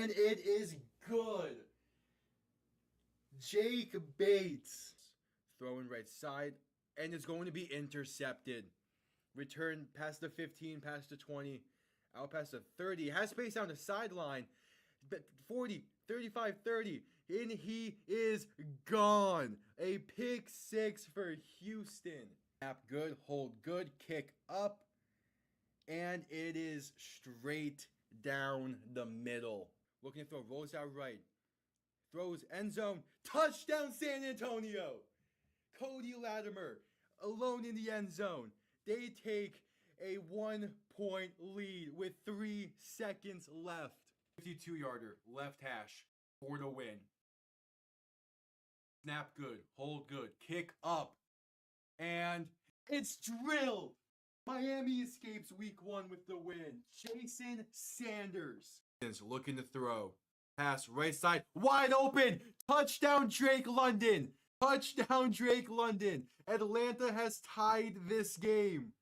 and it is good. Jake Bates throwing right side, and it's going to be intercepted. Return past the 15, past the 20, out past the 30. Has space down the sideline. 40, 35, 30. And he is gone. A pick six for Houston. Snap good, hold good, kick up. And it is straight down the middle. Looking to throw, rolls out right. Throws end zone. Touchdown San Antonio. Cody Latimer alone in the end zone. They take a 1-point lead with 3 seconds left. 52-yarder, left hash, for the win. Snap good, hold good, kick up, and it's drilled. Miami escapes week 1 with the win. Jason Sanders is looking to throw. Pass right side, wide open. Touchdown Drake London. Touchdown Drake London. Atlanta has tied this game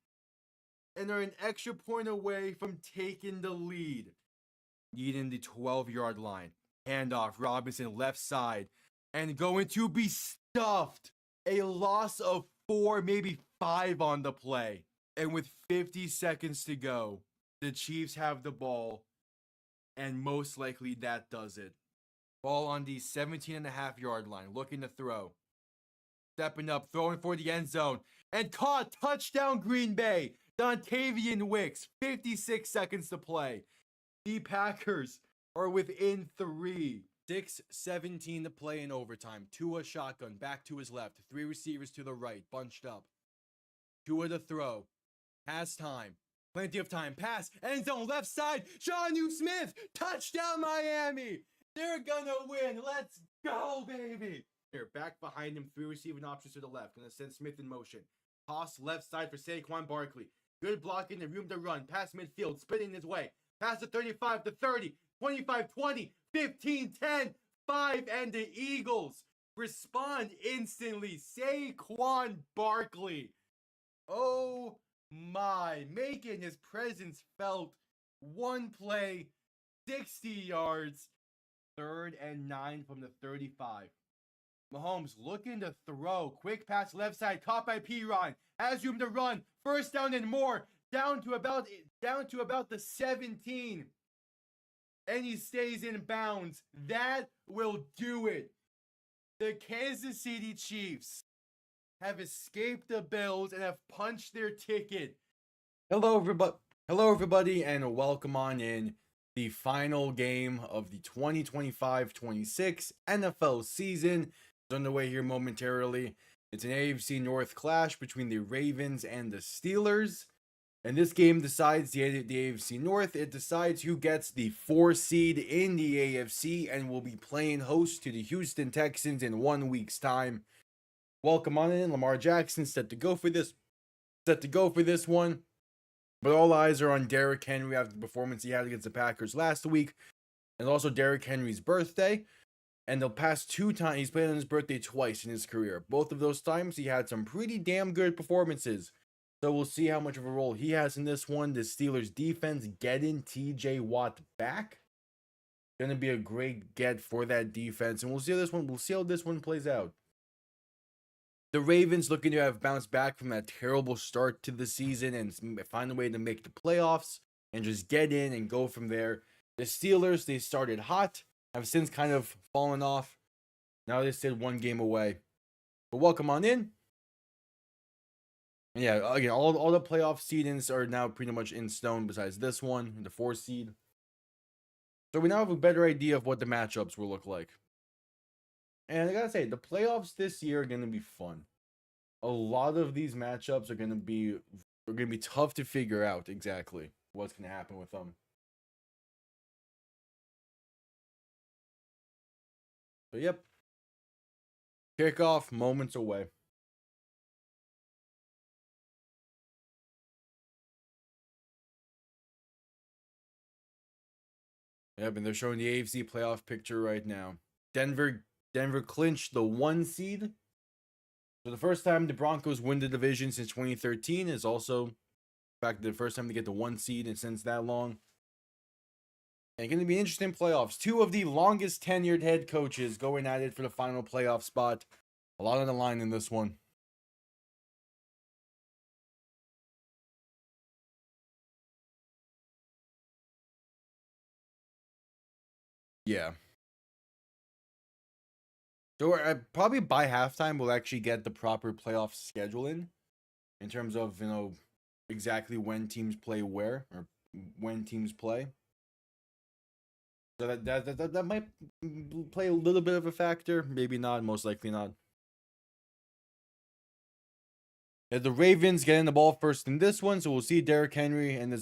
and are an extra point away from taking the lead. Needing the 12-yard line. Handoff, Robinson left side. And going to be stuffed. A loss of 4, maybe 5 on the play. And with 50 seconds to go, the Chiefs have the ball. And most likely that does it. Ball on the 17.5-yard line. Looking to throw. Stepping up, throwing for the end zone. And caught. Touchdown Green Bay. Dontavian Wicks. 56 seconds to play. The Packers are within 3. 6:17 to play in overtime. Tua shotgun, back to his left. 3 receivers to the right, bunched up. Tua to throw. Has time. Plenty of time. Pass. End zone, left side. Jonnu Smith. Touchdown Miami. They're gonna win. Let's go, baby. Here, back behind him. 3 receiving options to the left. Gonna send Smith in motion. Toss left side for Saquon Barkley. Good blocking and room to run. Pass midfield, spinning his way. Pass to 35 to 30, 25, 20, 15, 10, 5, and the Eagles respond instantly. Saquon Barkley. Oh my, making his presence felt. 1 play, 60 yards, 3rd and 9 from the 35. Mahomes looking to throw. Quick pass left side, caught by Piron. Has room to run. First down and more. Down to about the 17. And he stays in bounds. That will do it. The Kansas City Chiefs have escaped the Bills and have punched their ticket. Hello everybody, and welcome on in. The final game of the 2025-26 NFL season is underway here momentarily. It's an AFC North clash between the Ravens and the Steelers. And this game decides the AFC North. It decides who gets the 4 seed in the AFC and will be playing host to the Houston Texans in 1 week's time. Welcome on in. Lamar Jackson set to go for this one. But all eyes are on Derrick Henry after the performance he had against the Packers last week. And also Derrick Henry's birthday. And the past 2 times, he's played on his birthday twice in his career. Both of those times, he had some pretty damn good performances. So we'll see how much of a role he has in this one. The Steelers defense getting TJ Watt back. Going to be a great get for that defense. And we'll see how this one plays out. The Ravens looking to have bounced back from that terrible start to the season and find a way to make the playoffs and just get in and go from there. The Steelers, they started hot, have since kind of fallen off. Now they sit 1 game away. But welcome on in. And yeah, again, all the playoff seedings are now pretty much in stone besides this one, the 4 seed. So we now have a better idea of what the matchups will look like. And I gotta say, the playoffs this year are gonna be fun. A lot of these matchups are gonna be tough to figure out exactly what's gonna happen with them. But yep. Kickoff moments away. Yep, and they're showing the AFC playoff picture right now. Denver clinched the 1 seed. So the first time the Broncos win the division since 2013 is also, in fact, the first time they get the 1 seed and since that long. And going to be interesting playoffs. Two of the longest tenured head coaches going at it for the final playoff spot. A lot on the line in this one. Yeah. So probably by halftime, we'll actually get the proper playoff schedule in terms of, exactly when teams play where or when teams play. So that might play a little bit of a factor. Maybe not. Most likely not. The Ravens getting the ball first in this one, so we'll see Derrick Henry and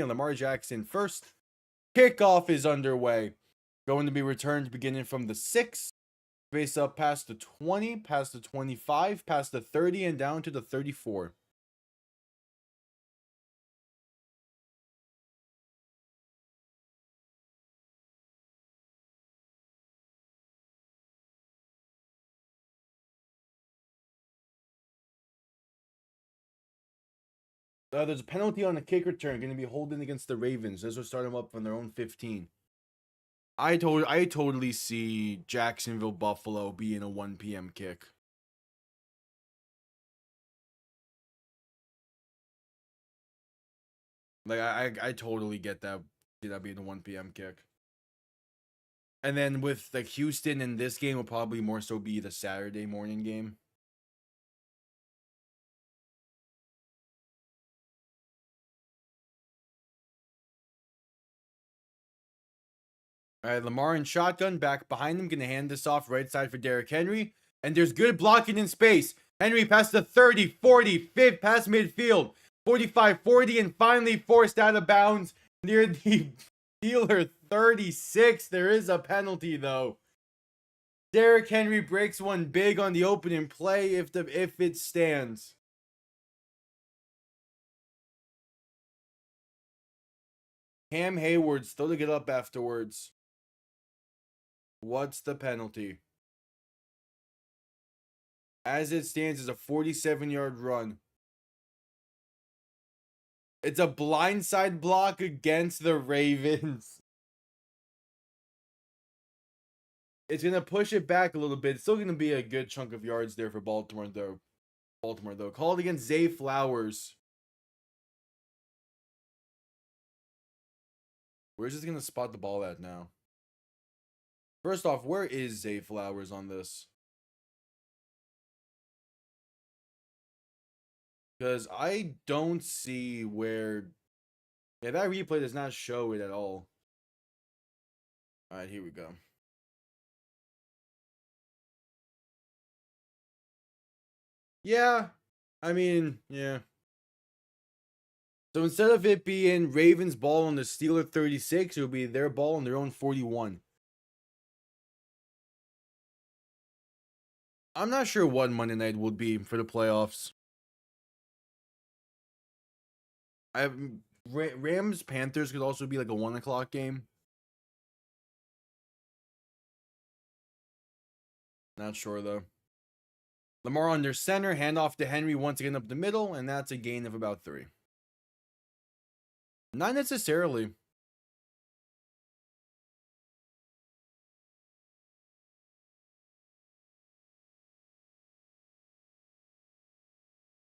Lamar Jackson first. Kickoff is underway. Going to be returned beginning from the 6. Space up past the 20, past the 25, past the 30, and down to the 34. There's a penalty on the kick return, going to be holding against the Ravens. This will start them up from their own 15. I totally see Jacksonville Buffalo being a 1 p.m. kick. Like I totally get that. See that being a 1 p.m. kick. And then with like Houston in this game will probably more so be the Saturday morning game. All right, Lamar in shotgun, back behind him, gonna hand this off right side for Derrick Henry. And there's good blocking in space. Henry past the 30, 40, 50, past midfield, 45, 40, and finally forced out of bounds near the Steeler 36. There is a penalty though. Derrick Henry breaks one big on the opening play if it stands. Cam Hayward still to get up afterwards. What's the penalty? As it stands, is a 47-yard run. It's a blindside block against the Ravens. It's going to push it back a little bit. It's still going to be a good chunk of yards there for Baltimore, though. Called against Zay Flowers. Where's this going to spot the ball at now? First off, where is Zay Flowers on this? Because I don't see where... Yeah, that replay does not show it at all. Alright, here we go. Yeah, I mean, yeah. So instead of it being Ravens ball on the Steeler 36, it will be their ball on their own 41. I'm not sure what Monday night would be for the playoffs. Rams Panthers could also be like a 1 o'clock game. Not sure though. Lamar under center, handoff to Henry once again up the middle, and that's a gain of about 3. Not necessarily.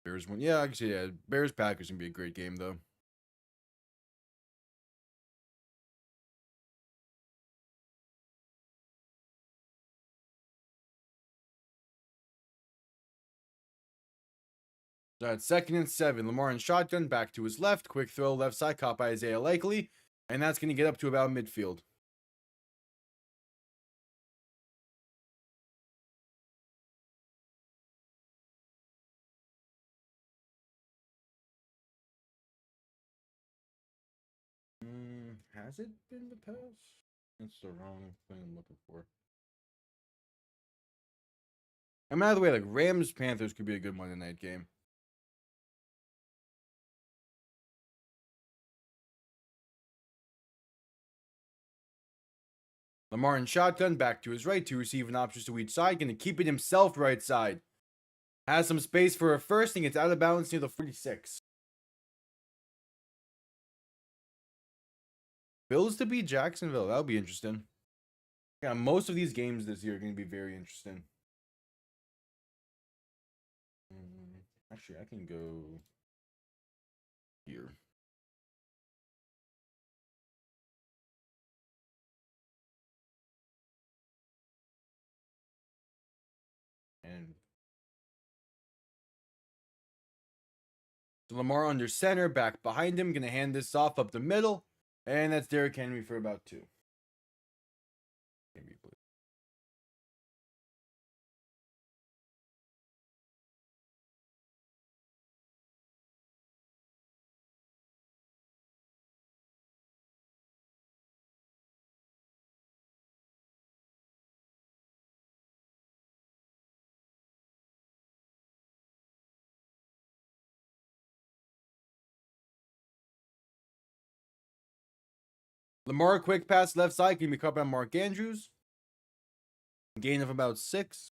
Bears one. Yeah, I can see that. Bears Packers can be a great game though. So at 2nd and 7, Lamar in shotgun, back to his left, quick throw left side, caught by Isaiah Likely, and that's going to get up to about midfield. Has it been the pass? That's the wrong thing I'm looking for. And by the way, like Rams Panthers could be a good Monday night game. Lamar in shotgun, back to his right, 2 receiving options to each side, going to keep it himself right side. Has some space for a first, and gets out of bounds near the 46. Bills to beat Jacksonville. That'll be interesting. Yeah, most of these games this year are going to be very interesting. Actually, I can go here. And so Lamar under center, back behind him, going to hand this off up the middle. And that's Derrick Henry for about 2. Henry, please. Lamar, quick pass left side, can be caught by Mark Andrews. Gain of about 6.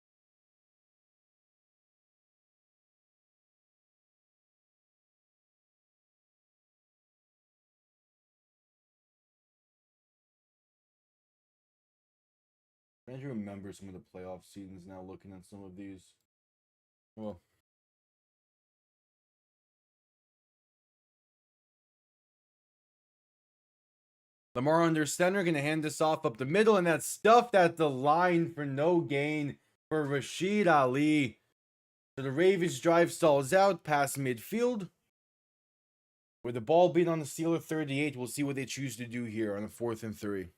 I'm trying to remember some of the playoff seasons now, looking at some of these. Well, Lamar under center, going to hand this off up the middle, and that's stuffed at the line for no gain for Rashid Ali. So the Ravens drive stalls out past midfield. With the ball being on the Steeler 38, we'll see what they choose to do here on a 4th and 3.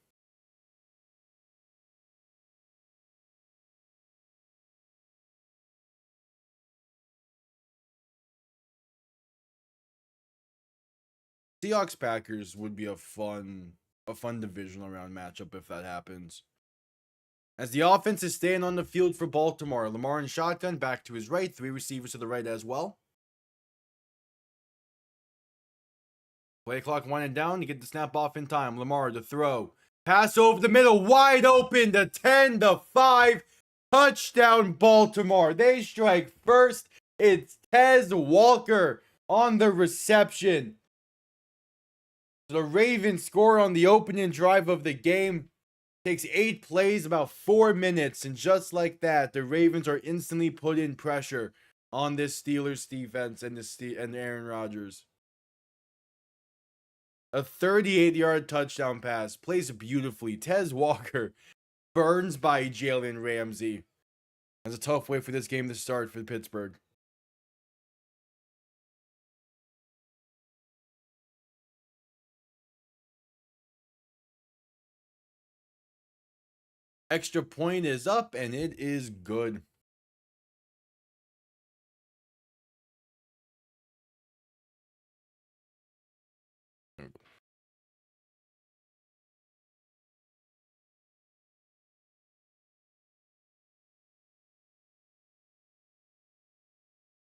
Seahawks Packers would be a fun divisional round matchup if that happens. As the offense is staying on the field for Baltimore, Lamar in shotgun, back to his right, 3 receivers to the right as well. Play clock winding down to get the snap off in time. Lamar to throw. Pass over the middle, wide open, the 10-5. Touchdown Baltimore. They strike first. It's Tez Walker on the reception. The Ravens score on the opening drive of the game. Takes 8 plays, about 4 minutes, and just like that, the Ravens are instantly put in pressure on this Steelers defense and Aaron Rodgers. A 38-yard touchdown pass, plays beautifully. Tez Walker burns by Jalen Ramsey. That's a tough way for this game to start for Pittsburgh. Extra point is up, and it is good.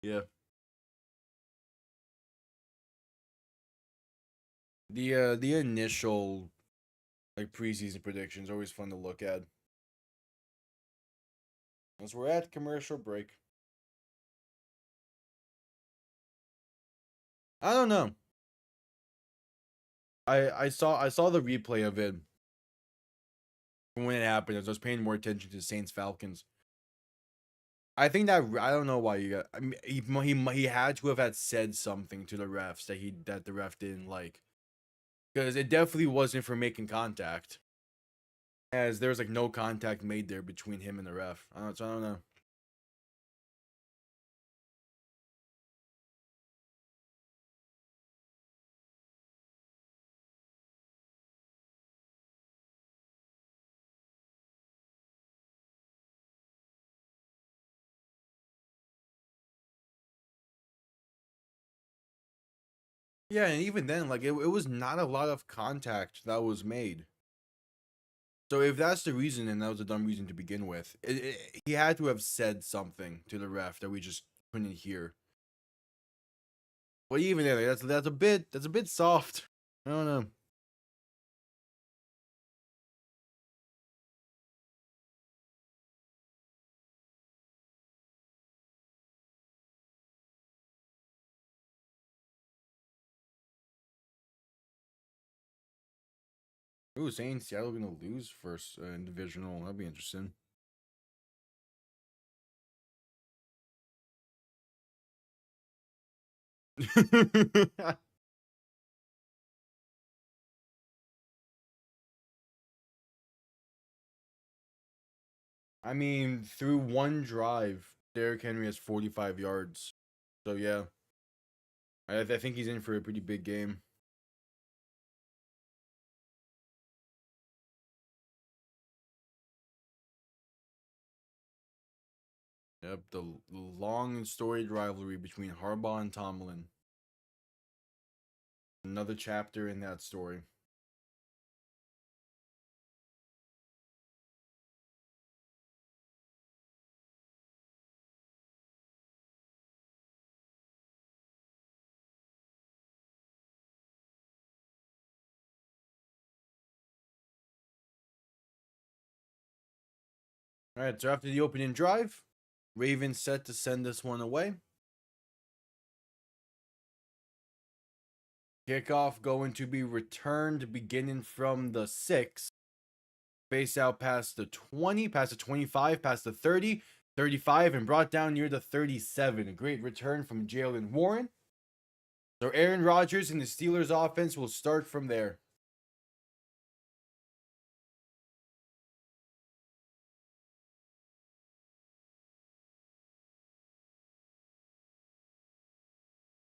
Yeah. The initial preseason predictions are always fun to look at. As we're at commercial break. I don't know. I saw the replay of it when it happened. As I was paying more attention to Saints Falcons. I think that I don't know why you got. I mean, he had to have had said something to the refs that the ref didn't like, because it definitely wasn't for making contact, as there was no contact made there between him and the ref. I don't know. Yeah, and even then, it was not a lot of contact that was made. So if that's the reason, and that was a dumb reason to begin with, he had to have said something to the ref that we just couldn't hear. But even there, that's a bit soft. I don't know. Ooh, saying Seattle gonna lose first in divisional. That'd be interesting. I mean, through one drive, Derrick Henry has 45 yards. So yeah, I think he's in for a pretty big game. Yep, the long and storied rivalry between Harbaugh and Tomlin. Another chapter in that story. All right, so after the opening drive, Ravens set to send this one away. Kickoff going to be returned beginning from the 6. Face out past the 20, past the 25, past the 30, 35, and brought down near the 37. A great return from Jalen Warren. So Aaron Rodgers and the Steelers offense will start from there.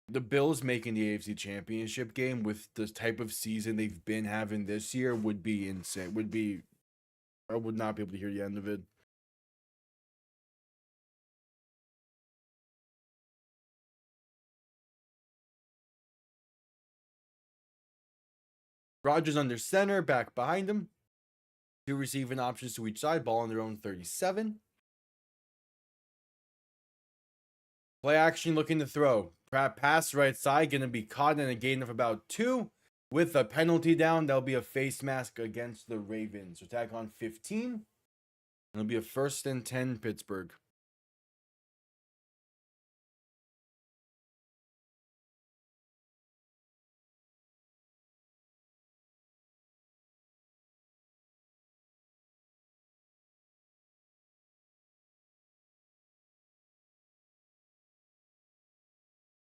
The Bills making the AFC Championship game with the type of season they've been having this year would be insane. I would not be able to hear the end of it. Rodgers under center, back behind him. 2 receiving options to each side, ball on their own 37. Play action looking to throw. Pass right side, going to be caught in a gain of about 2. With a penalty down, there'll be a face mask against the Ravens. Attack on 15. It'll be a 1st and 10 Pittsburgh.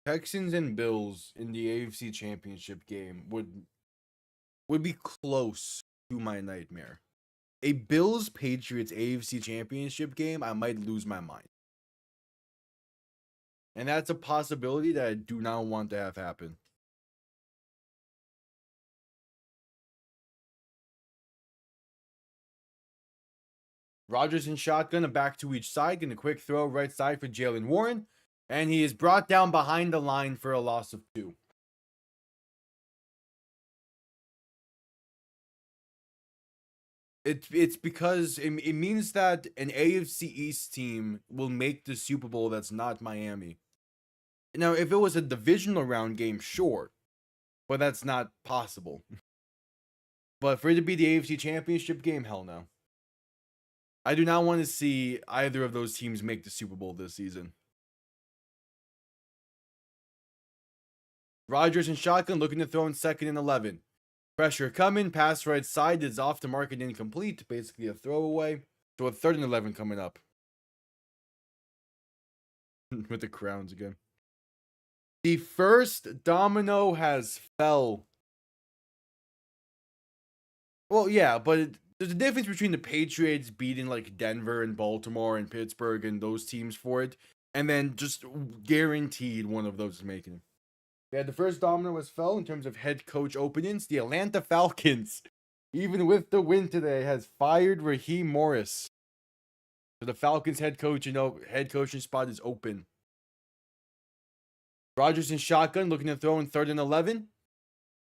Texans and Bills in the AFC Championship game would be close to my nightmare. A Bills Patriots AFC Championship game, I might lose my mind. And that's a possibility that I do not want to have happen. Rodgers in shotgun, a back to each side, getting a quick throw right side for Jalen Warren. And he is brought down behind the line for a loss of 2. It's because it means that an AFC East team will make the Super Bowl that's not Miami. Now, if it was a divisional round game, sure. But that's not possible. But for it to be the AFC Championship game, hell no. I do not want to see either of those teams make the Super Bowl this season. Rodgers in shotgun looking to throw in 2nd and 11. Pressure coming, pass right side is off the market, incomplete, basically a throwaway. So a 3rd and 11 coming up. With the crowns again. The first domino has fell. Well, yeah, but there's a difference between the Patriots beating like Denver and Baltimore and Pittsburgh and those teams for it, and then just guaranteed one of those is making it. Yeah, the first domino was fell in terms of head coach openings. The Atlanta Falcons, even with the win today, has fired Raheem Morris. So the Falcons head coaching spot is open. Rodgers in shotgun, looking to throw in 3rd and 11.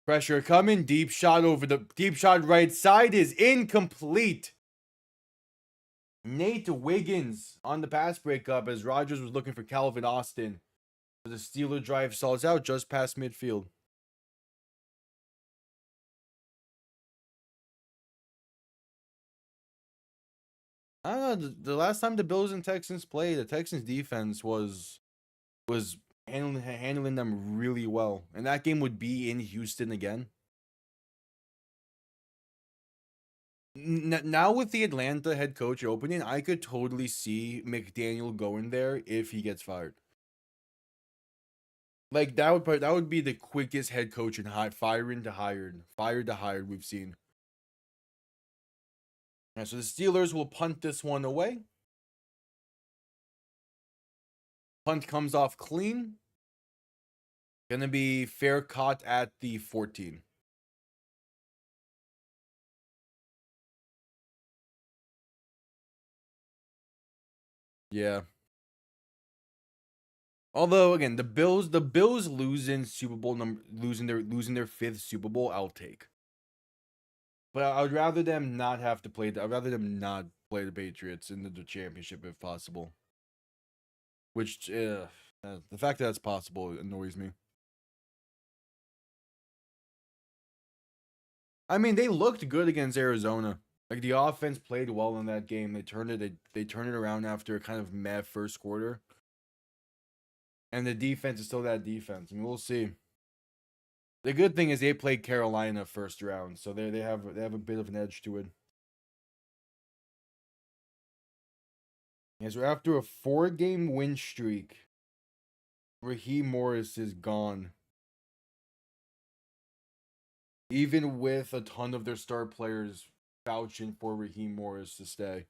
Pressure coming, deep shot right side is incomplete. Nate Wiggins on the pass breakup as Rodgers was looking for Calvin Austin. The Steeler drive stalls out just past midfield. I don't know. The last time the Bills and Texans played, the Texans defense was handling them really well, and that game would be in Houston again. now with the Atlanta head coach opening, I could totally see McDaniel going there if he gets fired. Like that would be the quickest head coach in fired to hired we've seen. And so the Steelers will punt this one away. Punt comes off clean. Gonna be fair caught at the 14. Yeah. Although again, the Bills losing Super Bowl losing their fifth Super Bowl, I'll take. But I would rather them not have to play. I'd rather them not play the Patriots in the championship if possible. Which the fact that that's possible annoys me. I mean, they looked good against Arizona. Like the offense played well in that game. They turned it around after a kind of meh first quarter. And the defense is still that defense. I mean, we'll see. The good thing is they played Carolina first round, so they have a bit of an edge to it. Yeah, so after a 4-game win streak, Raheem Morris is gone. Even with a ton of their star players vouching for Raheem Morris to stay.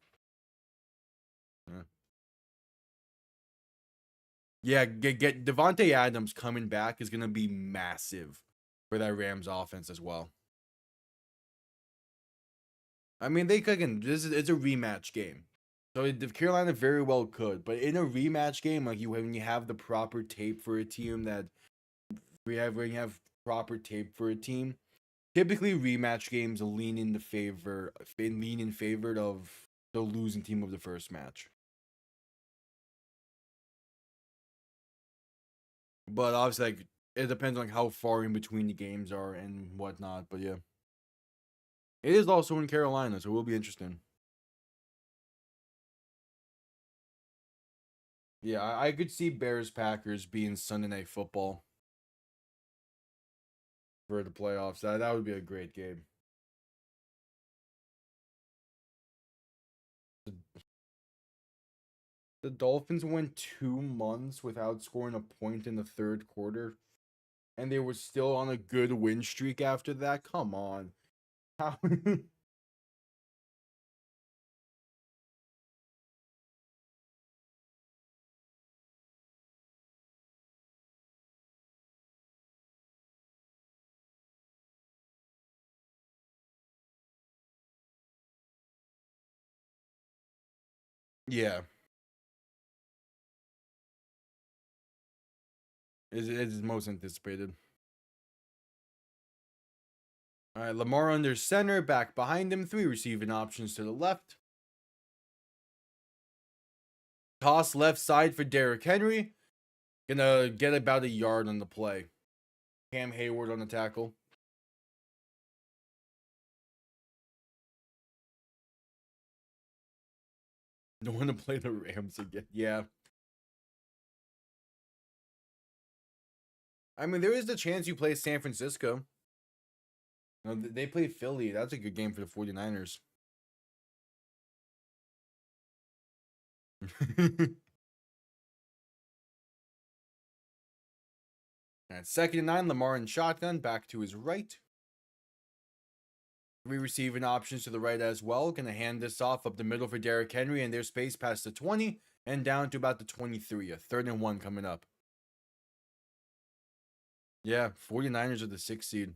Yeah, get Devontae Adams coming back is gonna be massive for that Rams offense as well. I mean, it's a rematch game, so the Carolina very well could, but in a rematch game, like when you have the proper tape for a team when you have proper tape for a team, typically rematch games lean in favor of the losing team of the first match. But obviously, like it depends on how far in between the games are and whatnot. But yeah, it is also in Carolina, so it will be interesting. Yeah, I could see Bears Packers being Sunday Night Football for the playoffs. That would be a great game. The Dolphins went 2 months without scoring a point in the third quarter, and they were still on a good win streak after that. Come on. How? Yeah, it is most anticipated. All right, Lamar under center, back behind him, 3 receiving options to the left. Toss left side for Derrick Henry. Gonna get about a yard on the play. Cam Hayward on the tackle. Don't want to play the Rams again. Yeah. I mean, there is the chance you play San Francisco. No, they play Philly. That's a good game for the 49ers. At 2nd and 9, Lamar in shotgun, back to his right. 3 receiving options to the right as well. Gonna hand this off up the middle for Derrick Henry, and their space past the 20 and down to about the 23. A 3rd and 1 coming up. Yeah, 49ers are the 6th seed.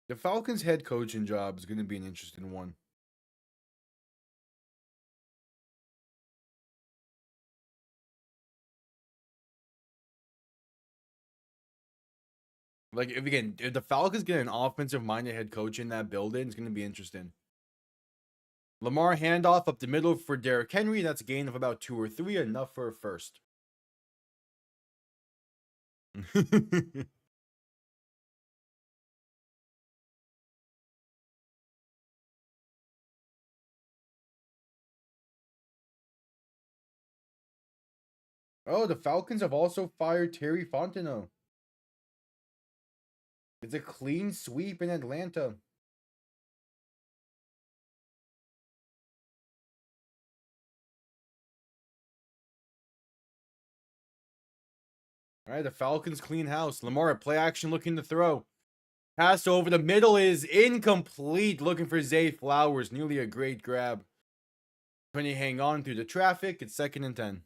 The Falcons head coaching job is going to be an interesting one. Like, if the Falcons get an offensive minded head coach in that building, it's going to be interesting. Lamar handoff up the middle for Derrick Henry. That's a gain of about 2 or 3, enough for a first. Oh, the Falcons have also fired Terry Fontenot. It's a clean sweep in Atlanta. All right, the Falcons clean house. Lamar, play action looking to throw. Pass over the middle is incomplete. Looking for Zay Flowers. Nearly a great grab. Trying to hang on through the traffic. It's 2nd and 10.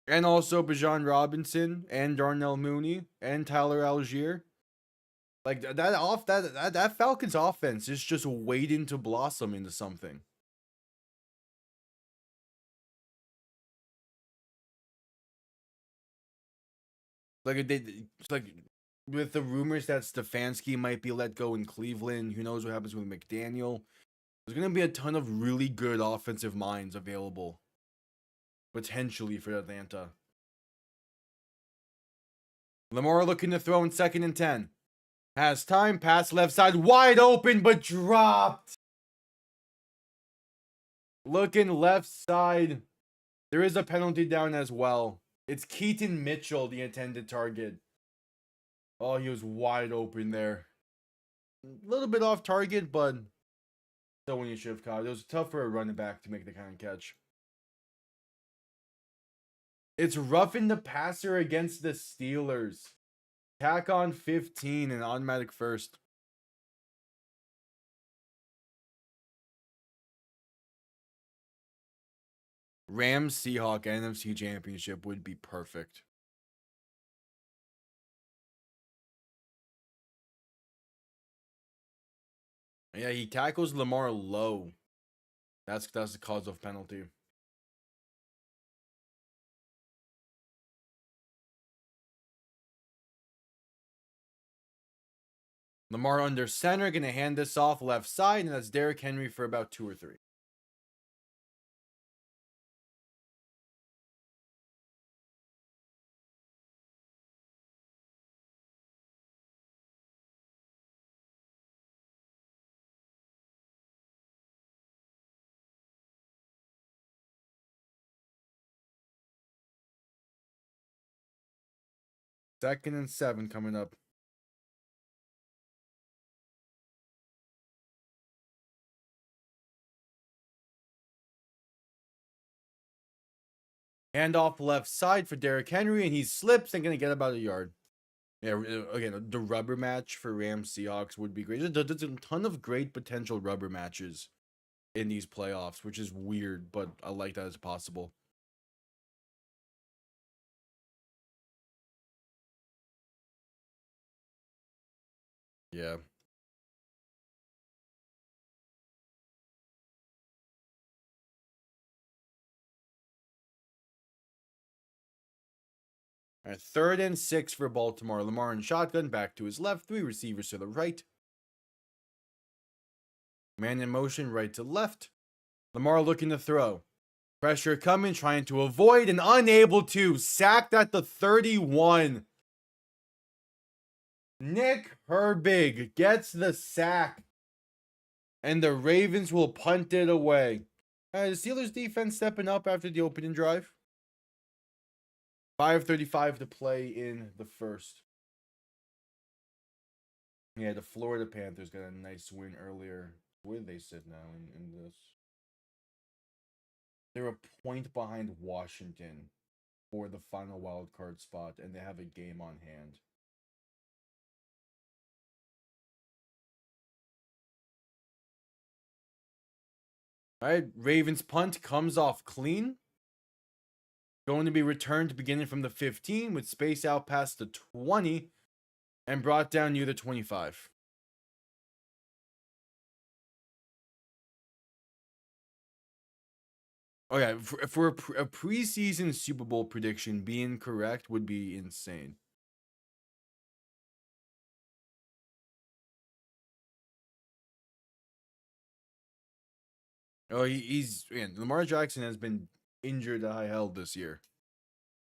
And also Bijan Robinson and Darnell Mooney and Tyler Algier. Like that Falcons offense is just waiting to blossom into something. It's like with the rumors that Stefanski might be let go in Cleveland. Who knows what happens with McDaniel? There's gonna be a ton of really good offensive minds available, potentially for Atlanta. Lamar looking to throw in 2nd and 10. Has time, pass left side, wide open, but dropped. Looking left side. There is a penalty down as well. It's Keaton Mitchell, the intended target. Oh, he was wide open there. A little bit off target, but still when you should have caught. It was tough for a running back to make the kind of catch. It's roughing the passer against the Steelers. Tack on 15 and automatic first. Rams Seahawks NFC Championship would be perfect. Yeah, he tackles Lamar low. That's the cause of penalty. Lamar under center, gonna hand this off left side, and that's Derrick Henry for about 2 or 3. Second and 7 coming up. Hand off left side for Derrick Henry, and he slips and gonna get about a yard. Yeah, again, the rubber match for Rams Seahawks would be great. There's a ton of great potential rubber matches in these playoffs, which is weird, but I like that it's possible. Yeah. All right, 3rd and 6 for Baltimore. Lamar in shotgun, back to his left, 3 receivers to the right. Man in motion, right to left. Lamar looking to throw. Pressure coming, trying to avoid and unable to. Sacked at the 31. Nick Herbig gets the sack. And the Ravens will punt it away. The Steelers defense stepping up after the opening drive. 5:35 to play in the first. Yeah, the Florida Panthers got a nice win earlier. Where do they sit now in this? They're a point behind Washington for the final wild card spot, and they have a game on hand. All right, Ravens punt comes off clean. Going to be returned beginning from the 15 with space out past the 20 and brought down near the 25. Oh yeah, for a preseason Super Bowl prediction being correct would be insane. Oh, he's man, Lamar Jackson has been injured to high hell this year.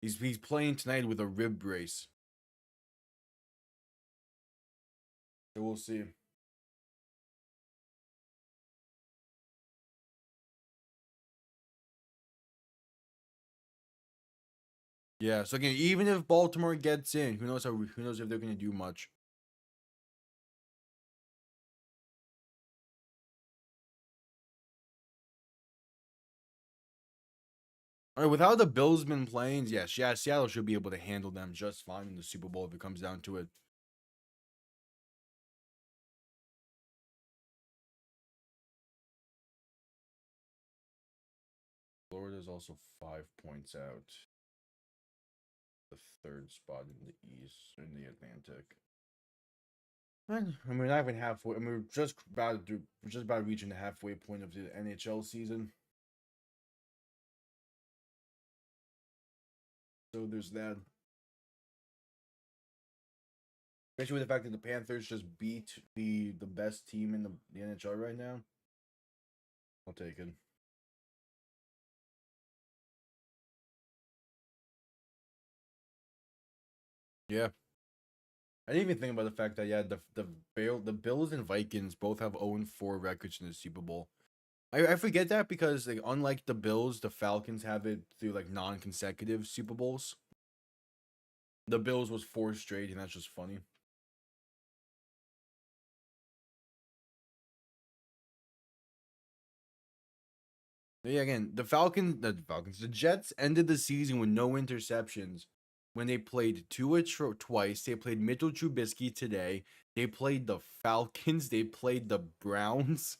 He's playing tonight with a rib brace. So we'll see. Yeah, so again, even if Baltimore gets in, who knows if they're gonna do much. All right, with how the Bills been playing, yes, yeah, Seattle should be able to handle them just fine in the Super Bowl if it comes down to it. Florida's also 5 points out. The third spot in the East, in the Atlantic. And we're not even halfway. I mean, we're just about reaching the halfway point of the NHL season. So there's that. Especially with the fact that the Panthers just beat the best team in the NHL right now. I'll take it. Yeah. I didn't even think about the fact that the Bills and Vikings both have 0-4 records in the Super Bowl. I forget that because like unlike the Bills, the Falcons have it through like non-consecutive Super Bowls. The Bills was 4 straight, and that's just funny. Yeah, again, the Jets ended the season with no interceptions when they played Tua twice. They played Mitchell Trubisky today. They played the Falcons. They played the Browns.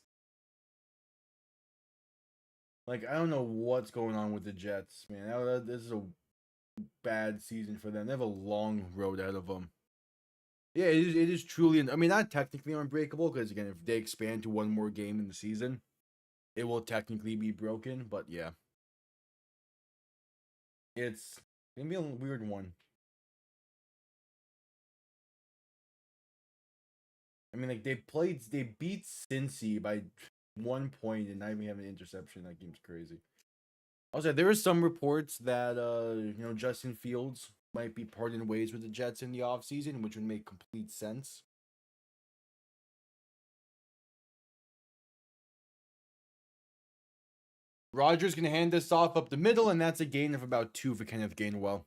Like, I don't know what's going on with the Jets, man. This is a bad season for them. They have a long road ahead of them. Yeah, it is truly, I mean, not technically unbreakable, because, again, if they expand to one more game in the season, it will technically be broken, but yeah. It's going to be a weird one. I mean, like, they beat Cincy by 1 point and not even have an interception. That game's crazy. Also, there are some reports that, Justin Fields might be parting ways with the Jets in the offseason, which would make complete sense. Rodgers can hand this off up the middle, and that's a gain of about 2 for Kenneth Gainwell.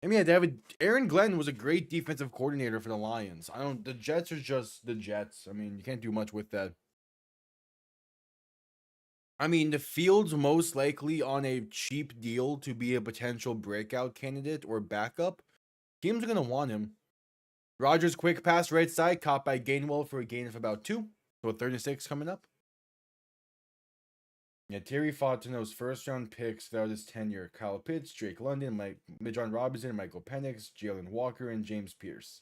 I mean, Aaron Glenn was a great defensive coordinator for the Lions. The Jets are just the Jets. I mean, you can't do much with that. I mean, the Fields most likely on a cheap deal to be a potential breakout candidate or backup. Teams are going to want him. Rodgers quick pass right side, caught by Gainwell for a gain of about 2. So 36 coming up. Yeah, Terry Fontenot's first round picks throughout his tenure: Kyle Pitts, Drake London, Midjon Robinson, Michael Penix, Jalen Walker, and James Pierce.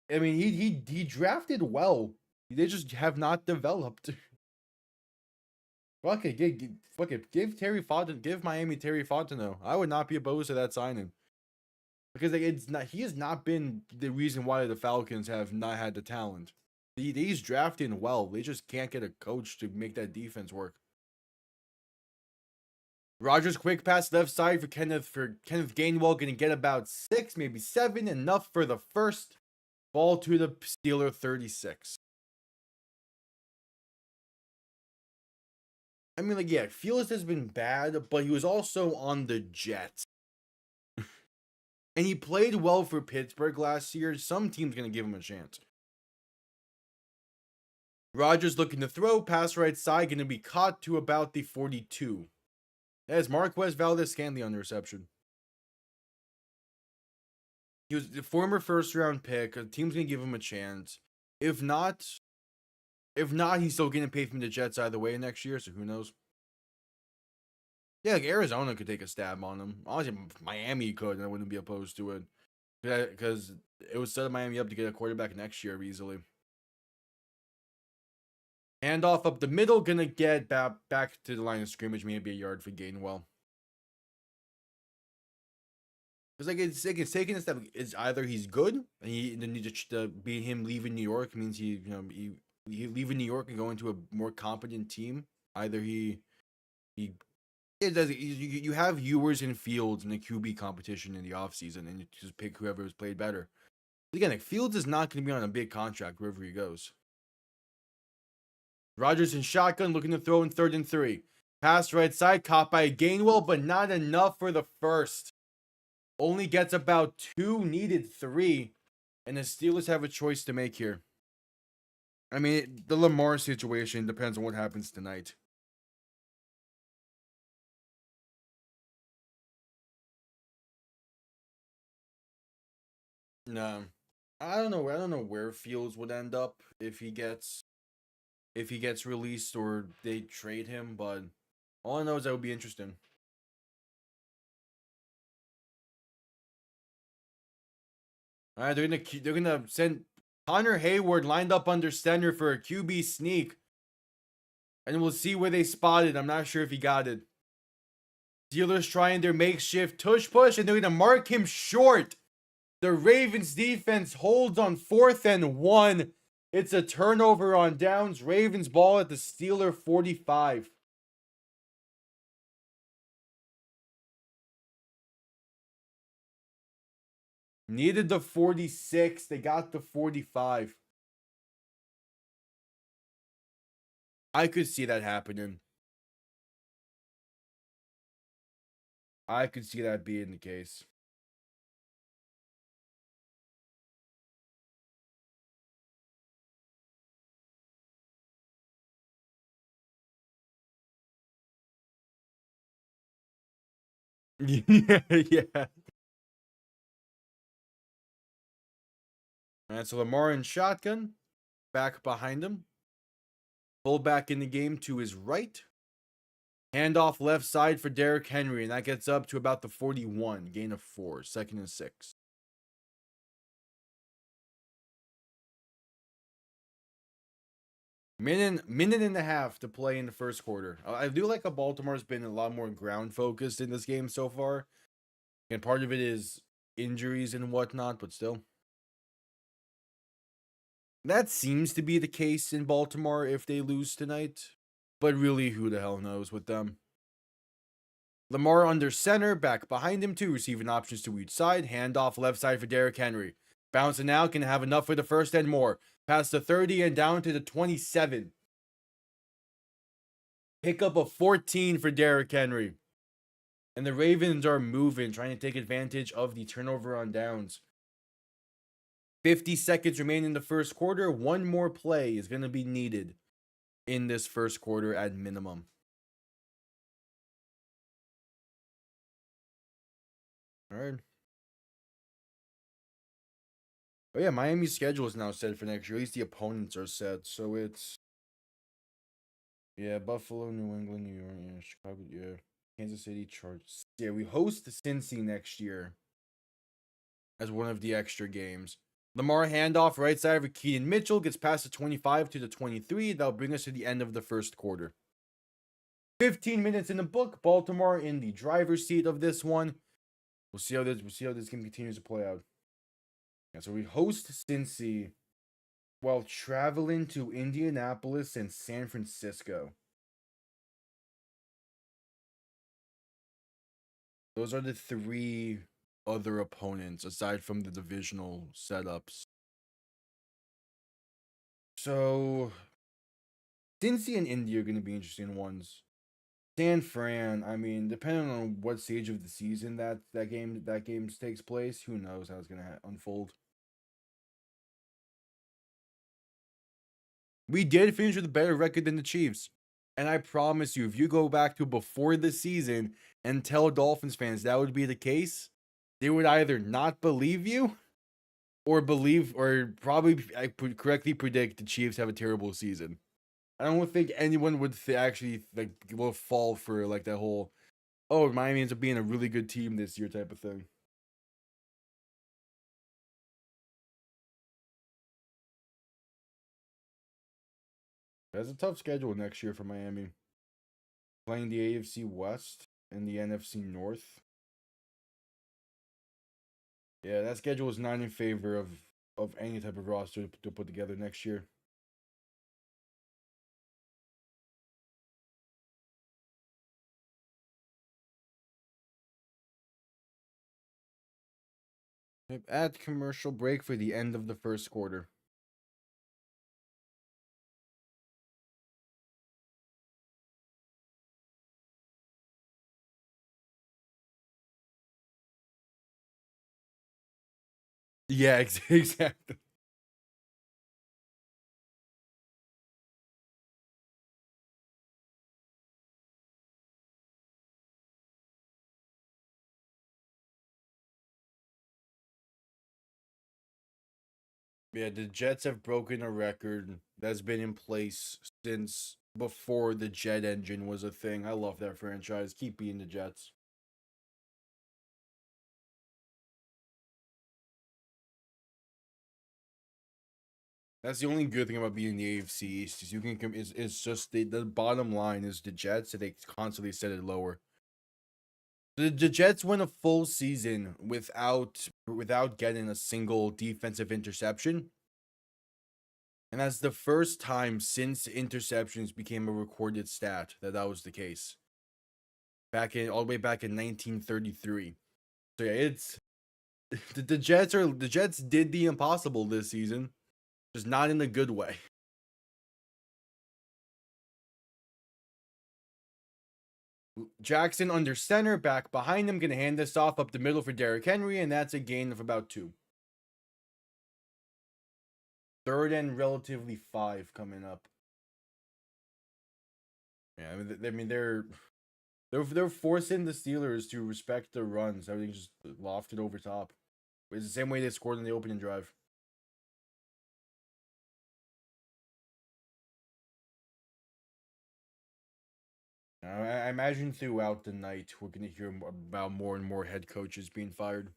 I mean, he drafted well. They just have not developed. Fuck it, give Miami Terry Fontenot. I would not be opposed to that signing. Because like he has not been the reason why the Falcons have not had the talent. He's drafting well. They just can't get a coach to make that defense work. Rodgers quick pass left side for Kenneth Gainwell, gonna get about 6, maybe 7, enough for the first. Ball to the Steeler 36. I mean, like, yeah, Fields has been bad, but he was also on the Jets. And he played well for Pittsburgh last year. Some team's gonna give him a chance. Rodgers looking to throw, pass right side, gonna be caught to about the 42. That is Marquez Valdez-Scantling on the reception. He was the former first round pick. The team's gonna give him a chance. If not, he's still getting paid from the Jets either way next year. So who knows? Yeah, like Arizona could take a stab on him. Honestly, Miami could, and I wouldn't be opposed to it because it would set Miami up to get a quarterback next year easily. Handoff up the middle, gonna get back to the line of scrimmage, maybe a yard for Gainwell. Because it's taking a step. It's either he's good, and then you just be him leaving New York means he leaving New York and going to a more competent team. Either it does. You have Ewers and Fields in the QB competition in the offseason, and you just pick whoever has played better. But again, like, Fields is not going to be on a big contract wherever he goes. Rodgers in shotgun, looking to throw in 3rd and 3. Pass right side, caught by Gainwell, but not enough for the first. Only gets about 2, needed 3. And the Steelers have a choice to make here. I mean, the Lamar situation depends on what happens tonight. No. I don't know. I don't know where Fields would end up if he gets released or they trade him, but all I know is that would be interesting. All right, they're gonna send Connor Hayward lined up under center for a QB sneak, and we'll see where they spot it. I'm not sure if he got it. Steelers trying their makeshift tush push, and they're gonna mark him short. The Ravens defense holds on 4th and 1. It's a turnover on downs. Ravens ball at the Steeler 45. Needed the 46. They got the 45. I could see that happening. I could see that being the case. Yeah, yeah. And so Lamar in shotgun, back behind him. Pull back in the game to his right. Handoff left side for Derrick Henry, and that gets up to about the 41. Gain of 4, 2nd and 6. Minute and a half to play in the first quarter. I do like how Baltimore's been a lot more ground focused in this game so far. And part of it is injuries and whatnot, but still. That seems to be the case in Baltimore if they lose tonight. But really, who the hell knows with them? Lamar under center, back behind him too, receiving options to each side. Handoff left side for Derrick Henry. Bouncing out, can have enough for the first and more. Past the 30 and down to the 27. Pickup of 14 for Derrick Henry. And the Ravens are moving, trying to take advantage of the turnover on downs. 50 seconds remain in the first quarter. One more play is going to be needed in this first quarter at minimum. All right. Oh yeah, Miami's schedule is now set for next year. At least the opponents are set. So it's Buffalo, New England, New York, Chicago, Kansas City, Chargers. Yeah, we host Cincy next year as one of the extra games. Lamar handoff right side for Keaton Mitchell gets past the 25 to the 23. That'll bring us to the end of the first quarter. 15 minutes in the book. Baltimore in the driver's seat of this one. We'll see how this game continues to play out. Yeah, so we host Cincy while traveling to Indianapolis and San Francisco. Those are the 3 other opponents aside from the divisional setups. So Cincy and Indy are going to be interesting ones. San Fran, I mean, depending on what stage of the season that game takes place, who knows how it's going to unfold. We did finish with a better record than the Chiefs. And I promise you, if you go back to before the season and tell Dolphins fans that would be the case, they would either not believe you or probably correctly predict the Chiefs have a terrible season. I don't think anyone would actually will fall for that whole, oh, Miami ends up being a really good team this year type of thing. That's a tough schedule next year for Miami. Playing the AFC West and the NFC North. Yeah, that schedule is not in favor of any type of roster to put together next year. At commercial break for the end of the first quarter. Yeah, exactly. Yeah, the Jets have broken a record that's been in place since before the jet engine was a thing. I love that franchise. Keep being the Jets. That's the only good thing about being in the AFC East is you can is just the bottom line is the Jets and they constantly set it lower. The Jets went a full season without getting a single defensive interception. And that's the first time since interceptions became a recorded stat that was the case. All the way back in 1933. So yeah, it's the Jets did the impossible this season, just not in a good way. Jackson under center, back behind him, gonna hand this off up the middle for Derrick Henry, and that's a gain of about 2. Third and relatively 5 coming up. Yeah, they're forcing the Steelers to respect the runs. Everything just lofted over top. It's the same way they scored in the opening drive. I imagine throughout the night we're gonna hear about more and more head coaches being fired.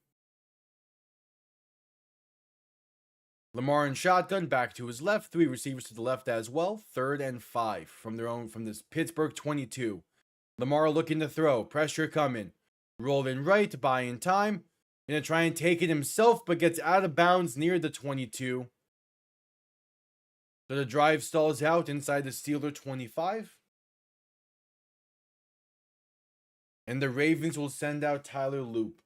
Lamar in shotgun, back to his left, 3 receivers to the left as well. 3rd and 5 from this Pittsburgh 22. Lamar looking to throw, pressure coming. Rolling right, buying time. Gonna try and take it himself, but gets out of bounds near the 22. So the drive stalls out inside the Steeler 25. And the Ravens will send out Tyler Loop.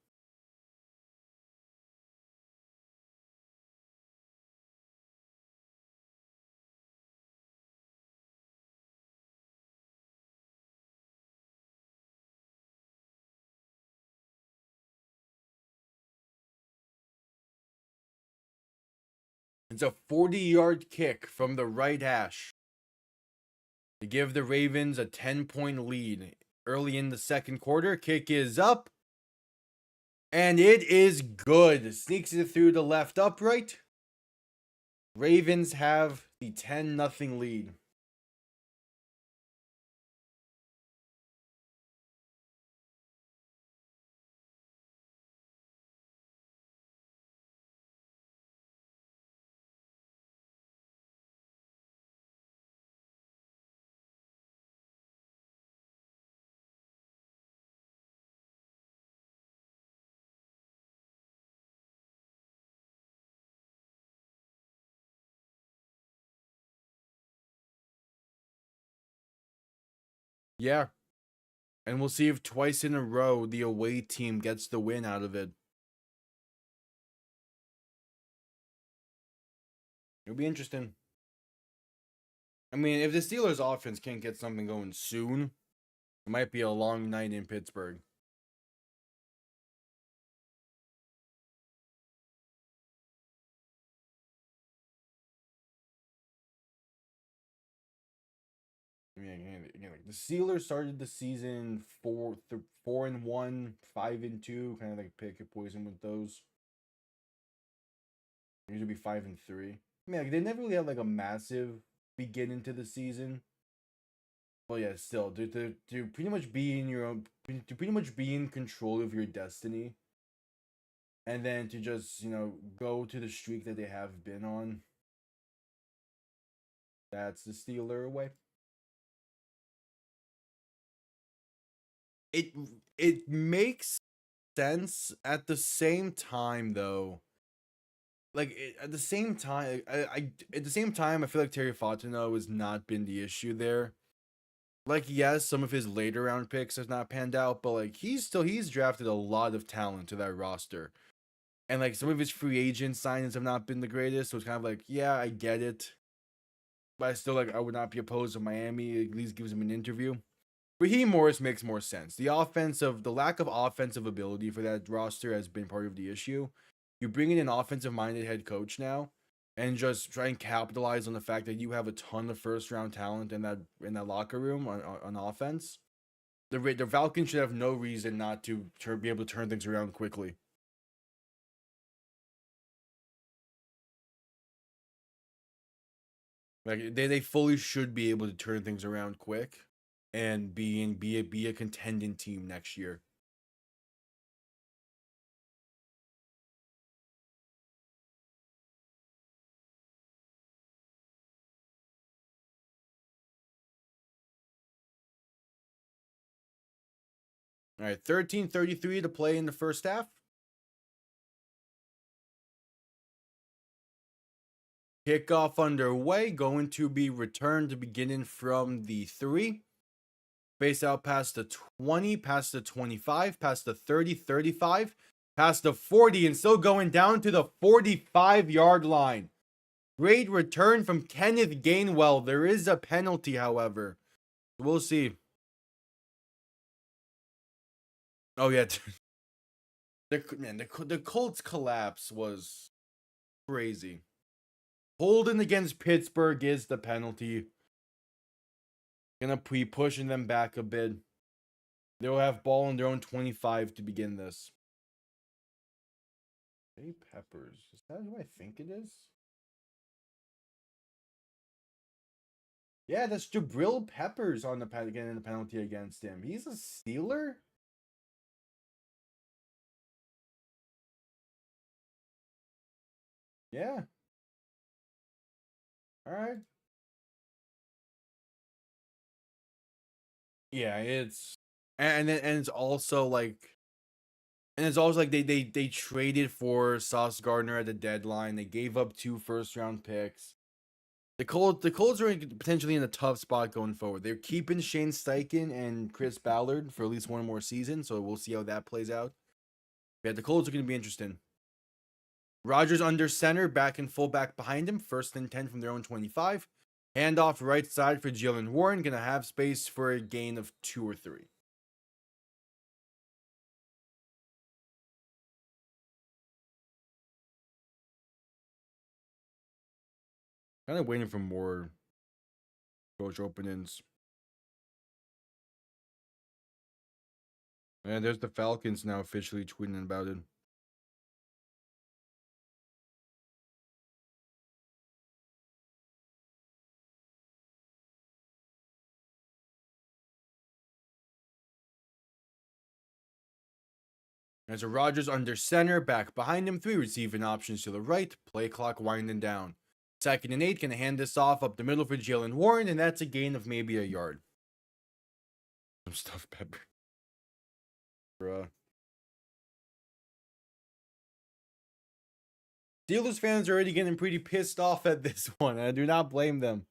It's a 40-yard kick from the right hash to give the Ravens a 10-point lead early in the second quarter. Kick is up. And it is good. Sneaks it through the left upright. Ravens have the 10-0 lead. Yeah. And we'll see if twice in a row the away team gets the win out of it. It'll be interesting. I mean, if the Steelers offense can't get something going soon, it might be a long night in Pittsburgh. I mean, again, like the Steelers started the season 4-1, 5-2, kind of like pick a poison with those. Usually be 5-3. I mean, like, they never really had like a massive beginning to the season. Well, yeah, still to pretty much be in your own, to pretty much be in control of your destiny, and then to just go to the streak that they have been on. That's the Steeler way. It it makes sense at the same time though. Like at the same time, at the same time, I feel like Terry Fontenot has not been the issue there. Like, yes, some of his later round picks has not panned out, but like he's drafted a lot of talent to that roster. And like some of his free agent signings have not been the greatest, so it's kind of like, yeah, I get it. But I still I would not be opposed to Miami. At least gives him an interview. Raheem Morris makes more sense. The lack of offensive ability for that roster has been part of the issue. You bring in an offensive-minded head coach now, and just try and capitalize on the fact that you have a ton of first-round talent in that locker room on offense. The Falcons should have no reason not to be able to turn things around quickly. Like they fully should be able to turn things around quick and be a contending team next year. All right, 13:33 to play in the first half. Kickoff underway, going to be returned beginning from the 3. Face out past the 20, past the 25, past the 30, 35, past the 40, and still going down to the 45-yard line. Great return from Kenneth Gainwell. There is a penalty, however. We'll see. Oh, yeah. The Colts collapse was crazy. Holding against Pittsburgh is the penalty. Gonna be pushing them back a bit. They'll have ball on their own 25 to begin this. Hey, Peppers. Is that who I think it is? Yeah, that's Jabril Peppers on getting the penalty against him. He's a Steeler? Yeah. All right. Yeah, it's it's also like they traded for Sauce Gardner at the deadline. They gave up 2 first-round picks. The Colts are potentially in a tough spot going forward. They're keeping Shane Steichen and Chris Ballard for at least one more season, so we'll see how that plays out. Yeah, the Colts are going to be interesting. Rodgers under center, back and fullback behind him. 1st and 10 from their own 25. Handoff right side for Jalen Warren. Going to have space for a gain of 2 or 3. Kind of waiting for more coach openings. And there's the Falcons now officially tweeting about it. As a Rodgers under center, back behind him, 3 receiving options to the right, play clock winding down. 2nd and 8, can hand this off up the middle for Jalen Warren, and that's a gain of maybe a yard. Some stuff, Pepper. Bruh. Steelers fans are already getting pretty pissed off at this one, and I do not blame them.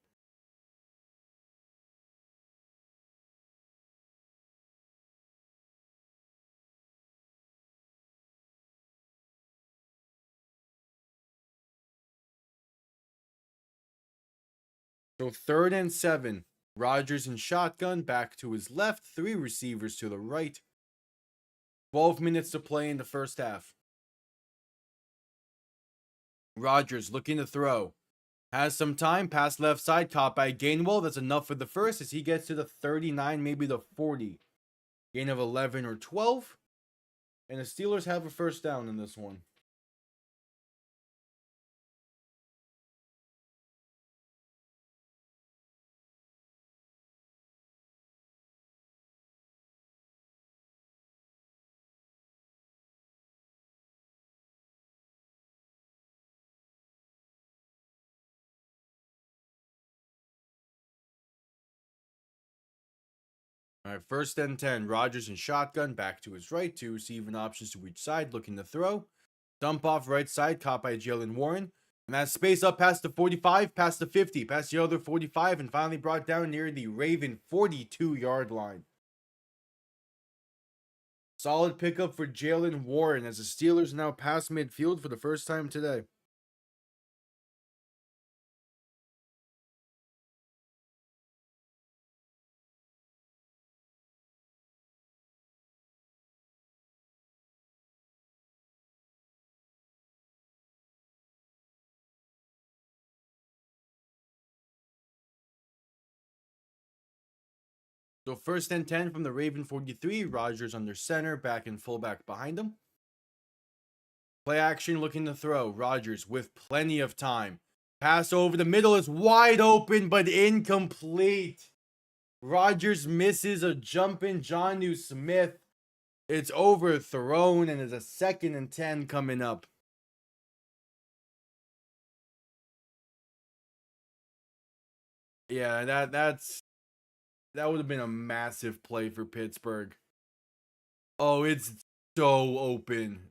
So 3rd and 7. Rodgers in shotgun, back to his left, 3 receivers to the right. 12 minutes to play in the first half. Rodgers looking to throw. Has some time, pass left side, caught by Gainwell. That's enough for the first as he gets to the 39, maybe the 40. Gain of 11 or 12. And the Steelers have a first down in this one. All right, 1st and 10. Rodgers in shotgun, back to his right. 2 receiving options to each side, looking to throw. Dump off right side, caught by Jalen Warren. And that space up past the 45, past the 50, past the other 45, and finally brought down near the Raven 42-yard line. Solid pickup for Jalen Warren as the Steelers now pass midfield for the first time today. So 1st and 10 from the Raven 43. Rodgers under center, back and fullback behind him. Play action, looking to throw. Rodgers with plenty of time. Pass over the middle is wide open, but incomplete. Rodgers misses a jumping Jonnu Smith. It's overthrown, and there's a 2nd and 10 coming up. Yeah, that would have been a massive play for Pittsburgh. Oh, it's so open.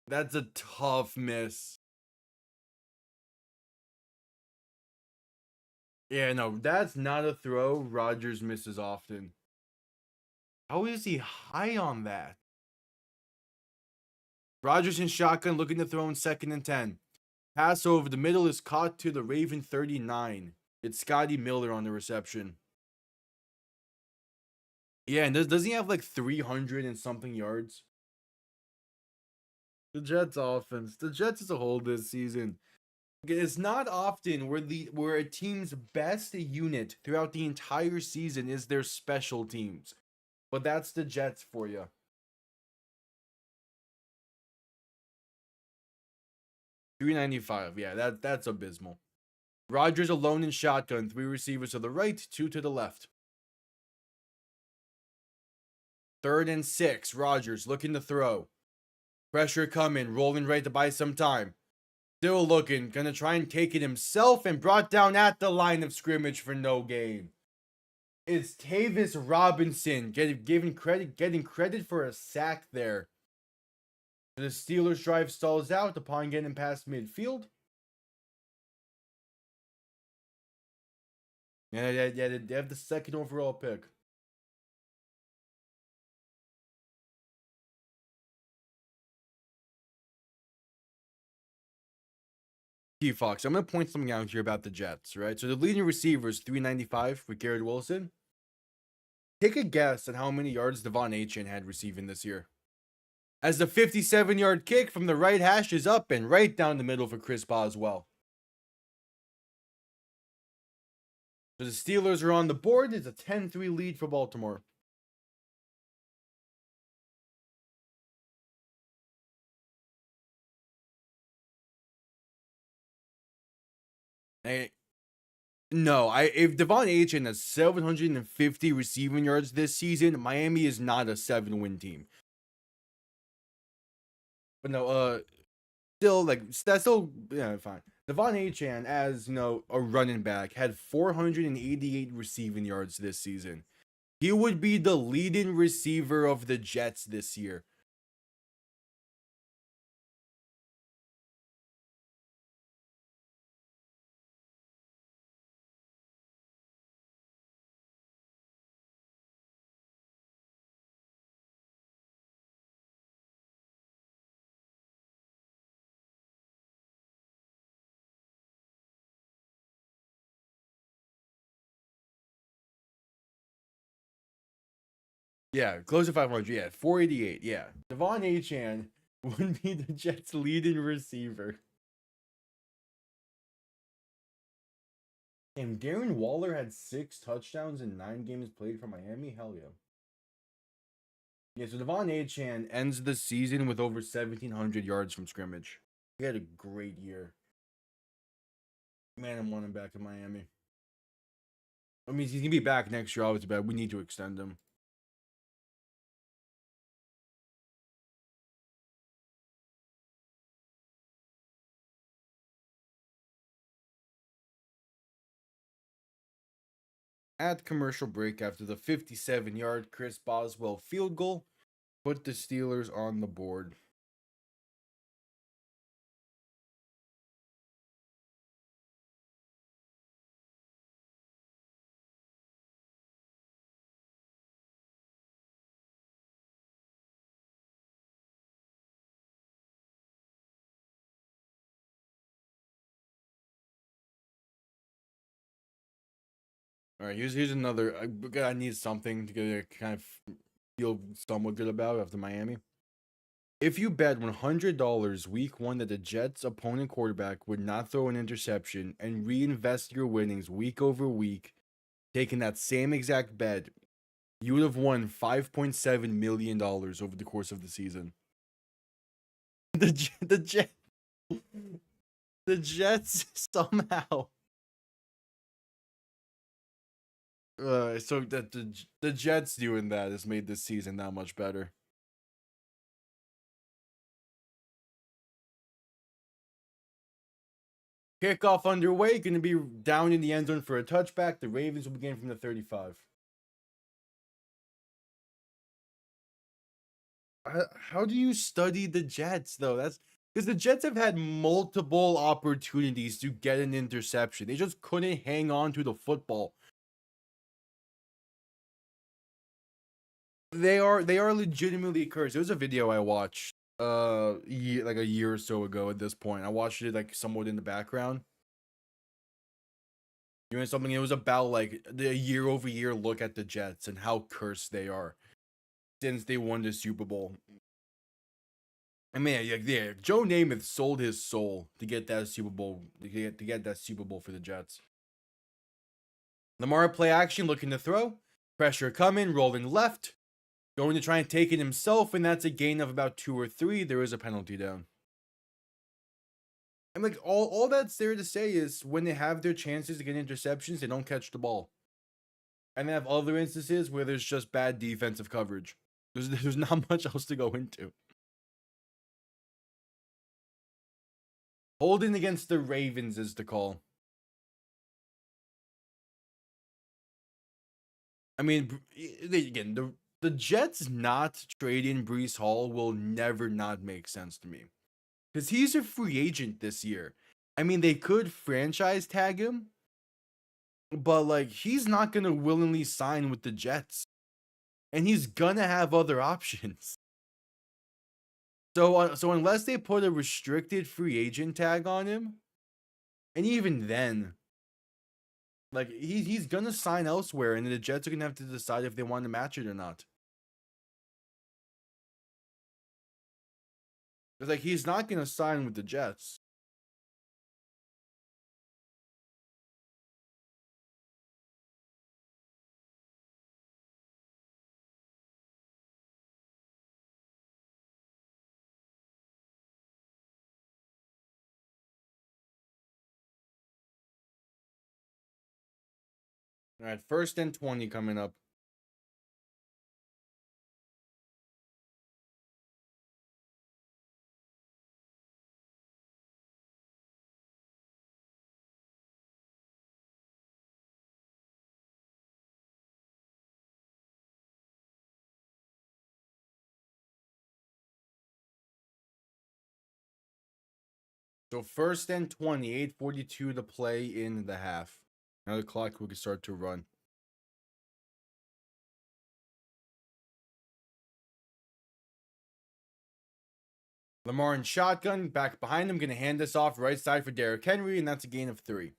That's a tough miss. Yeah, no, that's not a throw Rodgers misses often. How is he high on that? Rodgers in shotgun, looking to throw in 2nd and 10. Pass over the middle is caught to the Raven 39. It's Scotty Miller on the reception. Yeah, and doesn't he have like 300 and something yards? The Jets offense. The Jets as a whole this season. It's not often where a team's best unit throughout the entire season is their special teams. But that's the Jets for you. $395. Yeah, that's abysmal. Rodgers alone in shotgun. 3 receivers to the right, 2 to the left. 3rd and 6. Rodgers looking to throw. Pressure coming, rolling right to buy some time. Still looking, gonna try and take it himself, and brought down at the line of scrimmage for no gain. It's Tavis Robinson getting credit for a sack there. The Steelers drive stalls out upon getting past midfield. Yeah, they have the 2nd overall pick. Fox, I'm going to point something out here about the Jets, right? So the leading receiver is 395 with Garrett Wilson. Take a guess at how many yards Devon Achane had receiving this year. As the 57-yard kick from the right hash is up and right down the middle for Chris Boswell. So the Steelers are on the board. It's a 10-3 lead for Baltimore. If Devon Achane has 750 receiving yards this season, Miami is not a 7-win team. But no, that's still fine. Devon Achane, as a running back, had 488 receiving yards this season. He would be the leading receiver of the Jets this year. Yeah, close to 500. Yeah, 488. Yeah. Devon Achane would be the Jets' leading receiver. And Darren Waller had 6 touchdowns in 9 games played for Miami. Hell yeah. Yeah, so Devon Achane ends the season with over 1,700 yards from scrimmage. He had a great year. Man, I'm wanting back in Miami. I mean, he's going to be back next year, obviously, but we need to extend him. At commercial break, after the 57-yard Chris Boswell field goal, put the Steelers on the board. All right, here's another. I need something to get kind of feel somewhat good about after Miami. If you bet $100 week 1 that the Jets' opponent quarterback would not throw an interception and reinvest your winnings week over week, taken that same exact bet, you would have won $5.7 million over the course of the season. The Jets somehow. So that the Jets doing that has made this season that much better. Kickoff underway, going to be down in the end zone for a touchback. The Ravens will begin from the 35. How do you study the Jets, though? That's because the Jets have had multiple opportunities to get an interception. They just couldn't hang on to the football. They are legitimately cursed. There was a video I watched like a year or so ago at this point. I watched it like somewhat in the background. You know something? It was about like the year-over-year look at the Jets and how cursed they are since they won the Super Bowl. I mean, yeah, Joe Namath sold his soul to get that Super Bowl, to get that Super Bowl for the Jets. Lamar play action, looking to throw. Pressure coming, rolling left. Going to try and take it himself, and that's a gain of about 2 or 3. There is a penalty down. And like all that's there to say is when they have their chances to get interceptions, they don't catch the ball. And they have other instances where there's just bad defensive coverage. There's not much else to go into. Holding against the Ravens is the call. I mean, again, the Jets not trading Breece Hall will never not make sense to me. Because he's a free agent this year. I mean, they could franchise tag him, but like he's not going to willingly sign with the Jets. And he's going to have other options. So unless they put a restricted free agent tag on him, and even then, like he's gonna sign elsewhere, and the Jets are gonna have to decide if they want to match it or not. It's like he's not gonna sign with the Jets. All right, 1st and 20 coming up. So 1st and 20, 8:42 to play in the half. Now the clock will start to run. Lamar in shotgun, back behind him, gonna hand this off right side for Derrick Henry, and that's a gain of 3.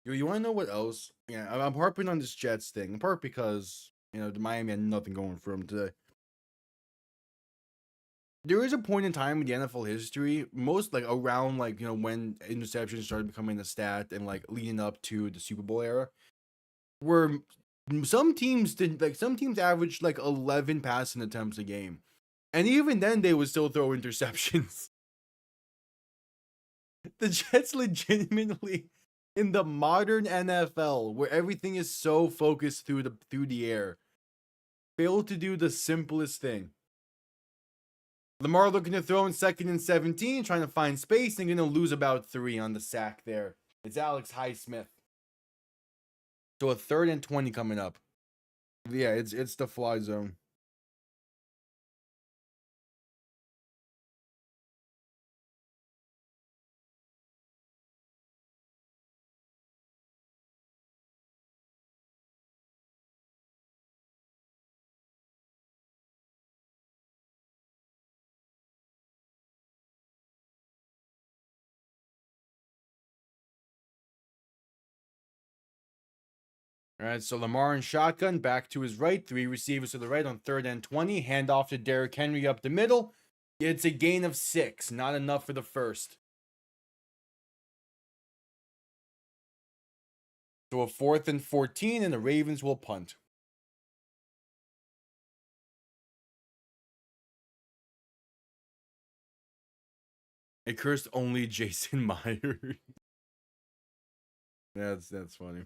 You want to know what else? Yeah, I'm harping on this Jets thing, in part because, the Miami had nothing going for them today. There is a point in time in the NFL history, most like around like, when interceptions started becoming a stat and like leading up to the Super Bowl era, where some teams averaged like 11 passing attempts a game. And even then they would still throw interceptions. The Jets legitimately in the modern NFL, where everything is so focused through the air, failed to do the simplest thing. Lamar looking to throw in 2nd and 17, trying to find space, and going to lose about 3 on the sack there. It's Alex Highsmith. So a 3rd and 20 coming up. Yeah, it's the fly zone. All right, so Lamar in shotgun, back to his right, 3 receivers to the right on 3rd and 20. Hand off to Derrick Henry up the middle. It's a gain of 6, not enough for the first. So a 4th and 14, and the Ravens will punt. It cursed only Jason Myers. That's funny.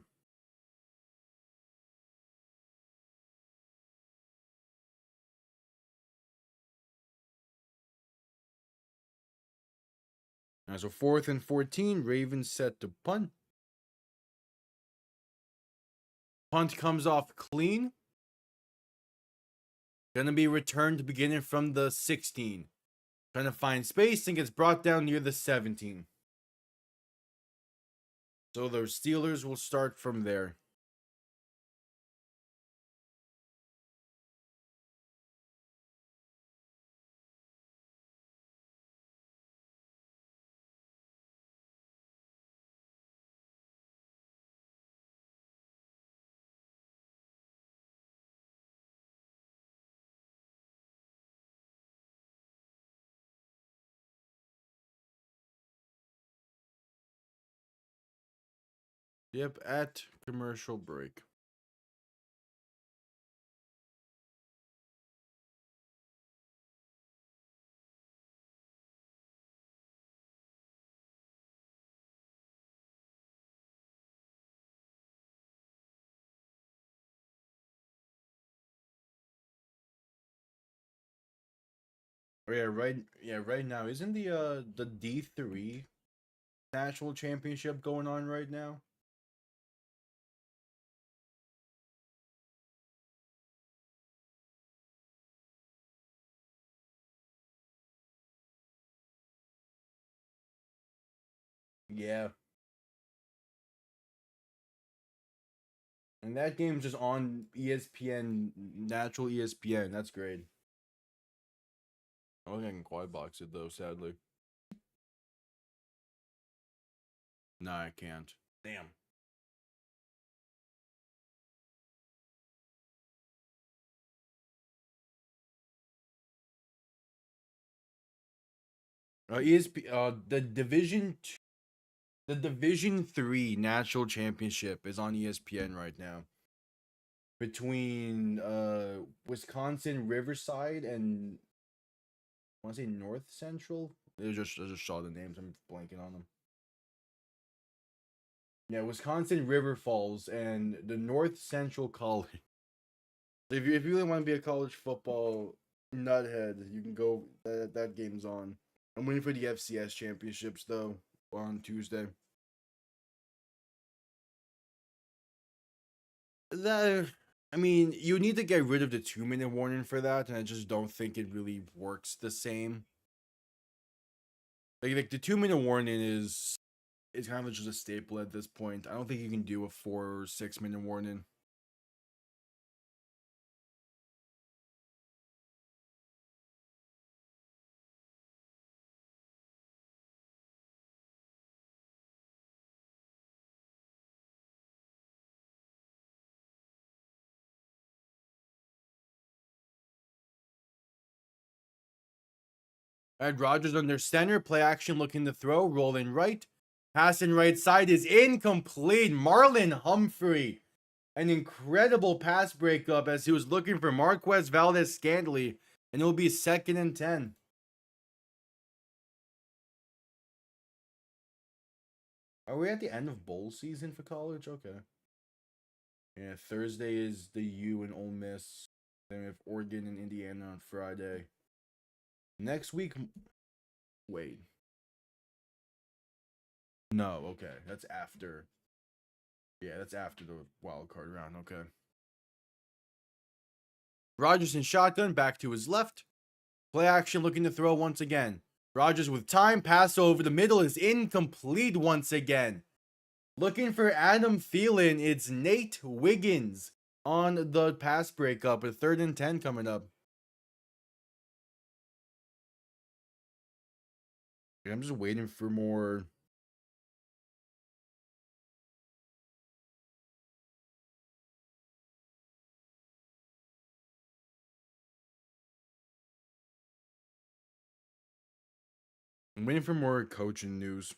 So 4th and 14, Ravens set to punt. Punt comes off clean. Gonna be returned beginning from the 16. Trying to find space and gets brought down near the 17. So the Steelers will start from there. Yep, at commercial break. Oh right now. Isn't the D3 national championship going on right now? Yeah. And that game's just on ESPN, natural ESPN. That's great. I don't think I can quad box it though, sadly. Nah, I can't. Damn. ESP the Division 3 National Championship is on ESPN right now. Between Wisconsin Riverside and I want to say North Central. I just saw the names. I'm blanking on them. Yeah, Wisconsin River Falls and the North Central College. If you really want to be a college football nuthead, you can go. That game's on. I'm waiting for the FCS championships though on Tuesday. That I mean, you need to get rid of the 2-minute warning for that, and I just don't think it really works the same. Like the 2-minute warning is kind of just a staple at this point. I don't think you can do a 4 or 6-minute warning. Ed Rodgers under center, play action looking to throw, rolling right. Passing right side is incomplete. Marlon Humphrey. An incredible pass breakup as he was looking for Marquez Valdez-Scantling, and it will be 2nd and 10. Are we at the end of bowl season for college? Okay. Yeah, Thursday is the U and Ole Miss. Then we have Oregon and Indiana on Friday. Next week, wait. No, okay. That's after. Yeah, that's after the wild card round. Okay. Rodgers in shotgun, back to his left. Play action looking to throw once again. Rodgers with time, pass over the middle is incomplete once again. Looking for Adam Thielen, it's Nate Wiggins on the pass breakup. A 3rd and 10 coming up. I'm just waiting for more. I'm waiting for more coaching news.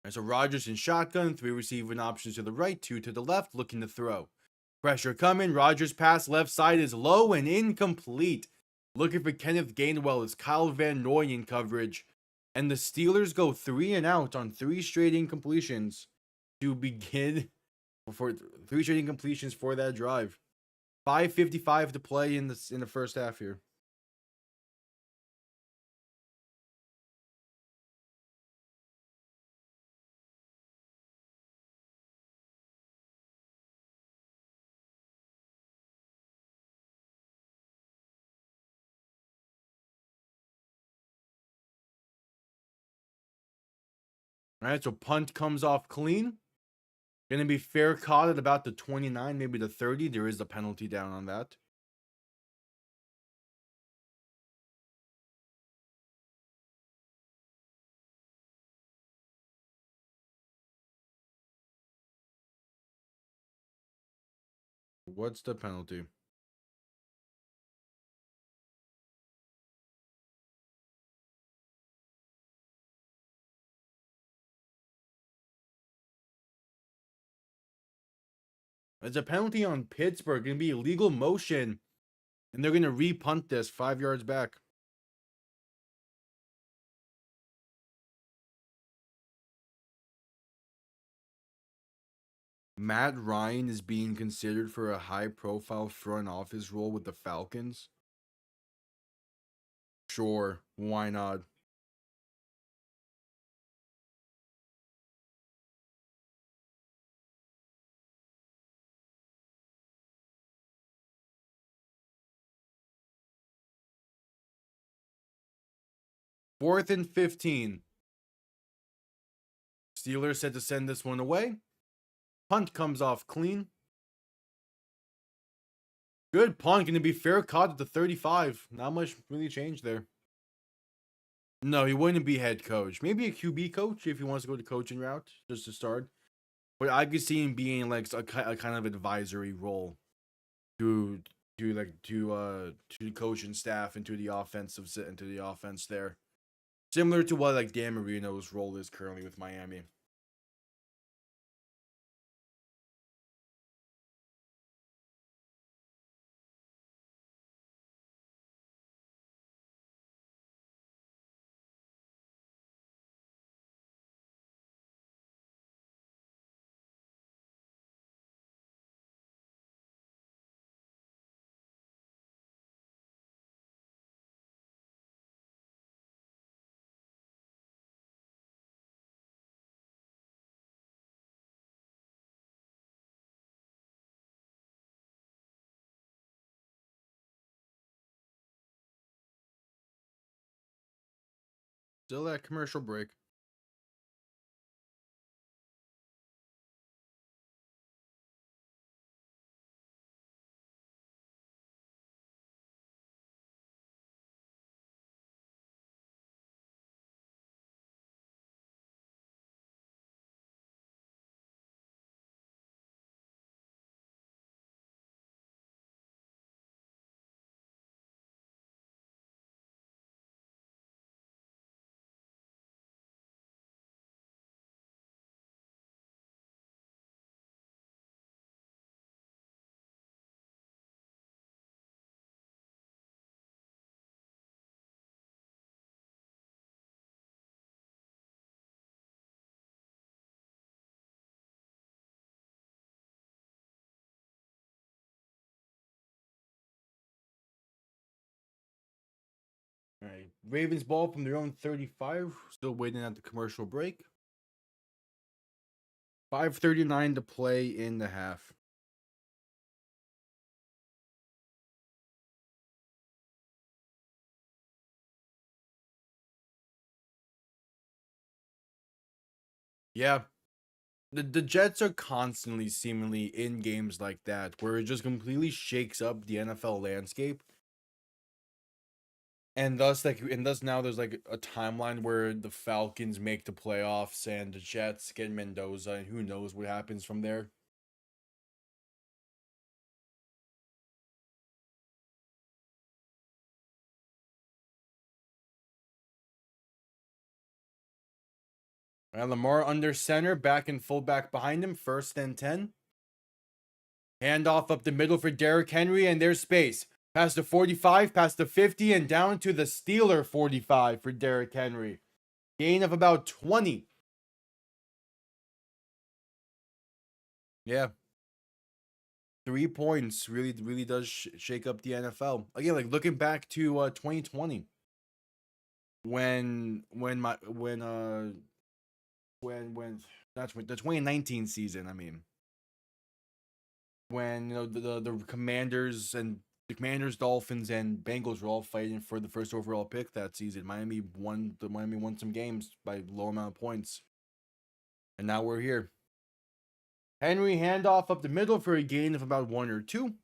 So Rodgers in shotgun, 3 receiving options to the right, 2 to the left, looking to throw. Pressure coming. Rodgers pass left side is low and incomplete. Looking for Kenneth Gainwell as Kyle Van Noy in coverage. And the Steelers go 3 and out on 3 straight incompletions to begin for 3 straight incompletions for that drive. 5:55 to play in the first half here. All right, so punt comes off clean. Going to be fair caught at about the 29, maybe the 30. There is a penalty down on that. What's the penalty? It's a penalty on Pittsburgh. Going to be illegal motion. And they're going to re-punt this 5 yards back. Matt Ryan is being considered for a high-profile front office role with the Falcons. Sure, why not? Fourth and 15. Steelers set to send this one away. Punt comes off clean. Good punt. Going to be fair caught at the 35. Not much really changed there. No, he wouldn't be head coach. Maybe a QB coach if he wants to go the coaching route just to start. But I could see him being like a kind of advisory role to the coaching staff and to the offensive and to the offense there. Similar to what like Dan Marino's role is currently with Miami. Still at commercial break. All right, Ravens ball from their own 35. Still waiting at the commercial break. 5:39 to play in the half. Yeah. The Jets are constantly seemingly in games like that where it just completely shakes up the NFL landscape. And thus now there's like a timeline where the Falcons make the playoffs and the Jets get Mendoza and who knows what happens from there. And Lamar under center, back and fullback behind him, 1st and 10. Handoff up the middle for Derrick Henry, and there's space. Past the 45, past the 50, and down to the Steeler 45 for Derrick Henry. Gain of about 20. Yeah. 3 points really does shake up the NFL. Again, like looking back to 2020 when that's the 2019 season, I mean. When the Commanders, Dolphins, and Bengals were all fighting for the first overall pick that season. Miami won some games by low amount of points. And now we're here. Henry handoff up the middle for a gain of about 1 or 2.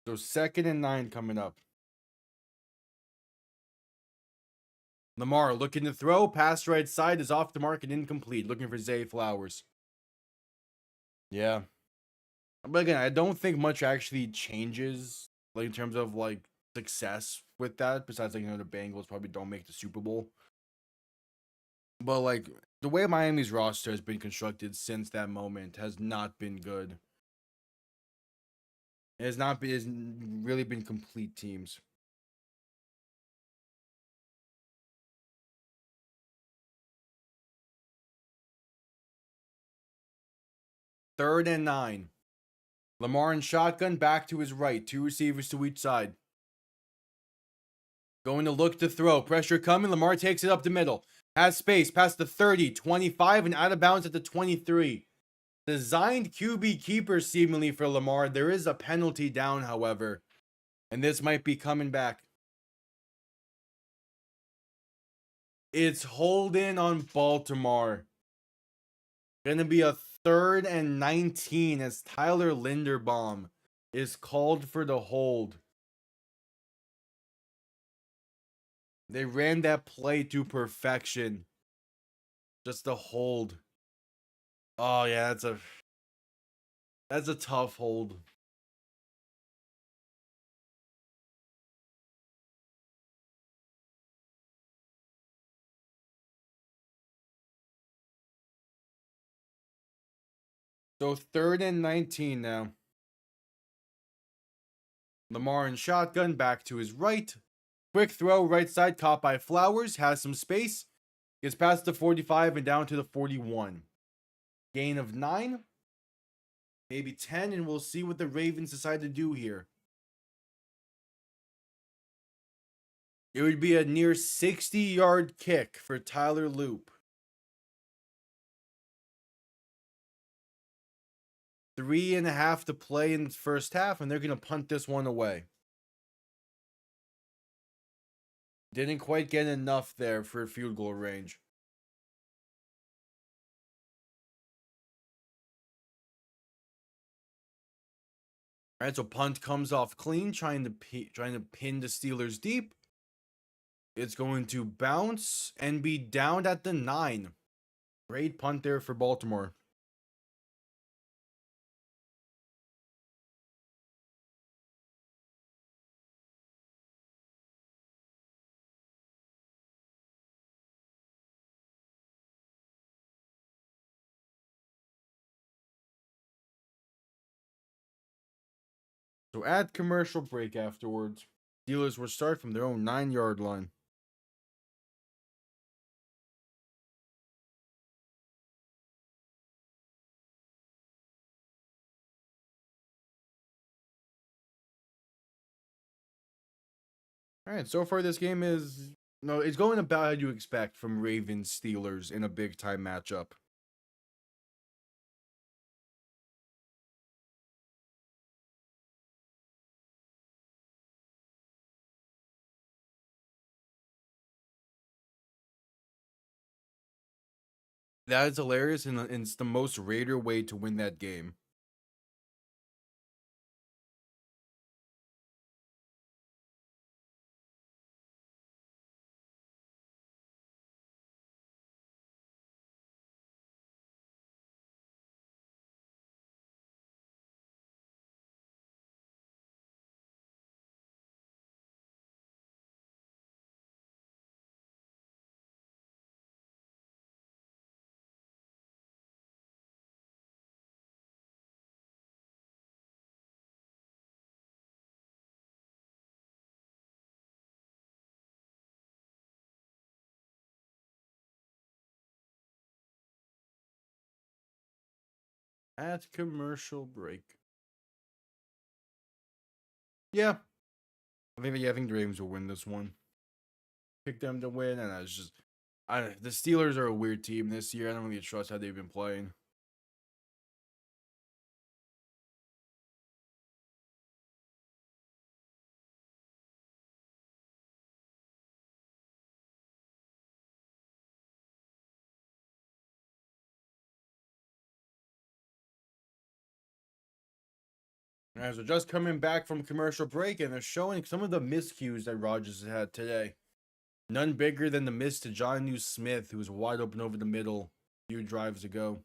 So 2nd and 9 coming up. Lamar looking to throw. Pass right side is off the mark and incomplete. Looking for Zay Flowers. Yeah. But again, I don't think much actually changes, like in terms of like success with that. Besides, like, the Bengals probably don't make the Super Bowl. But like the way Miami's roster has been constructed since that moment has not been good. It has not been. It's really been complete teams. Third and 9. Lamar in shotgun, back to his right. 2 receivers to each side. Going to look to throw. Pressure coming. Lamar takes it up the middle. Has space past the 30, 25, and out of bounds at the 23. Designed QB keeper seemingly for Lamar. There is a penalty down, however. And this might be coming back. It's holding on Baltimore. Gonna be a 3rd and 19 as Tyler Linderbaum is called for the hold. They ran that play to perfection. Just a hold. Oh yeah, that's a tough hold. So 3rd and 19 now. Lamar in shotgun, back to his right. Quick throw, right side, caught by Flowers. Has some space. Gets past the 45 and down to the 41. Gain of 9. Maybe 10, and we'll see what the Ravens decide to do here. It would be a near 60-yard kick for Tyler Loop. 3.5 to play in the first half, and they're going to punt this one away. Didn't quite get enough there for field goal range. All right, so punt comes off clean, trying to pin the Steelers deep. It's going to bounce and be down at the 9. Great punt there for Baltimore. So add commercial break afterwards. Steelers will start from their own 9-yard line. All right, so far this game it's going about how you expect from Ravens Steelers in a big time matchup. That is hilarious, and it's the most Raider way to win that game. At commercial break. Yeah. I think the Ravens will win this one. Pick them to win, and the Steelers are a weird team this year. I don't really trust how they've been playing. As we're just coming back from commercial break, and they're showing some of the miscues that Rodgers had today. None bigger than the miss to Jonnu Smith, who was wide open over the middle a few drives ago.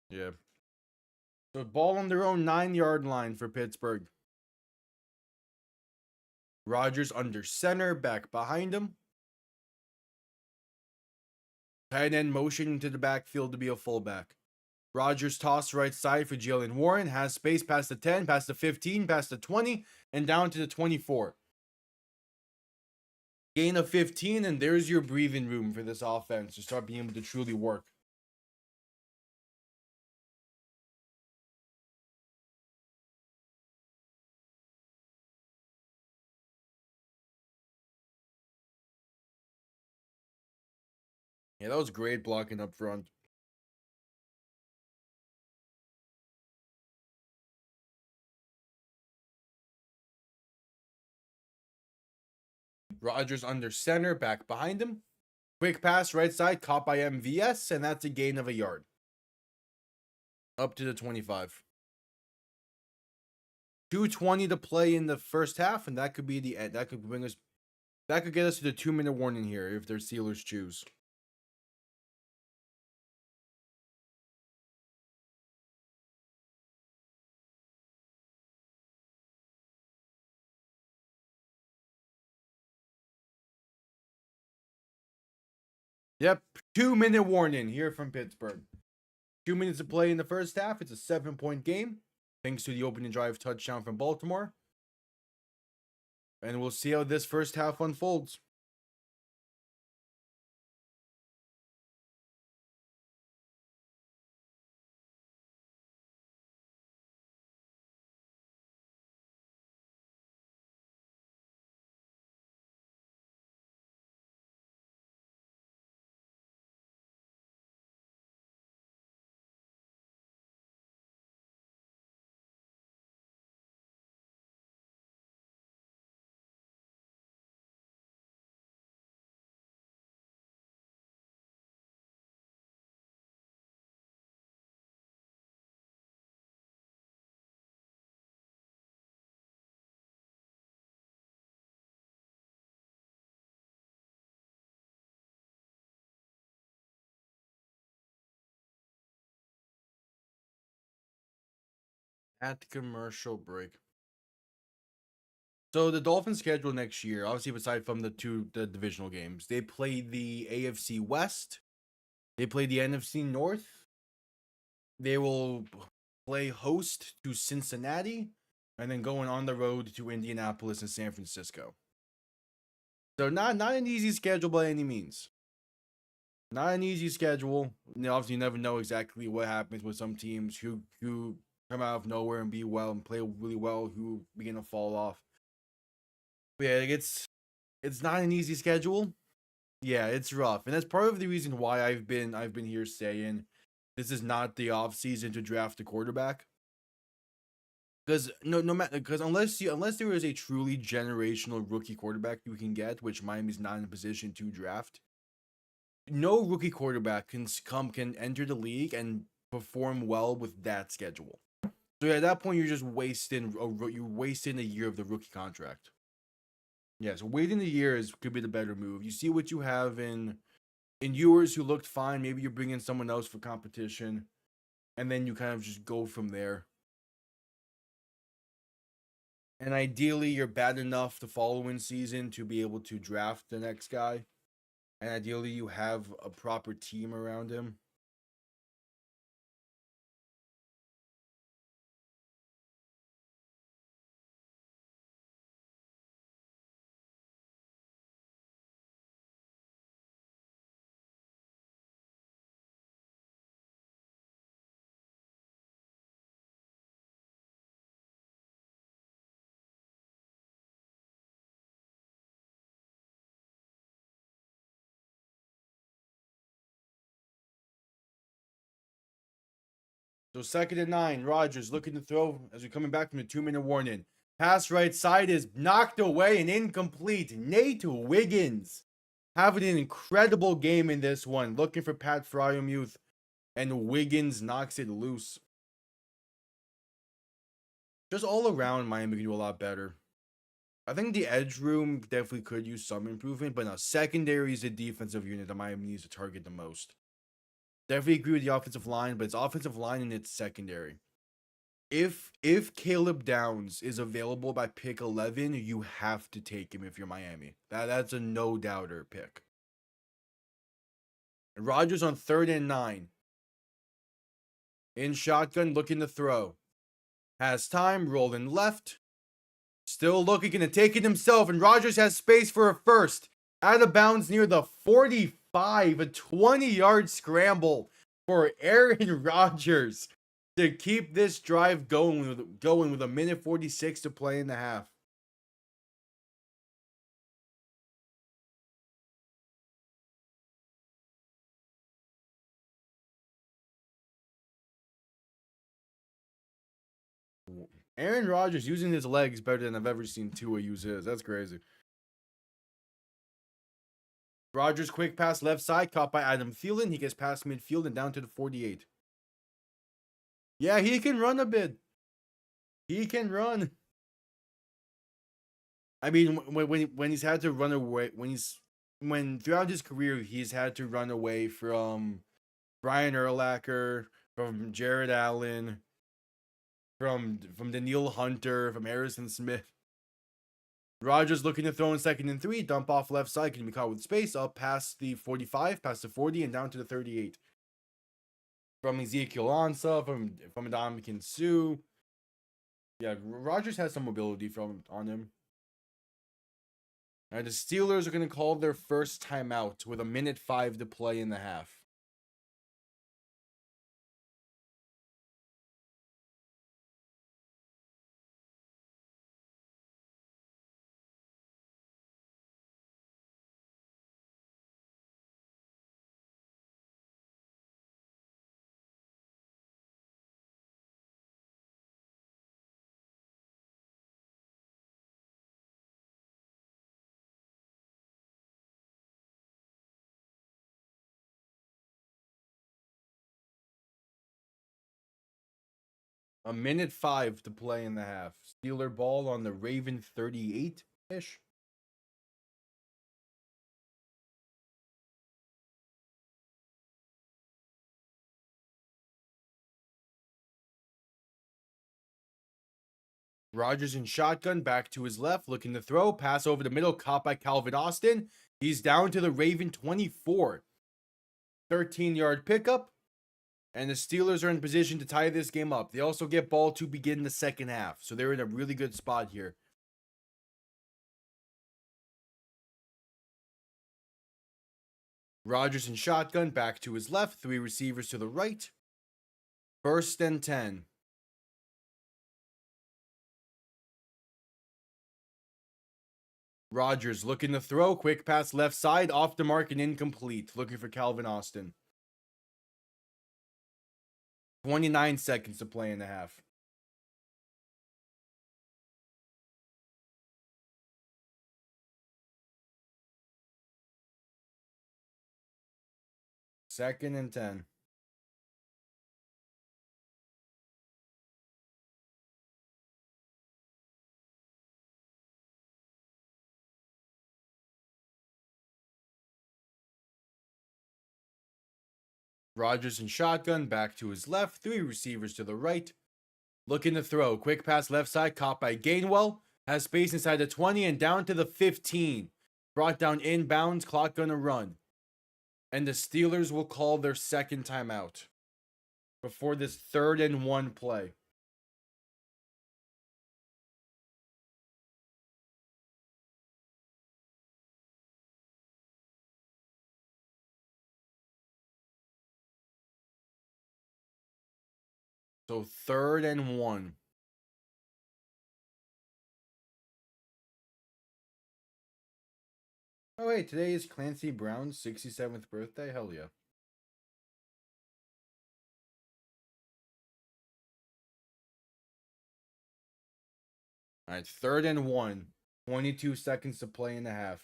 Yeah. So ball on their own 9-yard line for Pittsburgh. Rodgers under center, back behind him. Tight end motion into the backfield to be a fullback. Rodgers toss right side for Jalen Warren. Has space past the 10, past the 15, past the 20, and down to the 24. Gain of 15, and there's your breathing room for this offense to start being able to truly work. Yeah, that was great blocking up front. Rodgers under center, back behind him. Quick pass right side, caught by MVS, and that's a gain of a yard. Up to the 25. 2:20 to play in the first half, and that could be the end. That could get us to the 2-minute warning here if their Steelers choose. Yep, 2-minute warning here from Pittsburgh. 2 minutes to play in the first half. It's a 7-point game, thanks to the opening drive touchdown from Baltimore. And we'll see how this first half unfolds. At commercial break. So the Dolphins' schedule next year, obviously aside from the divisional games, they play the AFC West, they play the NFC North, they will play host to Cincinnati, and then going on the road to Indianapolis and San Francisco. So not an easy schedule by any means. Not an easy schedule. Obviously, you never know exactly what happens with some teams who come out of nowhere and be well and play really well, who begin to fall off. But yeah, it's not an easy schedule. Yeah, it's rough, and that's part of the reason why I've been here saying this is not the off season to draft a quarterback. Because no matter unless there is a truly generational rookie quarterback you can get, which Miami's not in a position to draft, no rookie quarterback can enter the league and perform well with that schedule. So at that point, you're just wasting a year of the rookie contract. Yeah, so waiting a year could be the better move. You see what you have in Ewers, who looked fine. Maybe you bring in someone else for competition, and then you kind of just go from there. And ideally, you're bad enough the following season to be able to draft the next guy. And ideally, you have a proper team around him. So 2nd and 9. Rodgers looking to throw as we're coming back from the 2-minute warning. Pass right side is knocked away and incomplete. Nate Wiggins having an incredible game in this one. Looking for Pat Fryermuth, and Wiggins knocks it loose. Just all around, Miami can do a lot better. I think the edge room definitely could use some improvement, but no, secondary is the defensive unit that Miami needs to target the most. Definitely agree with the offensive line, but it's offensive line and it's secondary. If Caleb Downs is available by pick 11, you have to take him if you're Miami. That's a no-doubter pick. And Rodgers on 3rd and 9. In shotgun, looking to throw. Has time, rolling left. Still looking, gonna take it himself, and Rodgers has space for a first. Out of bounds near the 45, a 20-yard scramble for Aaron Rodgers to keep this drive going with a minute 46 to play in the half. Aaron Rodgers using his legs better than I've ever seen Tua use his. That's crazy. Rodgers quick pass left side, caught by Adam Thielen. He gets past midfield and down to the 48. Yeah, he can run a bit. He can run. I mean, when he's had to run away, when throughout his career he's had to run away from Brian Urlacher, from Jared Allen, from Daniil Hunter, from Harrison Smith. Rodgers looking to throw in 2nd and 3, dump off left side, can be caught with space, up past the 45, past the 40, and down to the 38. From Ezekiel Ansah, from Ndamukong Suh. Yeah, Rodgers has some mobility on him. And the Steelers are going to call their first timeout with a minute 5 to play in the half. A minute 5 to play in the half. Steeler ball on the Raven 38-ish. Rodgers in shotgun, back to his left, looking to throw. Pass over the middle, caught by Calvin Austin. He's down to the Raven 24. 13-yard pickup. And the Steelers are in position to tie this game up. They also get ball to begin the second half. So they're in a really good spot here. Rodgers in shotgun, back to his left. 3 receivers to the right. 1st and 10. Rodgers looking to throw. Quick pass left side, off the mark and incomplete. Looking for Calvin Austin. 29 seconds to play in the half. Second and 10. Rodgers in shotgun, back to his left. 3 receivers to the right. Looking to throw. Quick pass left side, caught by Gainwell. Has space inside the 20 and down to the 15. Brought down inbounds, clock gonna run. And the Steelers will call their second timeout before this 3rd and 1 play. So 3rd and 1. Oh wait, today is Clancy Brown's 67th birthday? Hell yeah. All right, 3rd and 1. 22 seconds to play in the half.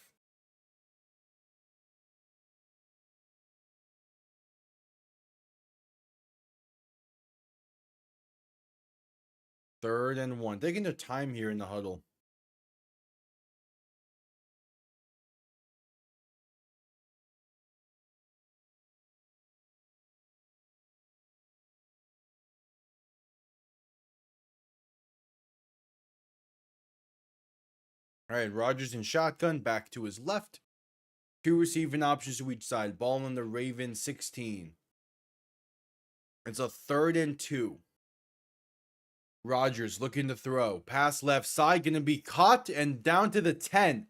Third and 1. Taking their time here in the huddle. All right, Rodgers in shotgun, back to his left. 2 receiving options to each side. Ball on the Ravens 16. It's a 3rd and 2. Rodgers looking to throw. Pass left side, going to be caught and down to the 10.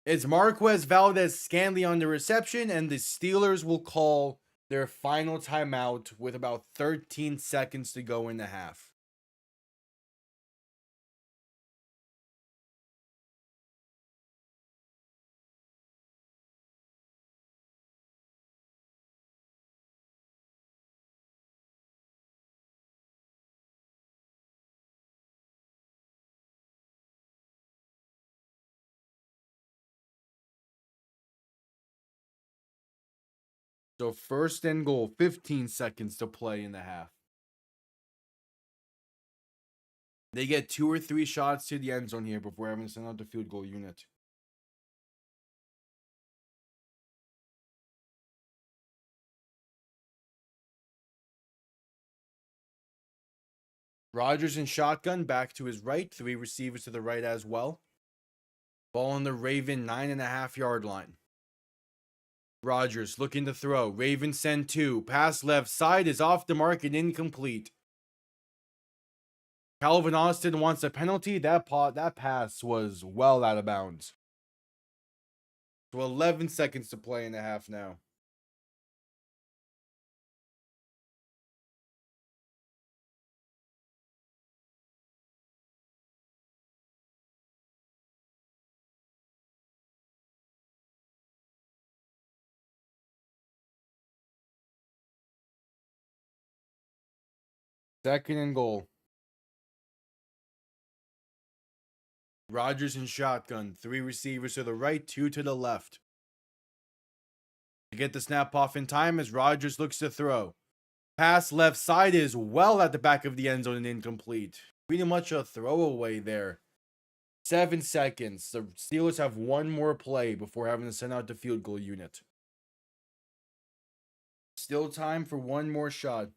It's Marquez Valdez-Scantling on the reception, and the Steelers will call their final timeout with about 13 seconds to go in the half. So 1st and goal, 15 seconds to play in the half. They get 2 or 3 shots to the end zone here before having to send out the field goal unit. Rodgers in shotgun, back to his right. 3 receivers to the right as well. Ball on the Raven 9.5-yard line. Rodgers looking to throw. Ravens send 2. Pass left side is off the mark and incomplete. Calvin Austin wants a penalty. That pass was well out of bounds. So 11 seconds to play in the half now. Second and goal. Rodgers in shotgun. 3 receivers to the right, 2 to the left. To get the snap off in time as Rodgers looks to throw. Pass left side is well at the back of the end zone and incomplete. Pretty much a throwaway there. 7 seconds. The Steelers have 1 more play before having to send out the field goal unit. Still time for 1 more shot.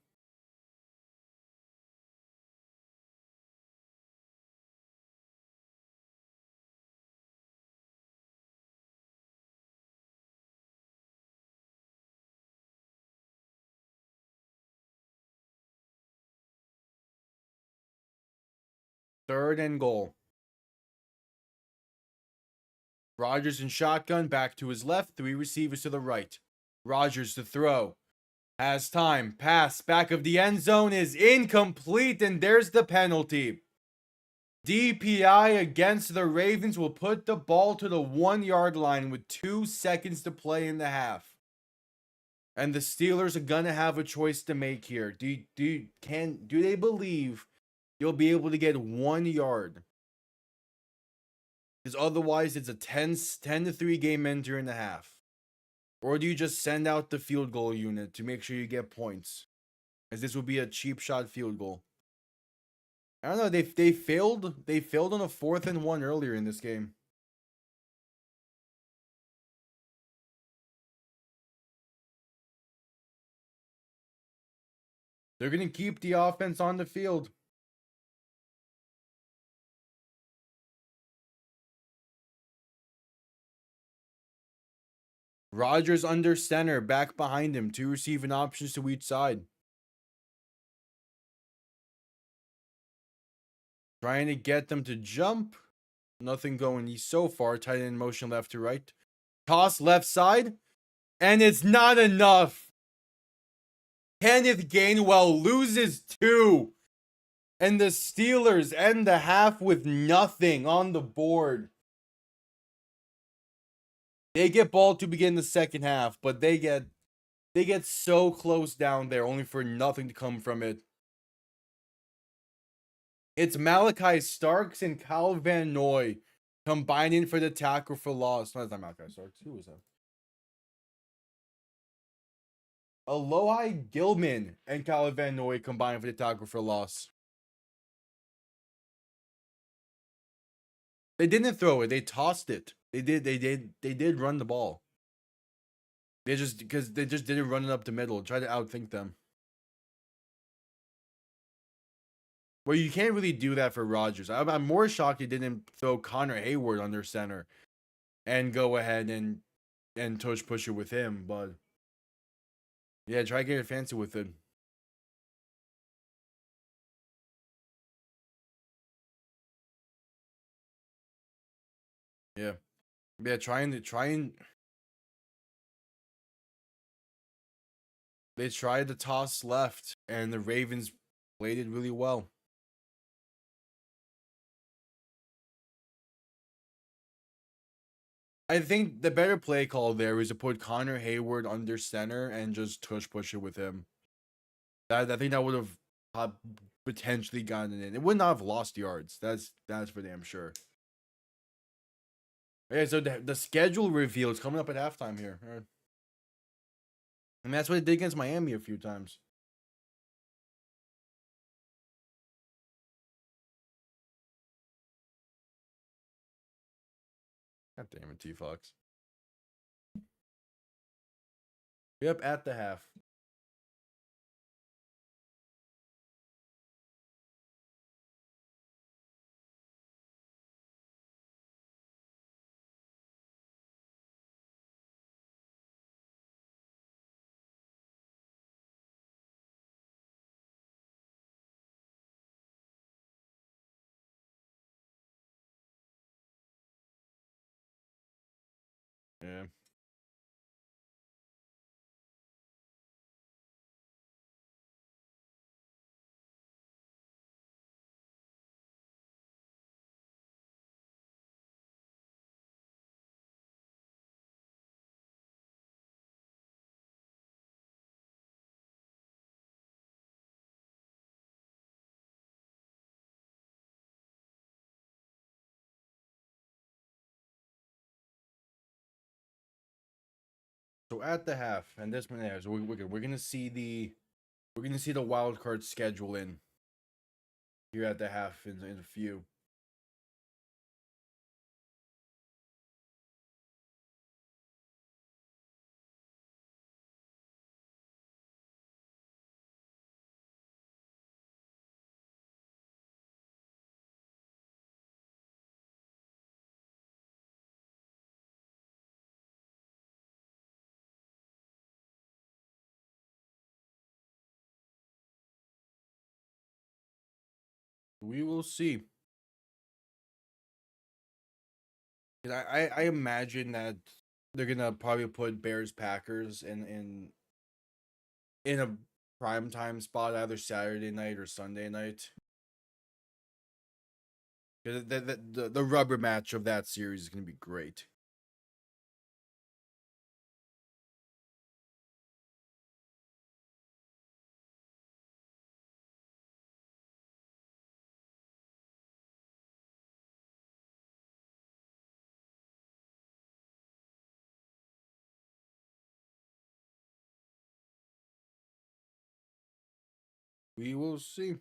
Third and goal. Rodgers in shotgun, back to his left, 3 receivers to the right. Rodgers to throw. Has time. Pass back of the end zone is incomplete, and there's the penalty. DPI against the Ravens will put the ball to the 1-yard line with 2 seconds to play in the half. And the Steelers are gonna have a choice to make here. Do they believe you'll be able to get 1 yard? Because otherwise it's a 10-3 game enter in the half. Or do you just send out the field goal unit to make sure you get points? As this would be a cheap shot field goal. I don't know, they failed on a 4th and 1 earlier in this game. They're going to keep the offense on the field. Rodgers under center, back behind him, 2 receiving options to each side. Trying to get them to jump. Nothing going so far. Tight end motion left to right. Toss left side. And it's not enough. Kenneth Gainwell loses 2. And the Steelers end the half with nothing on the board. They get ball to begin the second half, but they get so close down there only for nothing to come from it. It's Malachi Starks and Kyle Van Noy combining for the tackle for loss. No, it's not Malachi Starks. Who was that? Alohi Gilman and Kyle Van Noy combined for the tackle for loss. They didn't throw it. They tossed it. They did run the ball. They just didn't run it up the middle. Try to outthink them. Well, you can't really do that for Rodgers. I'm more shocked he didn't throw Connor Hayward under center and go ahead and touch pusher with him. But yeah, try getting fancy with it. Yeah. Yeah, trying. They tried to toss left, and the Ravens played it really well. I think the better play call there is to put Connor Hayward under center and just tush push it with him. I think that would have potentially gotten in. It would not have lost yards. That's for damn sure. Okay, so the schedule reveal is coming up at halftime here. All right. And that's what it did against Miami a few times. God damn it, T-Fox. Yep, at the half. Yeah. So at the half, and this one there, so we're gonna see the wild card schedule in here at the half in a few. We will see. I imagine that they're gonna probably put Bears Packers in a prime time spot either Saturday night or Sunday night. The rubber match of that series is gonna be great. We will see.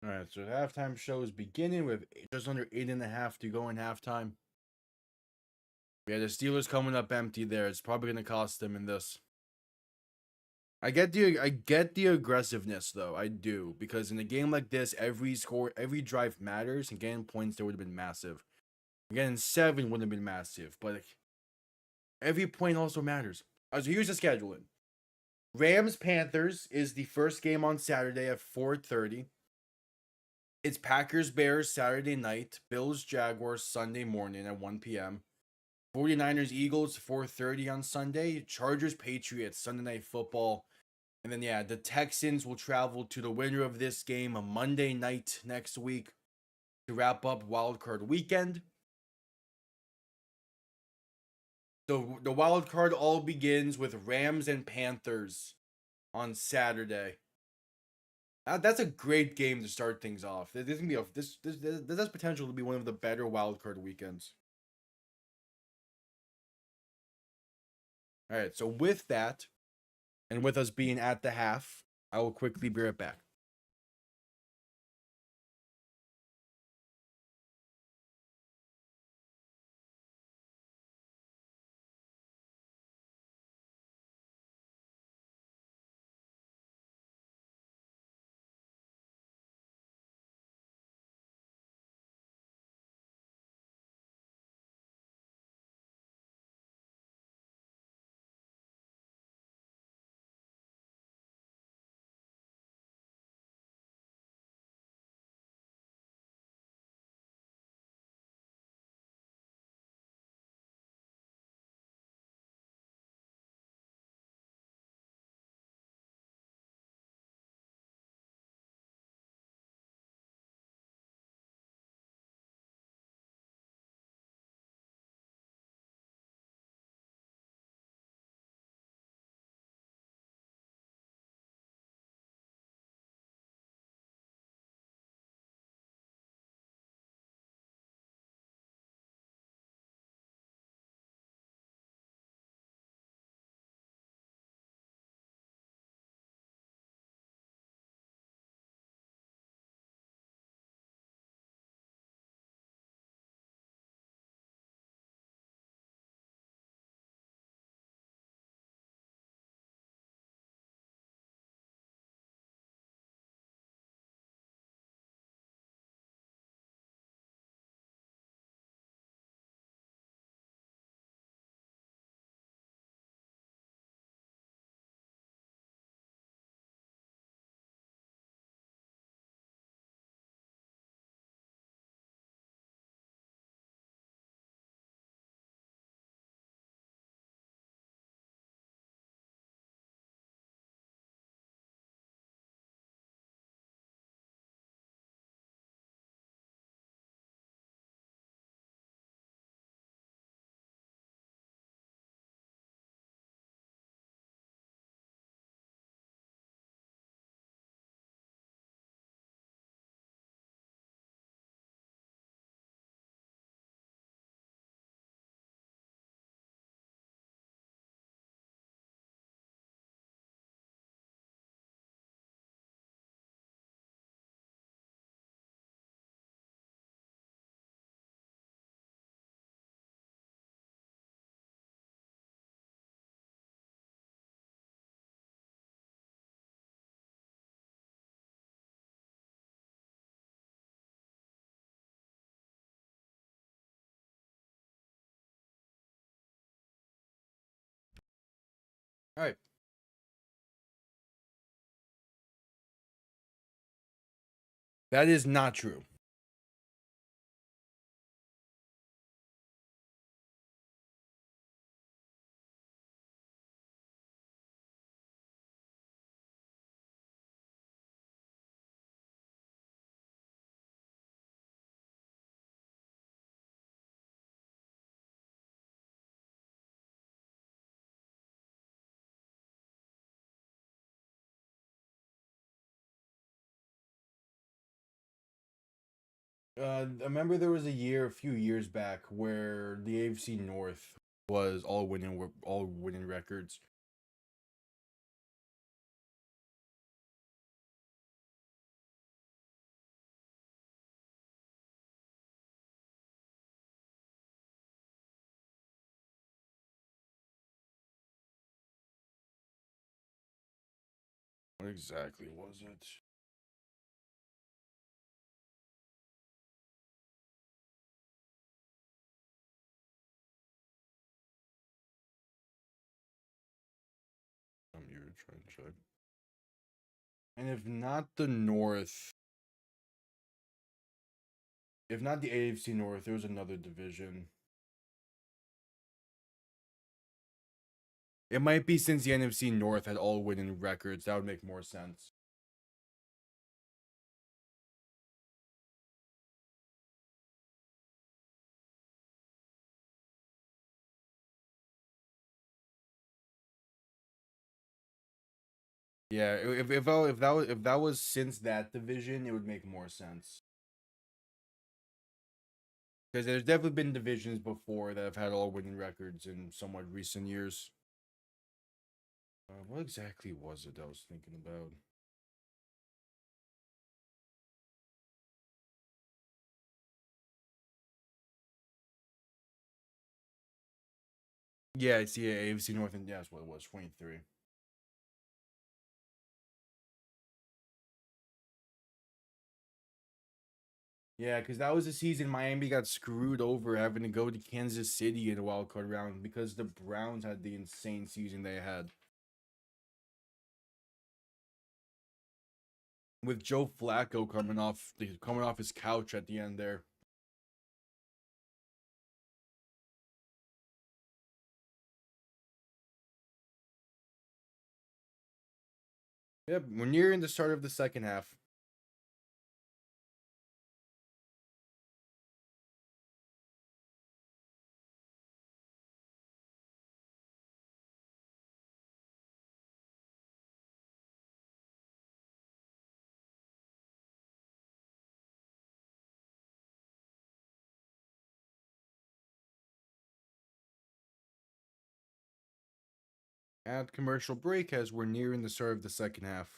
All right, so halftime show is beginning with just under 8.5 to go in halftime. Yeah, the Steelers coming up empty there. It's probably gonna cost them in this. I get the aggressiveness though. I do, because in a game like this, every drive matters, and getting points there would have been massive. Getting 7 would have been massive, but like, every point also matters. So here's the scheduling. Rams Panthers is the first game on Saturday at 4:30. It's Packers Bears Saturday night. Bills Jaguars Sunday morning at 1 p.m. 49ers Eagles 4:30 on Sunday. Chargers Patriots Sunday Night Football. And then the Texans will travel to the winner of this game on Monday night next week to wrap up Wild Card weekend. So the wild card all begins with Rams and Panthers on Saturday. That's a great game to start things off. This can be this has potential to be one of the better wild card weekends. All right, so with that, and with us being at the half, I will quickly be right back. All right. That is not true. I remember there was a few years back, where the AFC North was all winning records. What exactly was it? You were trying to check. And if not the North, if not the AFC North, there was another division. It might be since the NFC North had all winning records. That would make more sense. Yeah, if that was since that division, it would make more sense. Because there's definitely been divisions before that have had all winning records in somewhat recent years. What exactly was it I was thinking about? Yeah, it's the AFC North, and yeah, that's what it was, 23. Yeah, because that was the season Miami got screwed over having to go to Kansas City in the wild card round because the Browns had the insane season they had. With Joe Flacco coming off his couch at the end there. Yep, we're nearing the start of the second half. At commercial break as we're nearing the start of the second half.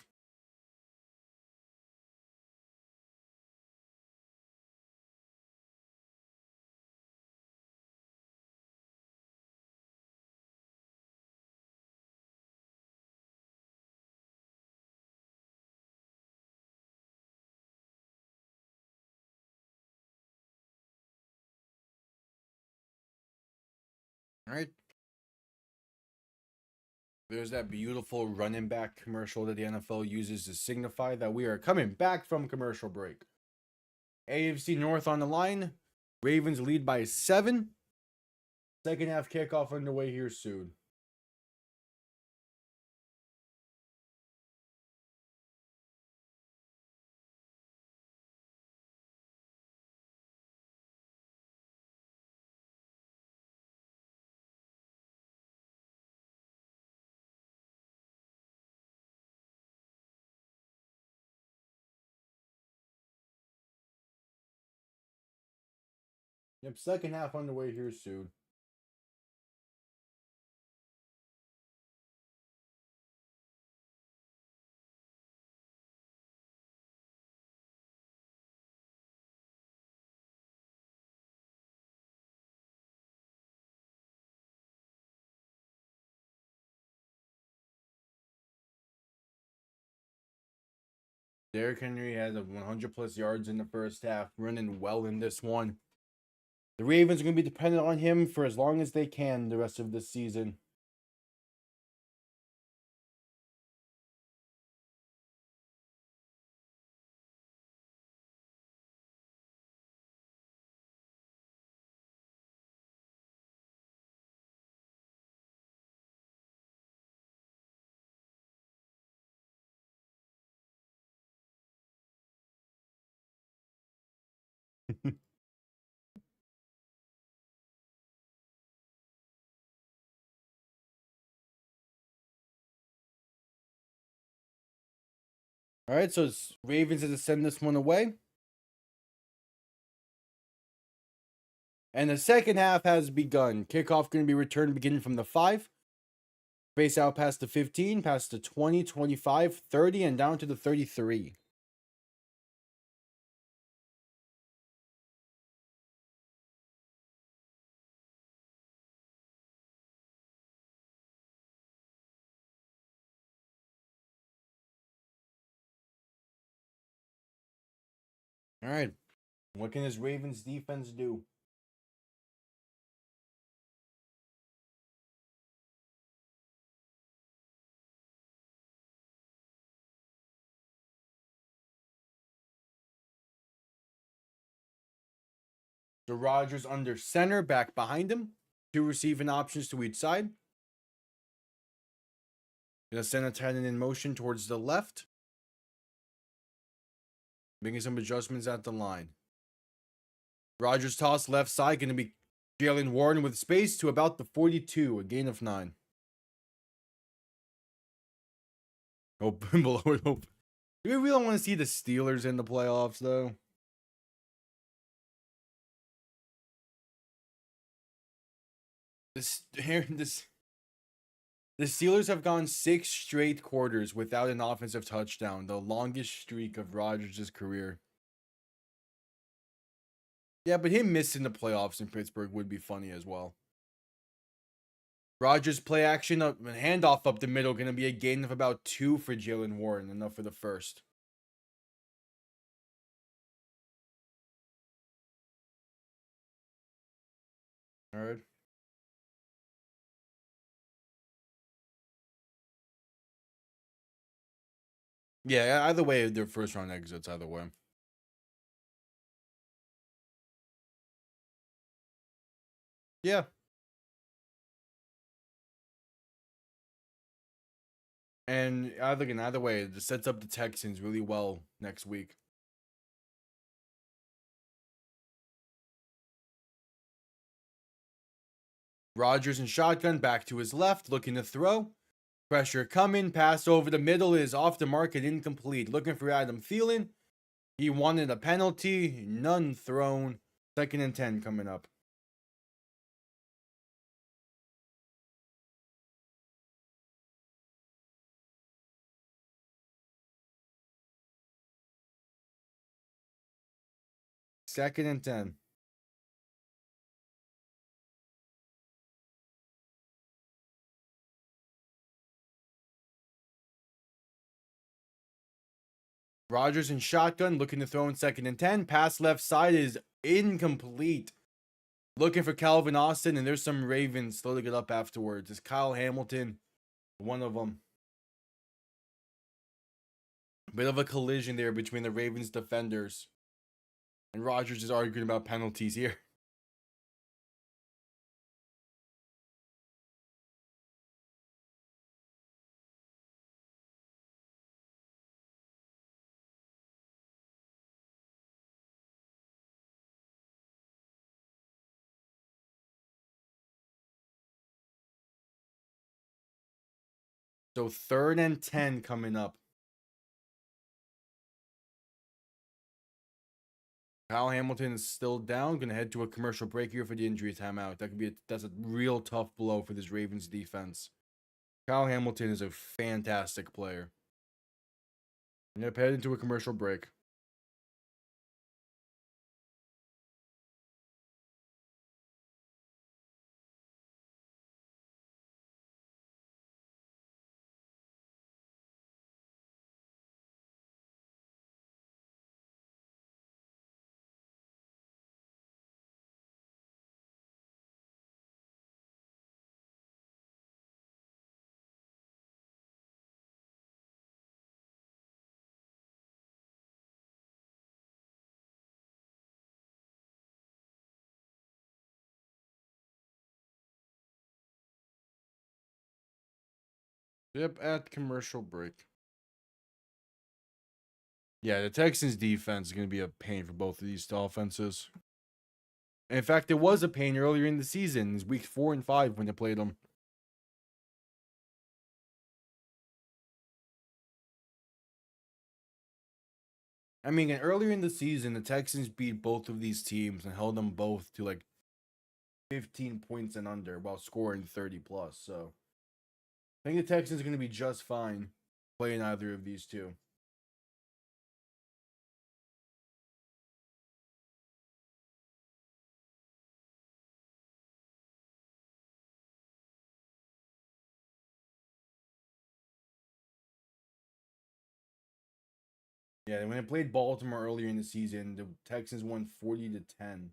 All right. There's that beautiful running back commercial that the NFL uses to signify that we are coming back from commercial break. AFC North on the line. Ravens lead by 7. Second half kickoff underway here soon. Yep, second half underway here soon. Derrick Henry has a 100 plus yards in the first half, running well in this one. The Ravens are going to be dependent on him for as long as they can the rest of this season. All right, so Ravens has to send this one away. And the second half has begun. Kickoff going to be returned beginning from the 5. Space out past the 15, past the 20, 25, 30, and down to the 33. All right. What can this Ravens defense do? So Rodgers under center, back behind him. 2 receiving options to each side. Gonna send a tight end in motion towards the left. Making some adjustments at the line. Rodgers toss left side. Gonna be Jalen Warren with space to about the 42. A gain of 9. Open below it open. Do we really want to see the Steelers in the playoffs, though? The Steelers have gone 6 straight quarters without an offensive touchdown, the longest streak of Rodgers' career. Yeah, but him missing the playoffs in Pittsburgh would be funny as well. Rodgers play action up, handoff up the middle, going to be a gain of about 2 for Jalen Warren, enough for the first. All right. Yeah, either way, they're first round exits, either way. Yeah. And either way, it sets up the Texans really well next week. Rodgers in shotgun, back to his left, looking to throw. Pressure coming, pass over the middle is off the mark and incomplete. Looking for Adam Thielen. He wanted a penalty, none thrown. 2nd and 10 coming up. Second and 10. Rodgers in shotgun, looking to throw in 2nd and 10. Pass left side is incomplete. Looking for Calvin Austin, and there's some Ravens loading it up afterwards. It's Kyle Hamilton, one of them. Bit of a collision there between the Ravens defenders. And Rodgers is arguing about penalties here. So 3rd and 10 coming up. Kyle Hamilton is still down. Going to head to a commercial break here for the injury timeout. That's a real tough blow for this Ravens defense. Kyle Hamilton is a fantastic player. And they're heading to a commercial break. Yep, at commercial break. Yeah, the Texans defense is going to be a pain for both of these offenses. In fact, it was a pain earlier in the season, weeks 4 and 5 when they played them. I mean, earlier in the season, the Texans beat both of these teams and held them both to like 15 points and under while scoring 30 plus. So I think the Texans are going to be just fine playing either of these two. Yeah, when they played Baltimore earlier in the season, the Texans won 40-10.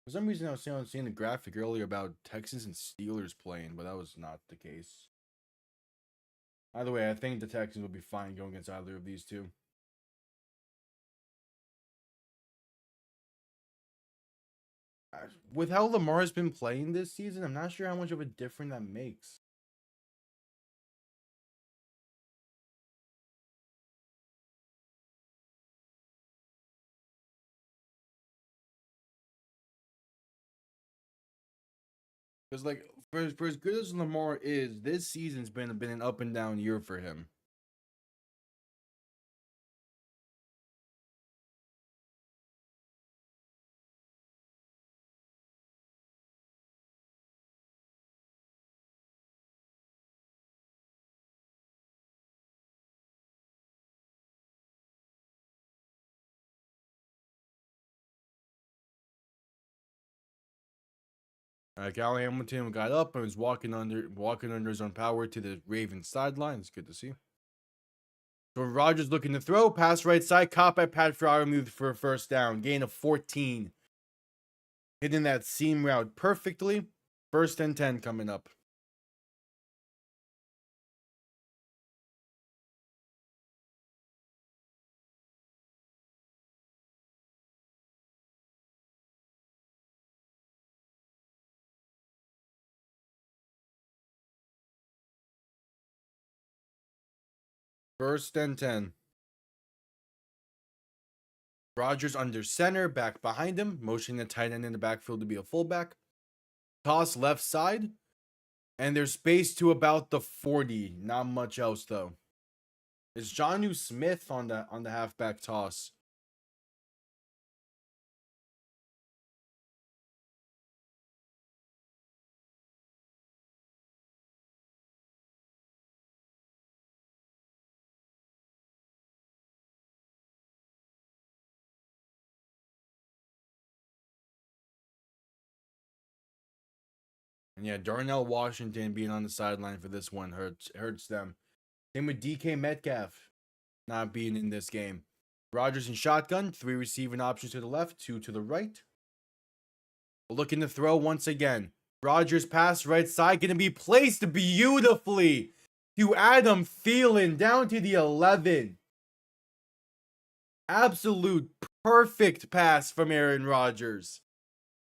For some reason, I was seeing the graphic earlier about Texans and Steelers playing, but that was not the case. Either way, I think the Texans will be fine going against either of these two. With how Lamar has been playing this season, I'm not sure how much of a difference that makes. Because like for as good as Lamar is, this season's been an up and down year for him. Cal Hamilton got up and was walking under his own power to the Ravens sideline. It's good to see. So Rodgers looking to throw, pass right side, caught by Pat Freiermuth for a first down, gain of 14. Hitting that seam route perfectly. 1st and 10 coming up. First and 10. Rodgers under center, back behind him, motioning the tight end in the backfield to be a fullback. Toss left side, and there's space to about the 40. Not much else though. It's Jonnu Smith on the halfback toss. And yeah, Darnell Washington being on the sideline for this one hurts them. Same with DK Metcalf not being in this game. Rodgers in shotgun, 3 receiving options to the left, 2 to the right. Looking to throw once again. Rodgers pass right side, going to be placed beautifully to Adam Thielen down to the 11. Absolute perfect pass from Aaron Rodgers.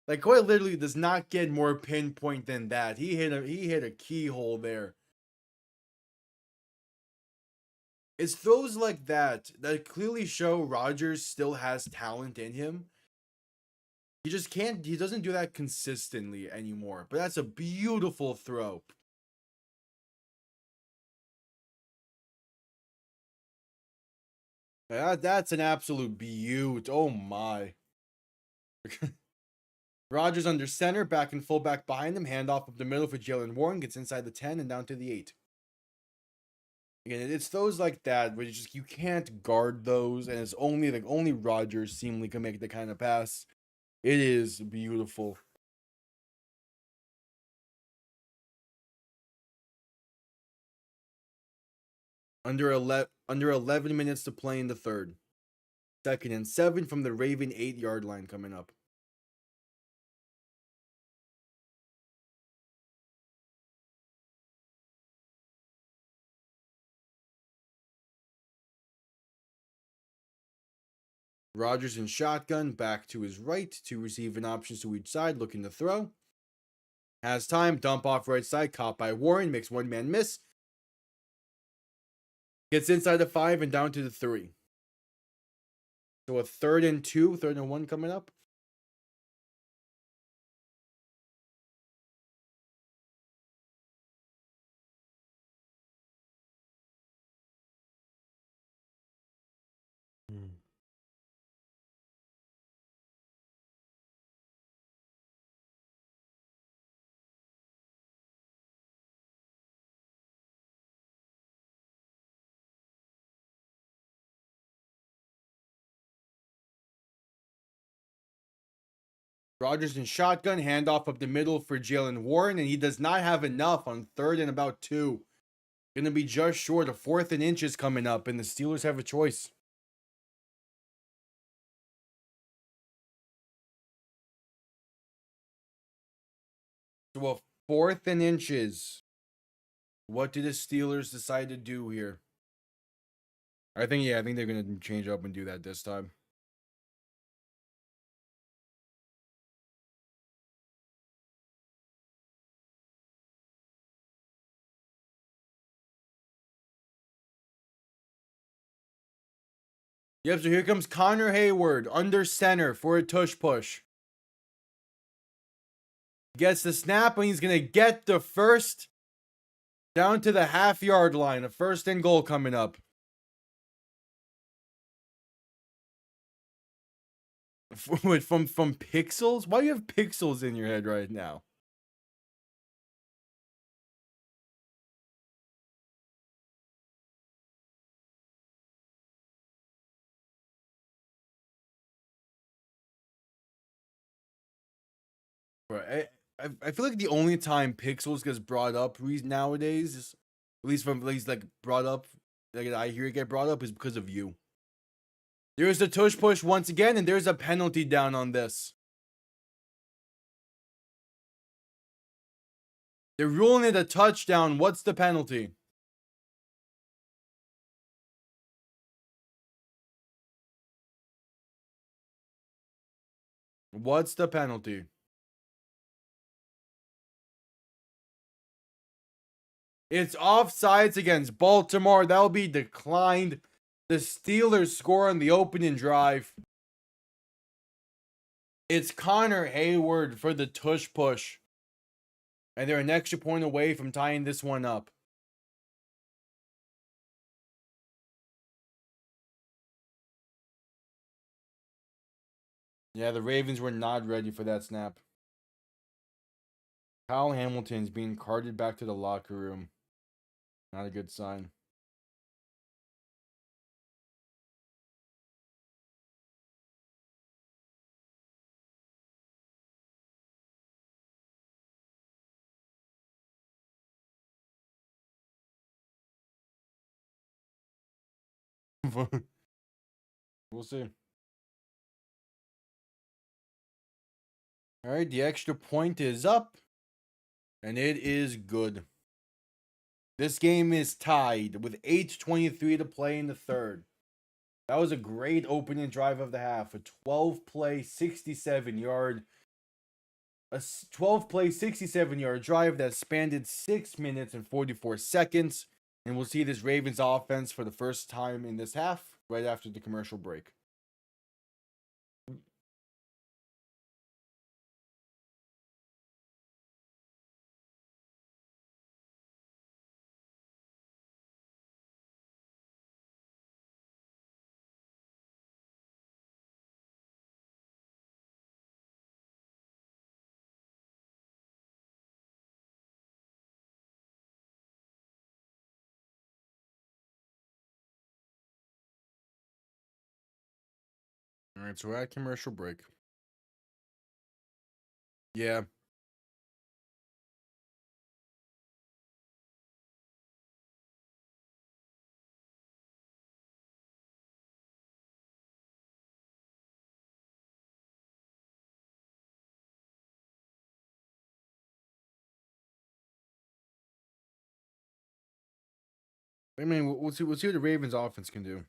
Like, quite literally does not get more pinpoint than that. He hit a keyhole there. It's throws like that clearly show Rodgers still has talent in him. He just can't, he doesn't do that consistently anymore. But that's a beautiful throw. That's an absolute beaut. Oh my. Rodgers under center, back and fullback behind him, handoff up the middle for Jalen Warren, gets inside the 10 and down to the 8. Again, it's those like that where you can't guard those, and it's only Rodgers seemingly can make the kind of pass. It is beautiful. Under 11 minutes to play in the third. 2nd and 7 from the Raven 8-yard line coming up. Rodgers in shotgun, back to his right, 2 receiving options to each side, looking to throw. Has time, dump off right side, caught by Warren, makes one man miss. Gets inside the 5 and down to the 3. So a 3rd and 2, 3rd and 1 coming up. Rodgers in shotgun, handoff up the middle for Jalen Warren, and he does not have enough on 3rd and about 2. Gonna be just short of 4th and inches coming up, and the Steelers have a choice. So a 4th and inches. What do the Steelers decide to do here? I think they're gonna change up and do that this time. Yep, so here comes Connor Hayward under center for a tush push. Gets the snap, and he's going to get the first down to the half-yard line. A first and goal coming up. From pixels? Why do you have pixels in your head right now? I feel like the only time pixels gets brought up nowadays is, at least like brought up, like I hear it get brought up, is because of you. There's the tush push once again, and there's a penalty down on this. They're ruling it a touchdown. What's the penalty? What's the penalty? It's offsides against Baltimore. That'll be declined. The Steelers score on the opening drive. It's Connor Hayward for the tush push. And they're an extra point away from tying this one up. Yeah, the Ravens were not ready for that snap. Kyle Hamilton's being carted back to the locker room. Not a good sign. We'll see. All right, the extra point is up, and it is good. This game is tied with 8:23 to play in the third. That was a great opening drive of the half. A 12-play, 67-yard drive that spanned 6 minutes and 44 seconds. And we'll see this Ravens offense for the first time in this half right after the commercial break. All right, so we're at commercial break. Yeah. I mean, we'll see what the Ravens offense can do.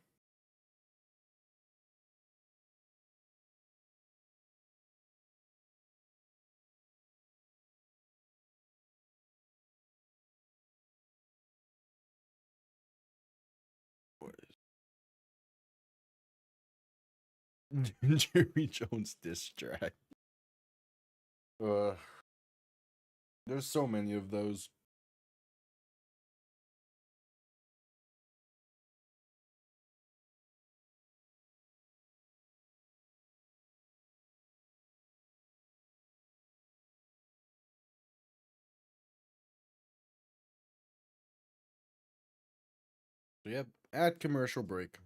Jerry Jones diss track. There's so many of those. So yep, at commercial break.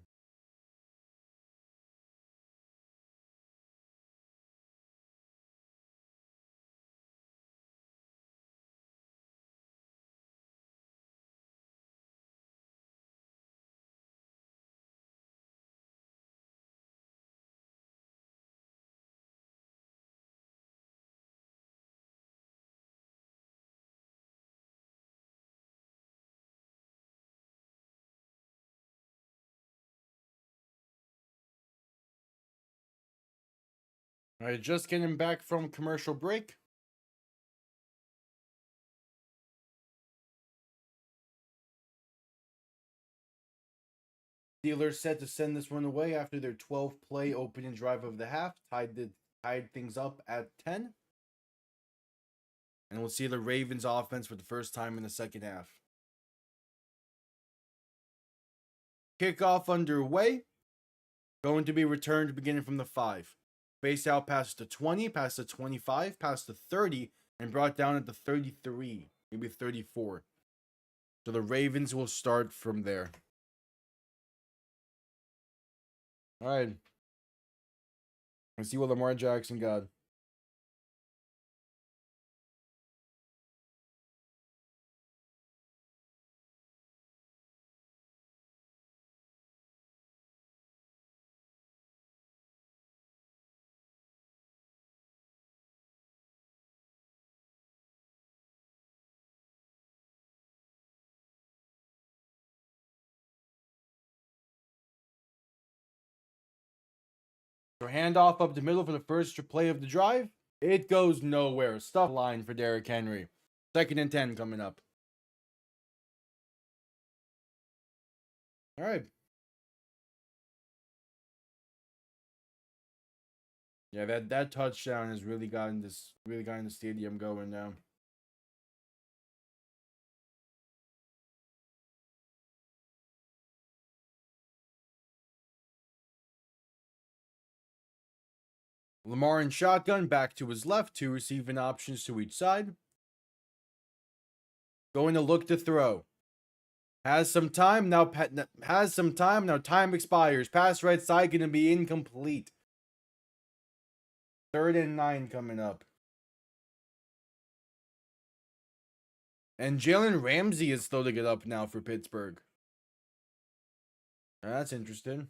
All right, just getting back from commercial break. Steelers set to send this one away after their 12-play opening drive of the half, tied things up at 10. And we'll see the Ravens offense for the first time in the second half. Kickoff underway. Going to be returned beginning from the 5. Face out past the 20, past the 25, past the 30, and brought down at the 33, maybe 34. So the Ravens will start from there. All right. Let's see what Lamar Jackson got. So handoff up the middle for the first play of the drive. It goes nowhere. Stuff line for Derrick Henry. 2nd and 10 coming up. All right. Yeah, that touchdown has really gotten the stadium going now. Lamar in shotgun, back to his left, 2 receiving options to each side. Going to look to throw. Has some time now. Time expires. Pass right side going to be incomplete. 3rd and 9 coming up. And Jalen Ramsey is slow to get up now for Pittsburgh. That's interesting.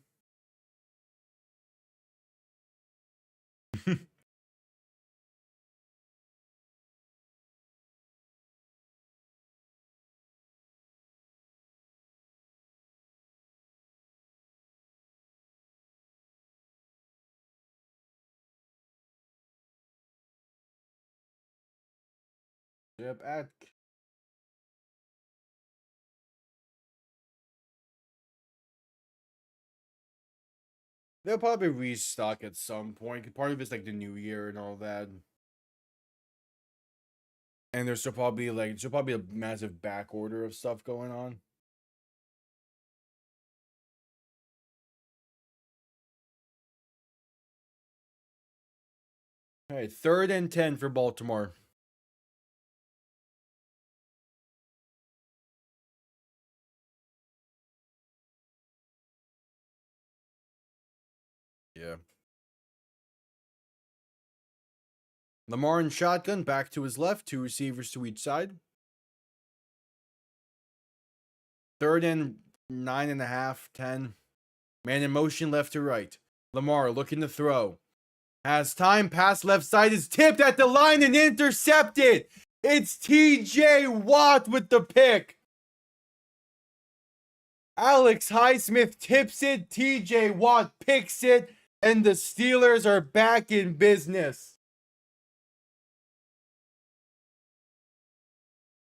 Yep, they'll probably restock at some point. Part of it's like the new year and all that. And there's still probably a massive back order of stuff going on. All right, 3rd and 10 for Baltimore. Yeah. Lamar in shotgun, back to his left, 2 receivers to each side. 3rd and 9.5, 10. Man in motion left to right. Lamar looking to throw. Has time, pass left side is tipped at the line and intercepted. It's TJ Watt with the pick. Alex Highsmith tips it, TJ Watt picks it, and the Steelers are back in business.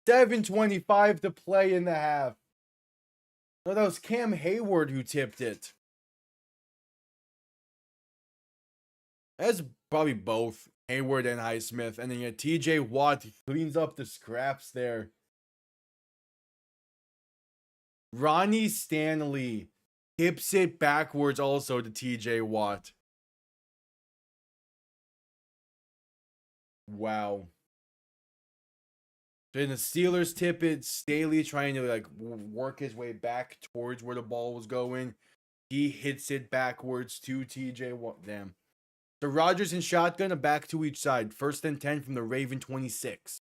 7:25 to play in the half. No, that was Cam Hayward who tipped it. That's probably both Hayward and Highsmith. And then TJ Watt cleans up the scraps there. Ronnie Stanley tips it backwards also to TJ Watt. Wow. Then the Steelers tip it. Staley trying to work his way back towards where the ball was going. He hits it backwards to TJ Watt. Damn. So Rodgers in shotgun, a back to each side. 1st and 10 from the Raven 26.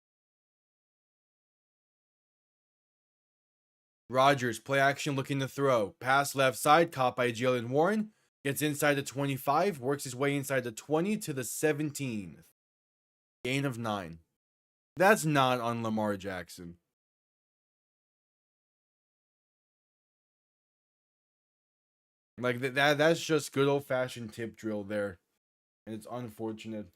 Rodgers, play action looking to throw. Pass left side, caught by Jalen Warren. Gets inside the 25, works his way inside the 20 to the 17. Gain of 9. That's not on Lamar Jackson. Like that's just good old-fashioned tip drill there. And it's unfortunate.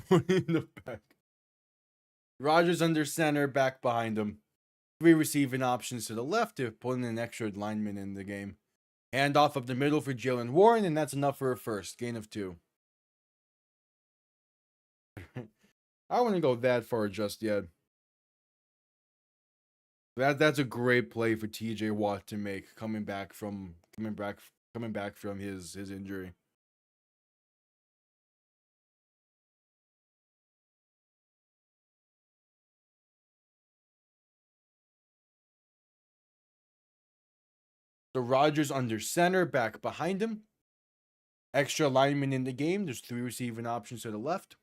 Put in the back. Rodgers under center, back behind him. 3 receiving options to the left to put in an extra lineman in the game. Hand off up the middle for Jalen Warren, and that's enough for a first. Gain of 2. I wouldn't go that far just yet. That's a great play for TJ Watt to make coming back from his injury. So Rodgers under center, back behind him. Extra lineman in the game. There's 3 receiving options to the left.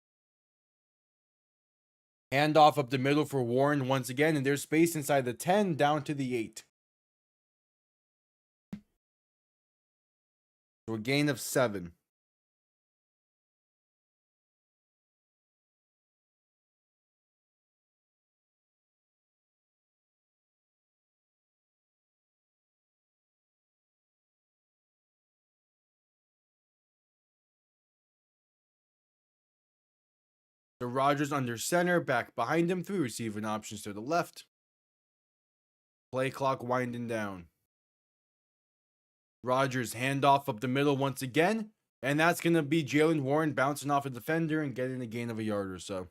Hand off up the middle for Warren once again, and there's space inside the 10 down to the 8. So a gain of 7. So Rodgers under center, back behind him, 3 receiving options to the left. Play clock winding down. Rodgers handoff up the middle once again, and that's going to be Jalen Warren bouncing off a defender and getting a gain of a yard or so.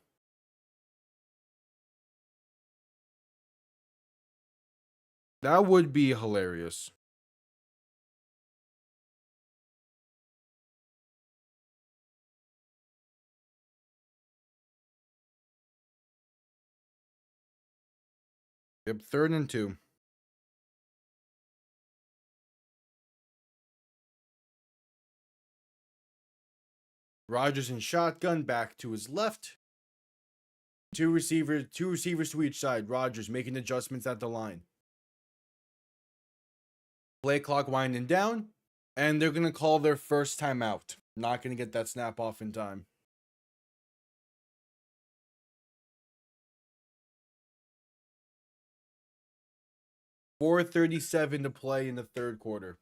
That would be hilarious. Yep, 3rd and 2. Rodgers in shotgun, back to his left. Two receivers to each side. Rodgers making adjustments at the line. Play clock winding down, and they're going to call their first timeout. Not going to get that snap off in time. .437 to play in the 3rd quarter.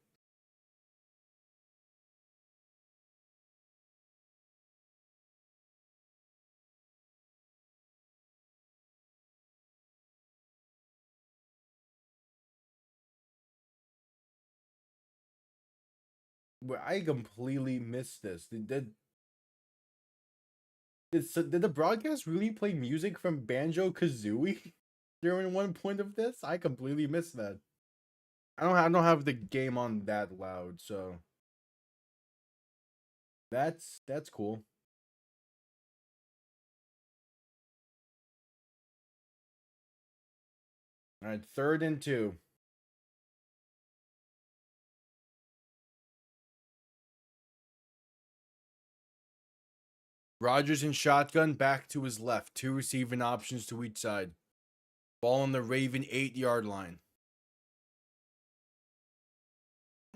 I completely missed this. Did the broadcast really play music from Banjo-Kazooie during one point of this? I completely missed that. I don't have the game on that loud, so that's cool. All right, 3rd and 2. Rodgers in shotgun, back to his left. 2 receiving options to each side. Ball on the Raven 8-yard line.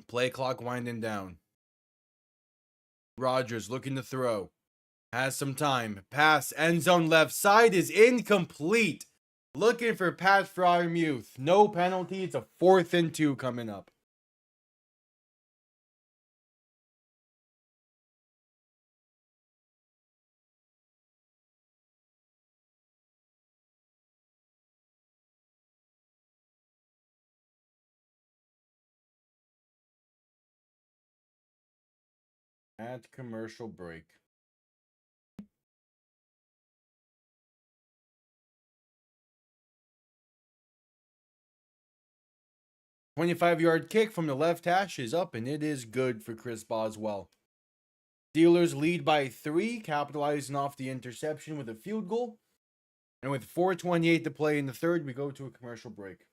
Play clock winding down. Rodgers looking to throw. Has some time. Pass, end zone left side is incomplete. Looking for Pat Fryermuth. No penalty. It's a 4th and 2 coming up. At commercial break. .25-yard kick from the left hash is up, and it is good for Chris Boswell. Steelers lead by 3, capitalizing off the interception with a field goal. And with 4:28 to play in the 3rd, we go to a commercial break.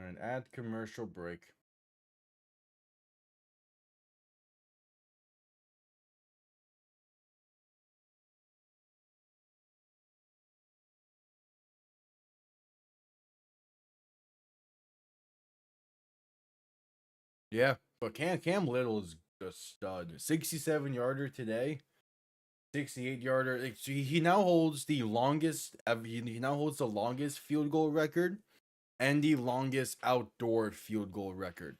And at commercial break. Yeah, but Cam Little is a stud. 67-yarder today. 68-yarder. Like, so he now holds the longest. He now holds the longest field goal record and the longest outdoor field goal record.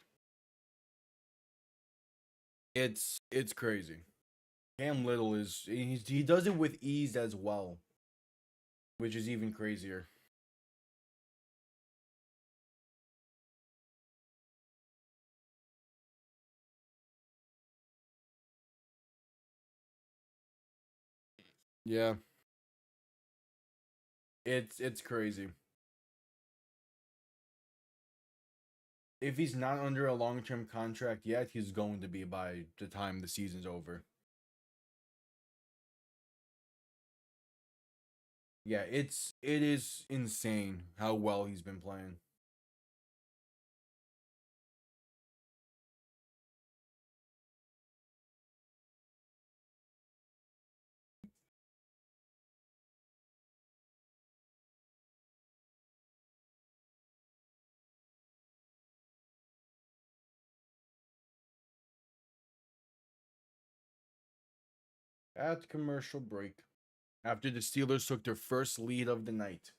It's crazy. Cam Little he does it with ease as well, which is even crazier. Yeah. It's crazy. If he's not under a long-term contract yet, he's going to be by the time the season's over. Yeah, it is insane how well he's been playing. At commercial break, after the Steelers took their first lead of the night.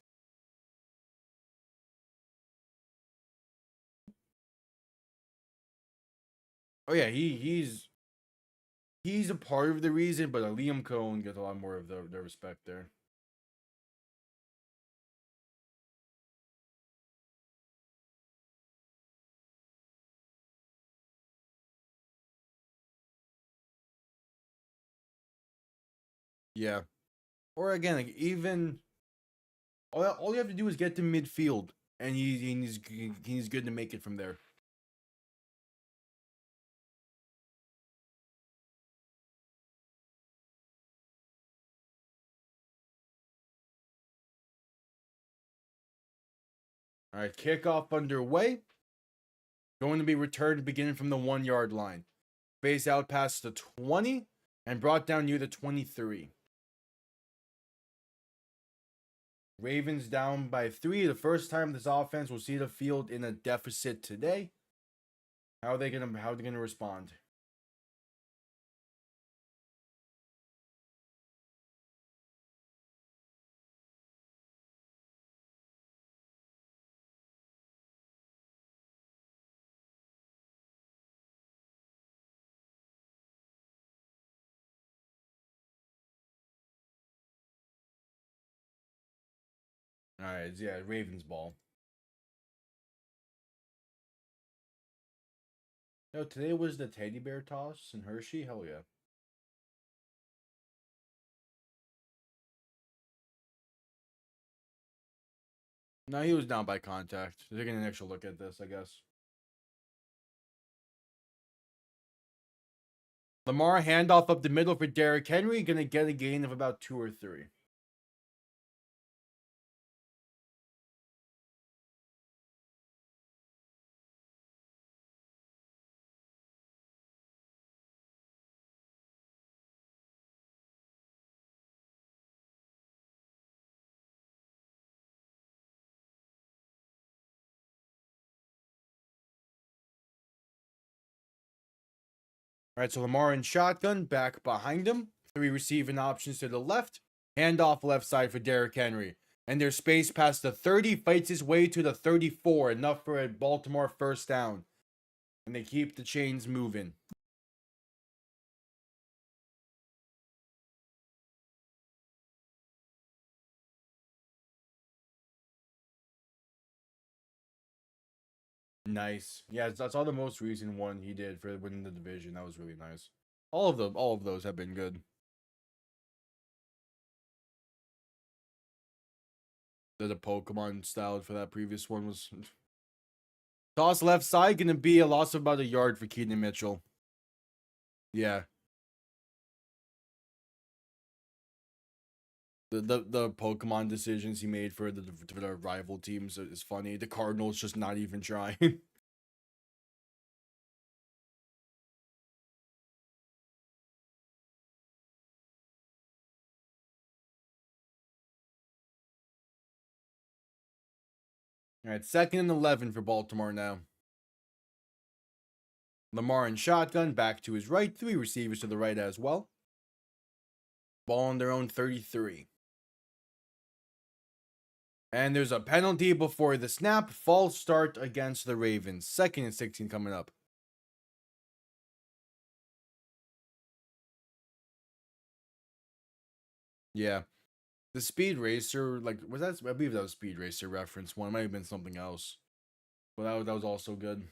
Oh yeah, he's a part of the reason, but Liam Cohen gets a lot more of the respect there. Yeah. Or again, like even all you have to do is get to midfield, and he's good to make it from there. All right, kickoff underway. Going to be returned beginning from the 1 yard line. Face out past the 20 and brought down near the 23. Ravens down by 3. The first time this offense will see the field in a deficit today. How are they gonna respond? All right, yeah, Ravens ball. No, today was the teddy bear toss in Hershey. Hell yeah. No, he was down by contact. They're taking an extra look at this, I guess. Lamar handoff up the middle for Derrick Henry. Gonna get a gain of about 2 or 3. All right, so Lamar in shotgun, back behind him. 3 receiving options to the left. Handoff left side for Derrick Henry. And there's space past the 30, fights his way to the 34. Enough for a Baltimore first down. And they keep the chains moving. Nice. Yeah, that's all the most recent one he did for winning the division. That was really nice. All of those have been good. The Pokemon style for that previous one was toss left side, gonna be a loss of about 1 yard for Keaton Mitchell. Yeah. The Pokemon decisions he made for the rival teams is funny. The Cardinals just not even trying. All right, 2nd and 11 for Baltimore now. Lamar in shotgun, back to his right. 3 receivers to the right as well. Ball on their own 33. And there's a penalty before the snap. False start against the Ravens. 2nd and 16 coming up. Yeah. The Speed Racer, like, was that? I believe that was Speed Racer reference one. It might have been something else. But that was also good.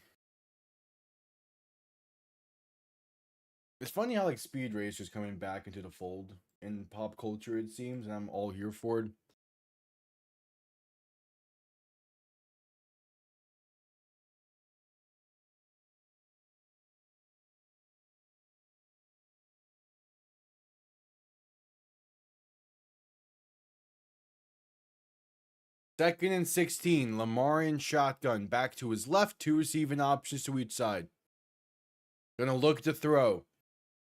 It's funny how, like, Speed Racer's coming back into the fold in pop culture, it seems, and I'm all here for it. Second and 16. Lamar in shotgun. Back to his left. 2 receiving options to each side. Gonna look to throw.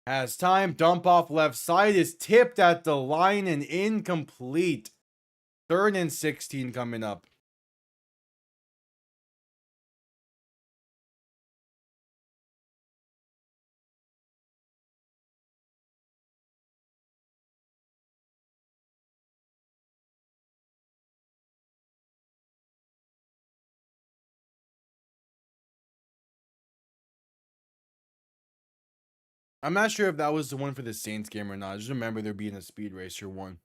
Has time. Dump off left side. Is tipped at the line and incomplete. 3rd and 16 coming up. I'm not sure if that was the one for the Saints game or not. I just remember there being a Speed Racer one.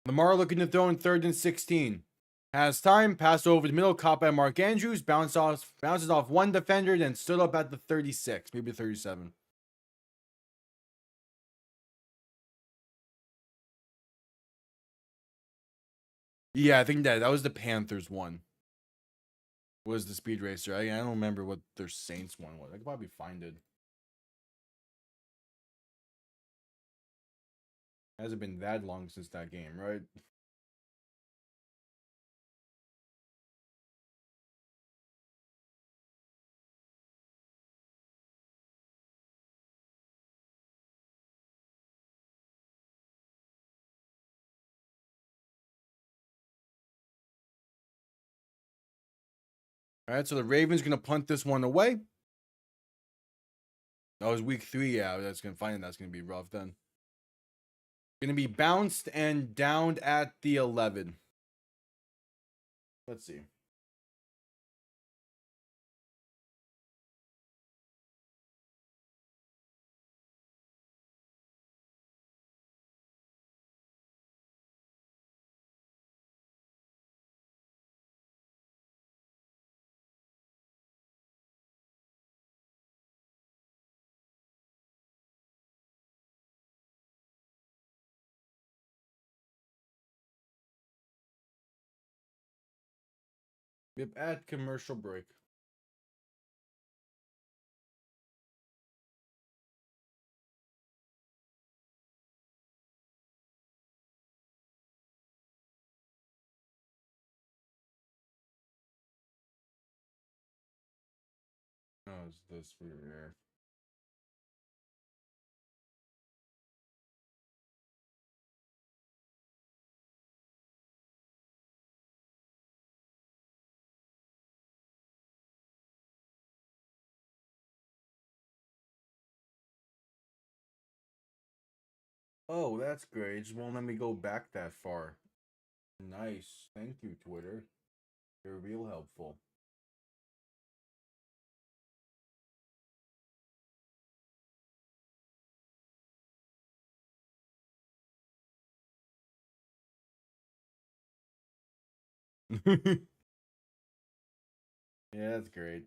Lamar looking to throw in 3rd and 16. Has time. Pass over the middle. Caught by Mark Andrews. Bounces off one defender. Then stood up at the 36. Maybe 37. Yeah, I think that was the Panthers one. Was the Speed Racer. I don't remember what their Saints one was. I could probably find it. Hasn't been that long since that game, right? All right, so the Ravens gonna punt this one away. That was week 3. Yeah, that's gonna be rough then. Gonna be bounced and downed at the 11. Let's see. Yep, at commercial break. Oh, is this for your Oh, that's great. It just won't let me go back that far. Nice. Thank you, Twitter. You're real helpful. Yeah, that's great.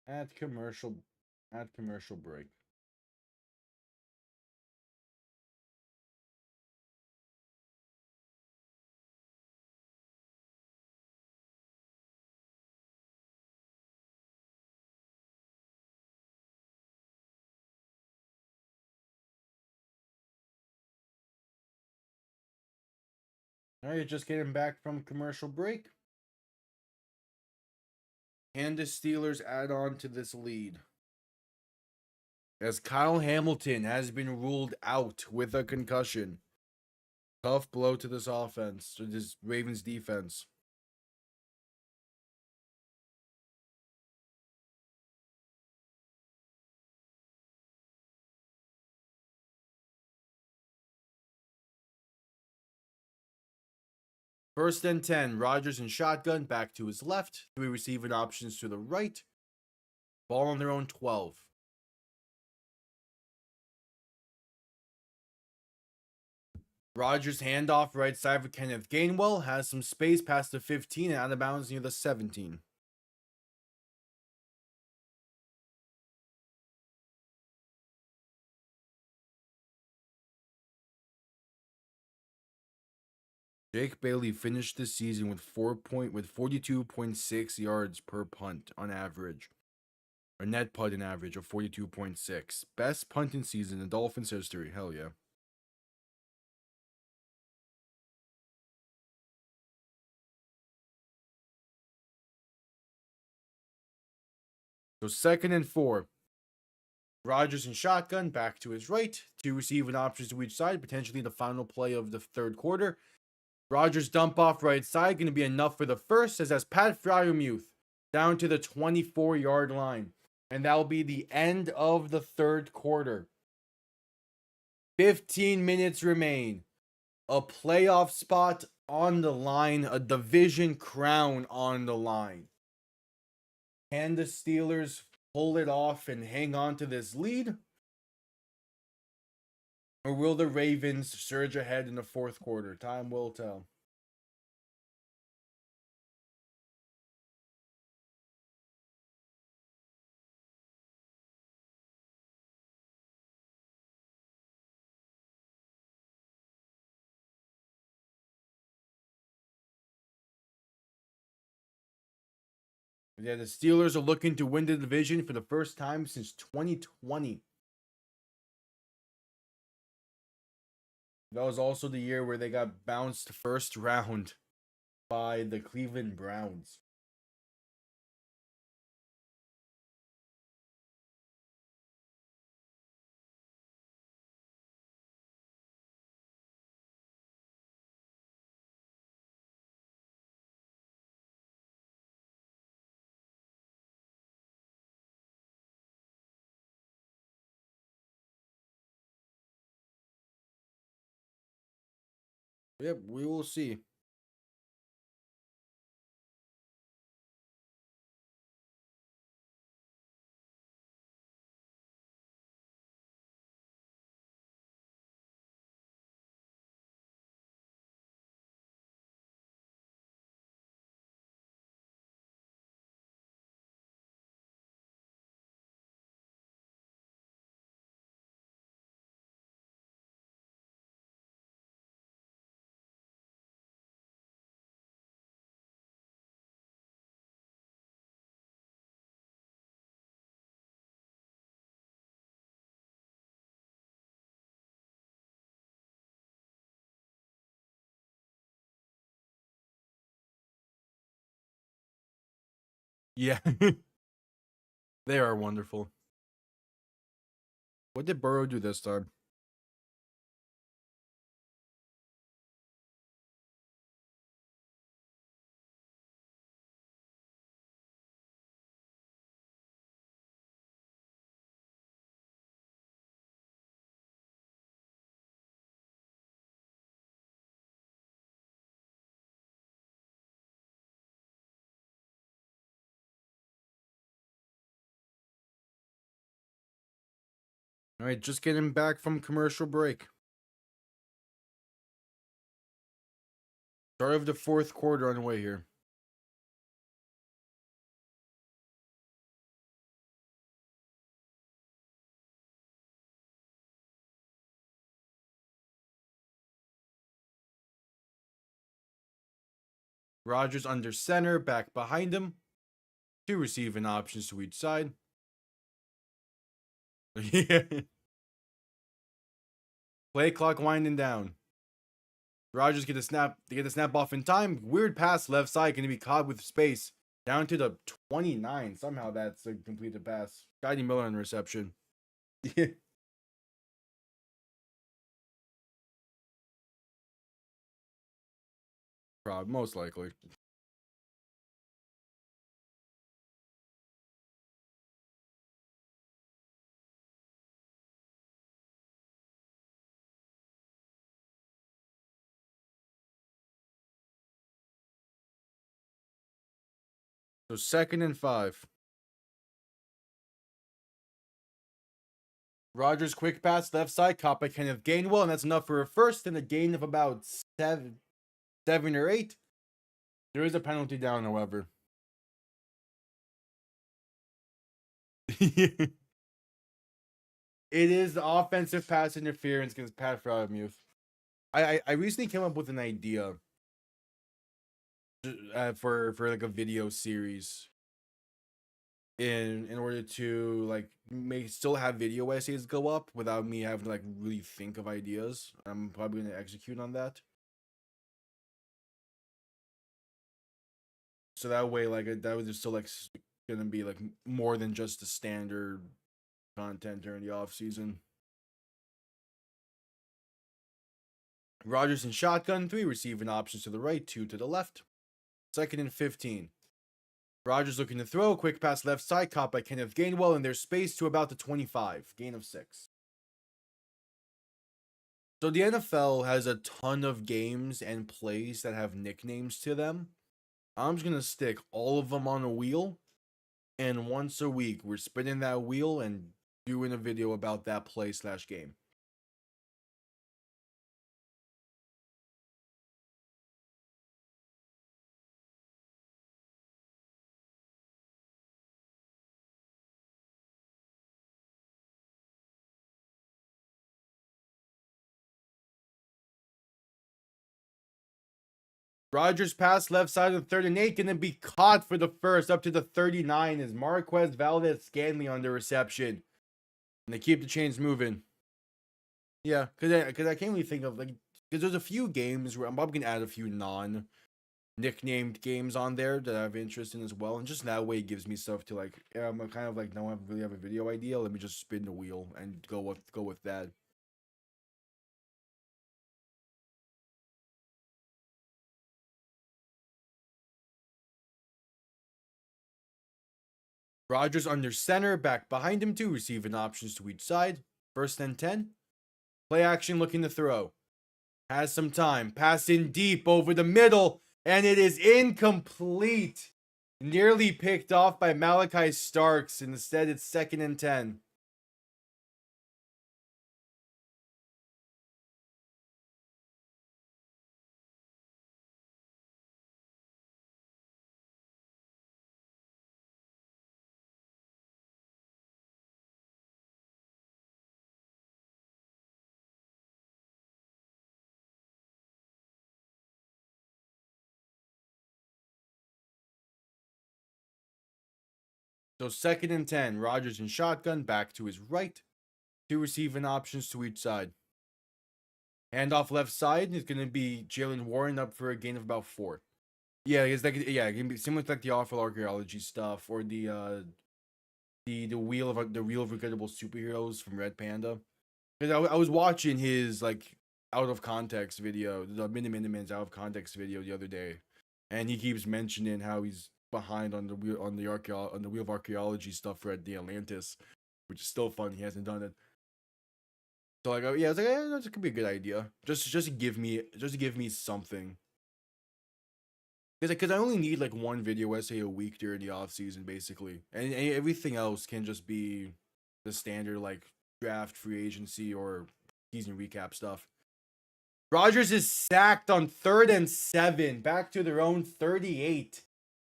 At commercial break. All right, just getting back from commercial break. And the Steelers add on to this lead, as Kyle Hamilton has been ruled out with a concussion. Tough blow to this offense, to this Ravens defense. First and 10, Rodgers in shotgun, back to his left. 3 receiving options to the right. Ball on their own 12. Rodgers handoff right side for Kenneth Gainwell. Has some space past the 15 and out of bounds near the 17. Jake Bailey finished the season with 42.6 yards per punt on average. A net punt in average of 42.6. Best punting season in Dolphins history. Hell yeah. So 2nd and 4. Rodgers in shotgun, back to his right. 2 receiving options to each side, potentially the final play of the third quarter. Rodgers dump off right side, going to be enough for the first, as that's Pat Freiermuth down to the 24-yard line. And that will be the end of the third quarter. 15 minutes remain. A playoff spot on the line, a division crown on the line. Can the Steelers pull it off and hang on to this lead? Or will the Ravens surge ahead in the fourth quarter? Time will tell. Yeah, the Steelers are looking to win the division for the first time since 2020. That was also the year where they got bounced first round by the Cleveland Browns. Yep, we will see. Yeah. They are wonderful. What did Burrow do this time? All right, just getting back from commercial break. Start of the fourth quarter on the way here. Rodgers under center, back behind him. 2 receiving options to each side. Yeah. Play clock winding down. Rodgers get the snap off in time. Weird pass left side, going to be caught with space. Down to the 29. Somehow that's a completed pass. Scotty Miller on reception. Probably, most likely. So 2nd and 5. Rodgers quick pass left side, caught by Kenneth Gainwell, and that's enough for a first and a gain of about 7 or 8. There is a penalty down, however. It is the offensive pass interference against Pat Freiermuth. I recently came up with an idea for like a video series in order to like still have video essays go up without me having to like really think of ideas. I'm probably gonna execute on that. So that way, like that was just still like gonna be like more than just the standard content during the off season. Rodgers in shotgun, 3 receiving options to the right, 2 to the left. 2nd and 15. Rodgers looking to throw, quick pass left side, caught by Kenneth Gainwell, and there's space to about the 25, gain of 6. So the NFL has a ton of games and plays that have nicknames to them. I'm just gonna stick all of them on a wheel, and once a week we're spinning that wheel and doing a video about that play/game. Rodgers pass left side of 3rd and 8, gonna be caught for the first up to the 39 is Marquez Valdez-Scantling on the reception. And they keep the chains moving. Yeah, because I can't really think of like because there's a few games where I'm probably gonna add a few non-nicknamed games on there that I have interest in as well, and just that way it gives me stuff to like. I'm kind of like don't really have a video idea. Let me just spin the wheel and go with that. Rodgers under center, back behind him, 2 receiving options to each side. 1st and 10. Play action looking to throw. Has some time. Pass in deep over the middle, and it is incomplete. Nearly picked off by Malachi Starks. Instead, it's 2nd and 10. So 2nd and 10. Rodgers in shotgun, back to his right. 2 receiving options to each side. Handoff left side is going to be Jalen Warren up for a gain of about 4. Yeah, it's like it can be similar to like the awful archaeology stuff or the wheel of regrettable superheroes from Red Panda. Because I was watching his like out of context video, the Miniman's out of context video the other day, and he keeps mentioning how he's behind on the wheel of archaeology stuff for the Atlantis, which is still fun. He hasn't done it. So like, yeah, I was like, that could be a good idea. Just to give me something. Because I only need like one video essay a week during the off season, basically, and everything else can just be the standard like draft, free agency, or season recap stuff. Rodgers is sacked on 3rd and 7, back to their own 38.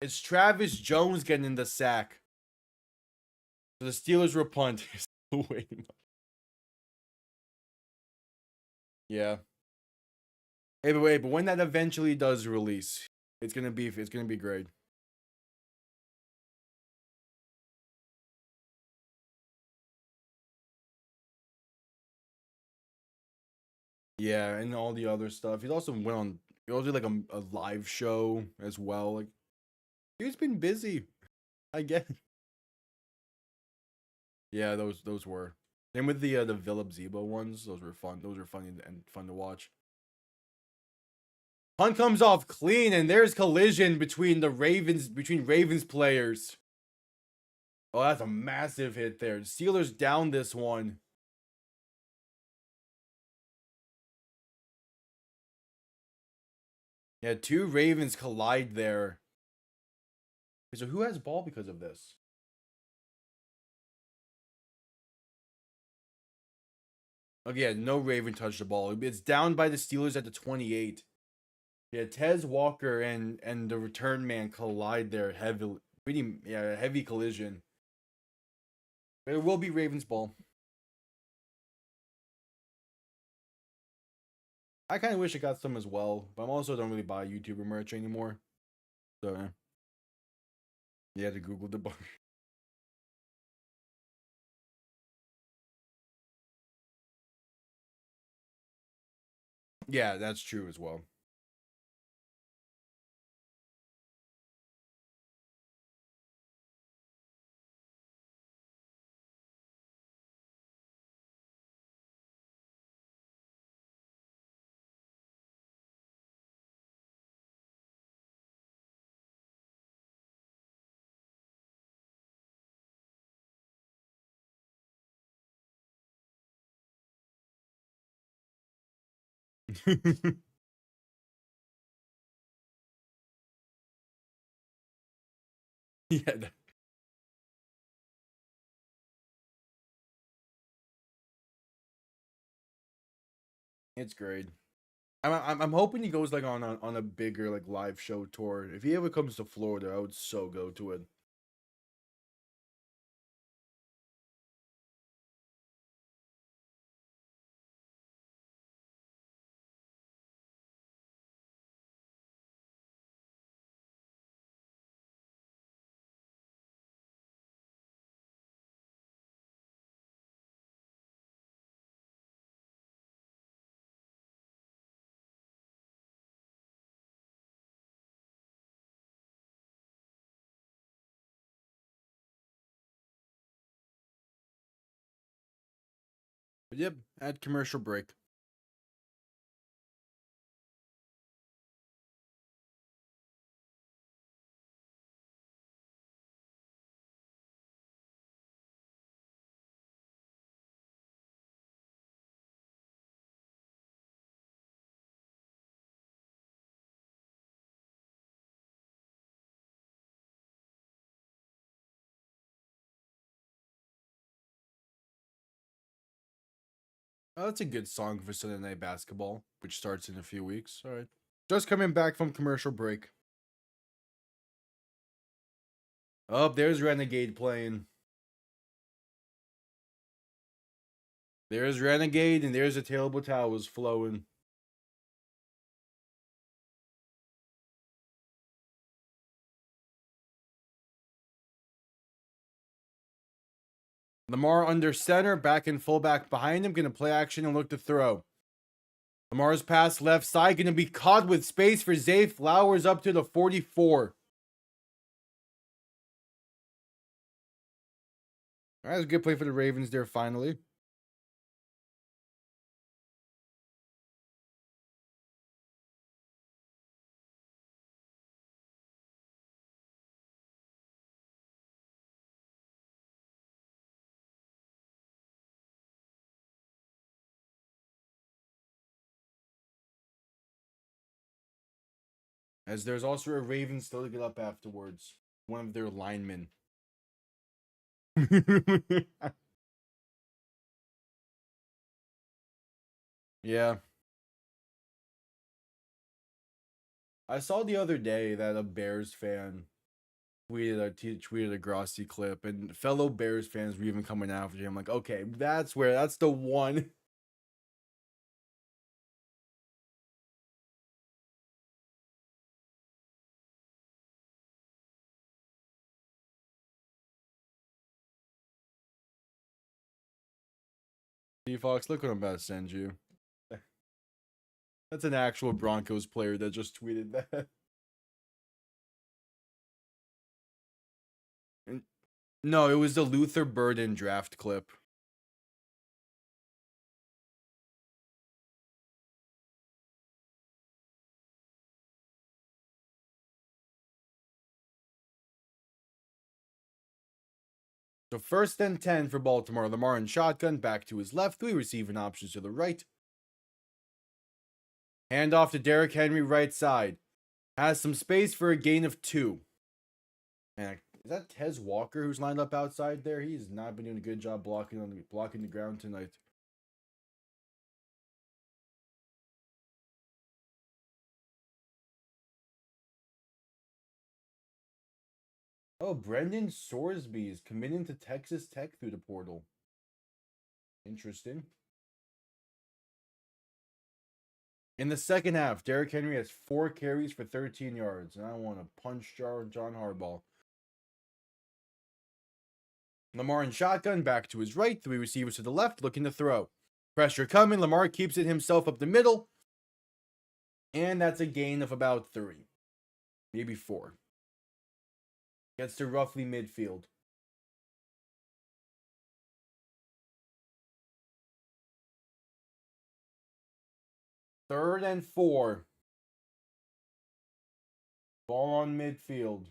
It's Travis Jones getting the sack. So the Steelers were punt. Yeah. Hey, but when that eventually does release, it's gonna be great. Yeah, and all the other stuff. He also did like a live show as well. Like Dude's been busy. I get. Yeah, those were. And with the Philip Zebo ones, those were fun. Those were funny and fun to watch. Punt comes off clean, and there's collision between Ravens players. Oh, that's a massive hit there. Steelers down this one. Yeah, two Ravens collide there. So who has ball because of this? Okay, yeah, no Raven touched the ball. It's down by the Steelers at the 28. Yeah, Tez Walker and the return man collide there heavy collision. But it will be Ravens ball. I kind of wish I got some as well, but I also don't really buy YouTuber merch anymore. So yeah, to Google the bar. Yeah, that's true as well. Yeah, it's great. I'm hoping he goes like on a bigger like live show tour. If he ever comes to Florida, I would so go to it. But yep, at commercial break. Oh, that's a good song for Sunday Night Basketball, which starts in a few weeks. All right. Just coming back from commercial break. Oh, there's Renegade playing. There's Renegade, and there's the Tailable Towers flowing. Lamar under center, back in fullback behind him, gonna play action and look to throw. Lamar's pass left side, gonna be caught with space for Zay Flowers up to the 44. All right, that's a good play for the Ravens there finally. As there's also a Ravens still to get up afterwards. One of their linemen. Yeah. I saw the other day that a Bears fan tweeted a Grossi clip, and fellow Bears fans were even coming after him. Like, okay, that's the one. Fox, look what I'm about to send you. That's an actual Broncos player that just tweeted that. No, it was the Luther Burden draft clip. So 1st and 10 for Baltimore. Lamar in shotgun, back to his left. 3 receiving options to the right. Hand off to Derrick Henry, right side. Has some space for a gain of 2. And is that Tez Walker who's lined up outside there? He's not been doing a good job blocking the ground tonight. Oh, Brendan Sorsby is committing to Texas Tech through the portal. Interesting. In the second half, Derrick Henry has 4 carries for 13 yards. And I want to punch John Harbaugh. Lamar in shotgun, back to his right. 3 receivers to the left, looking to throw. Pressure coming. Lamar keeps it himself up the middle. And that's a gain of about 3. Maybe 4. Gets to roughly midfield. Third and 4. Ball on midfield.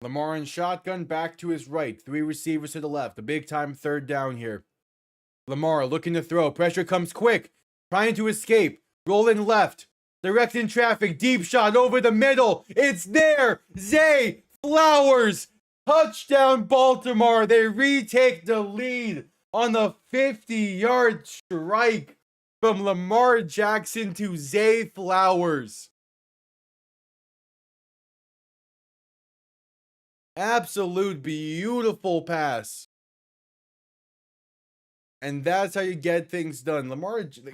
Lamar in shotgun, back to his right. 3 receivers to the left. A big time 3rd down here. Lamar looking to throw. Pressure comes quick. Trying to escape. Rolling left. Directing traffic. Deep shot over the middle. It's there. Zay Flowers. Touchdown Baltimore. They retake the lead on the 50-yard strike from Lamar Jackson to Zay Flowers. Absolute beautiful pass. And that's how you get things done.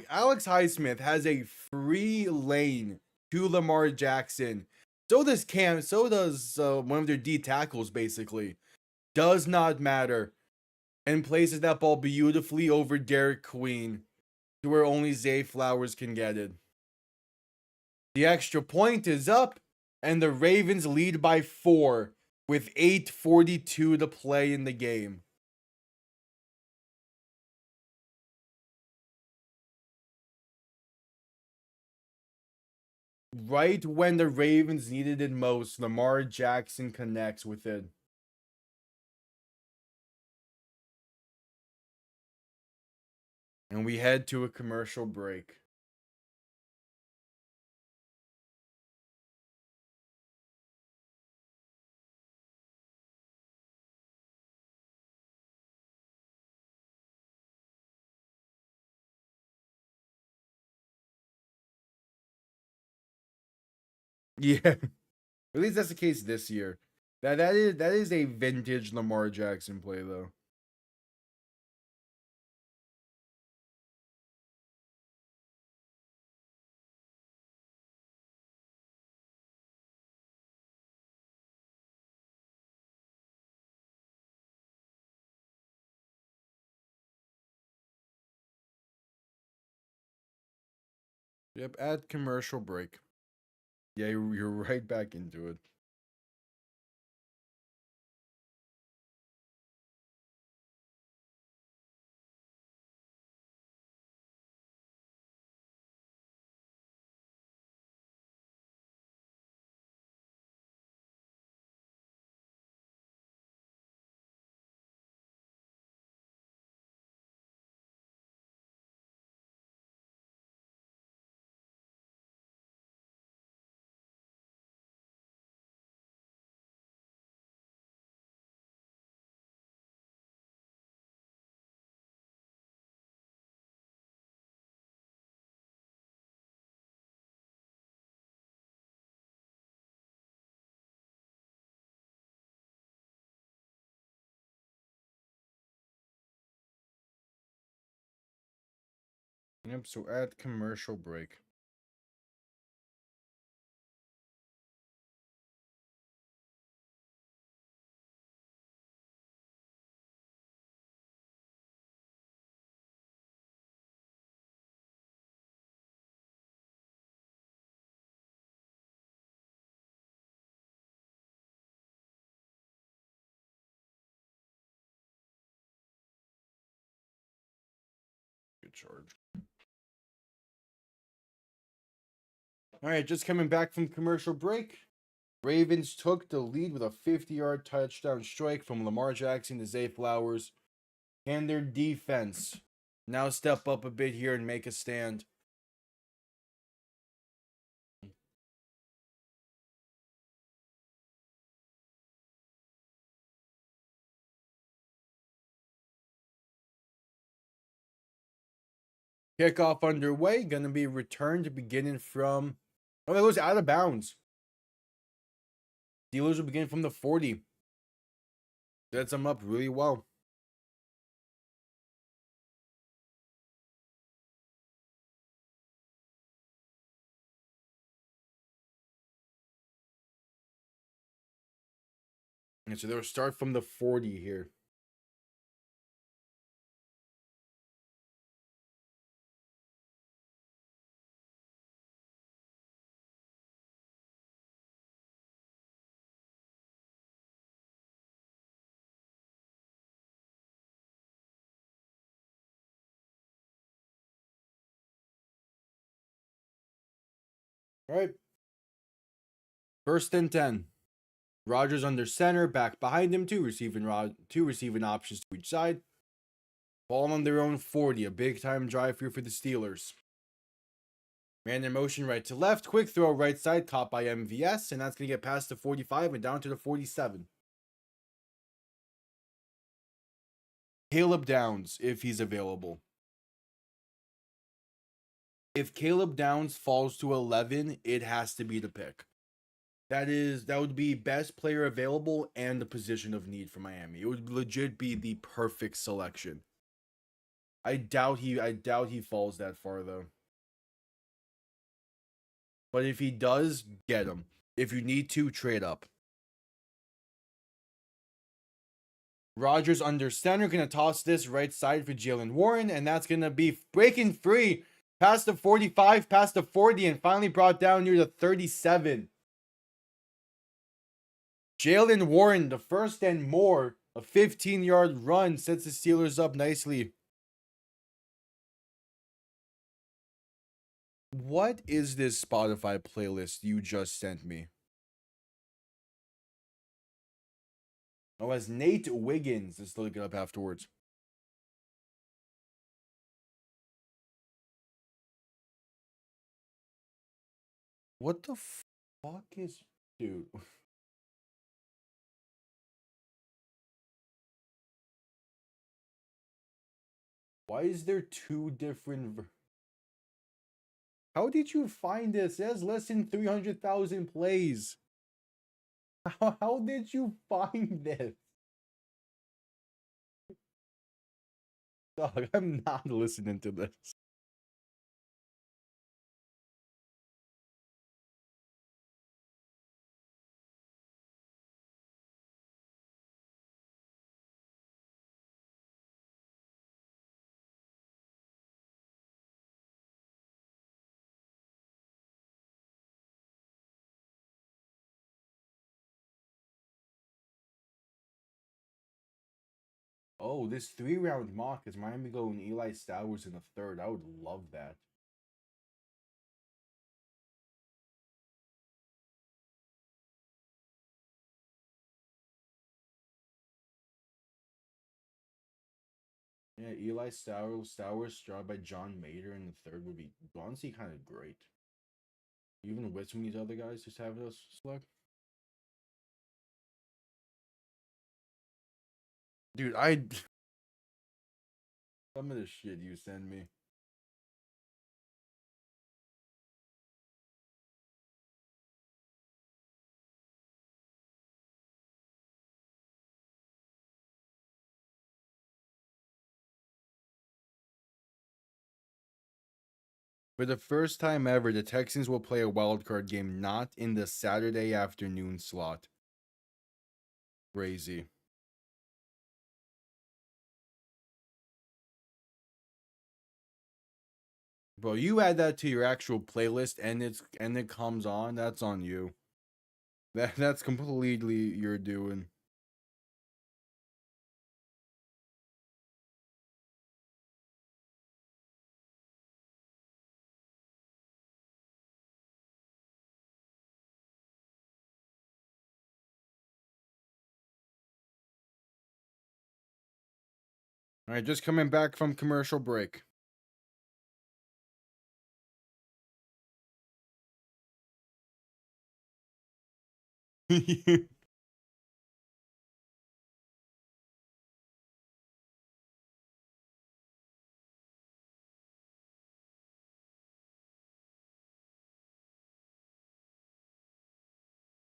Alex Highsmith has a free lane to Lamar Jackson. So does one of their D tackles, basically. Does not matter. And places that ball beautifully over Derek Queen to where only Zay Flowers can get it. The extra point is up, and the Ravens lead by 4 with 8:42 to play in the game. Right when the Ravens needed it most, Lamar Jackson connects with it. And we head to a commercial break. Yeah. At least that's the case this year. That is a vintage Lamar Jackson play though. Yep, at commercial break. Yeah, you're right back into it. Yep, so at commercial break. charge. All right, just coming back from commercial break. Ravens took the lead with a 50-yard touchdown strike from Lamar Jackson to Zay Flowers. And their defense now step up a bit here and make a stand. Kickoff underway. Going to be returned beginning from... Oh, that goes out of bounds. Steelers will begin from the 40. Sets them up really well. And so they'll start from the 40 here. All right. 1st and 10. Rodgers under center, back behind him, two receiving options to each side. Ball on their own 40, a big time drive here for the Steelers. Man in motion right to left, quick throw right side, caught by MVS, and that's going to get past the 45 and down to the 47. Caleb Downs, if he's available. If Caleb Downs falls to 11, it has to be the pick. That would be best player available and the position of need for Miami. It would legit be the perfect selection. I doubt he falls that far though. But if he does, get him. If you need to, trade up. Rodgers under center, gonna toss this right side for Jaylen Warren, and that's gonna be breaking free past the 45, past the 40, and finally brought down near the 37. Jaylen Warren, the first and more, a 15-yard run, sets the Steelers up nicely. What is this Spotify playlist you just sent me? Oh, as Nate Wiggins. Let's look it up afterwards. What the fuck is... Dude... Why is there two different... How did you find this? It has less than 300,000 plays. How did you find this? Dog, I'm not listening to this. Oh, this 3-round mock is Miami going Eli Stowers in the 3rd. I would love that. Yeah, Eli Stowers, drawn by John Mater in the 3rd would be honestly kind of great. Even with some of these other guys just having us select. Dude, some of the shit you send me. For the first time ever, the Texans will play a wildcard game not in the Saturday afternoon slot. Crazy. Bro, you add that to your actual playlist and it comes on, that's on you. That's completely your doing. All right, just coming back from commercial break.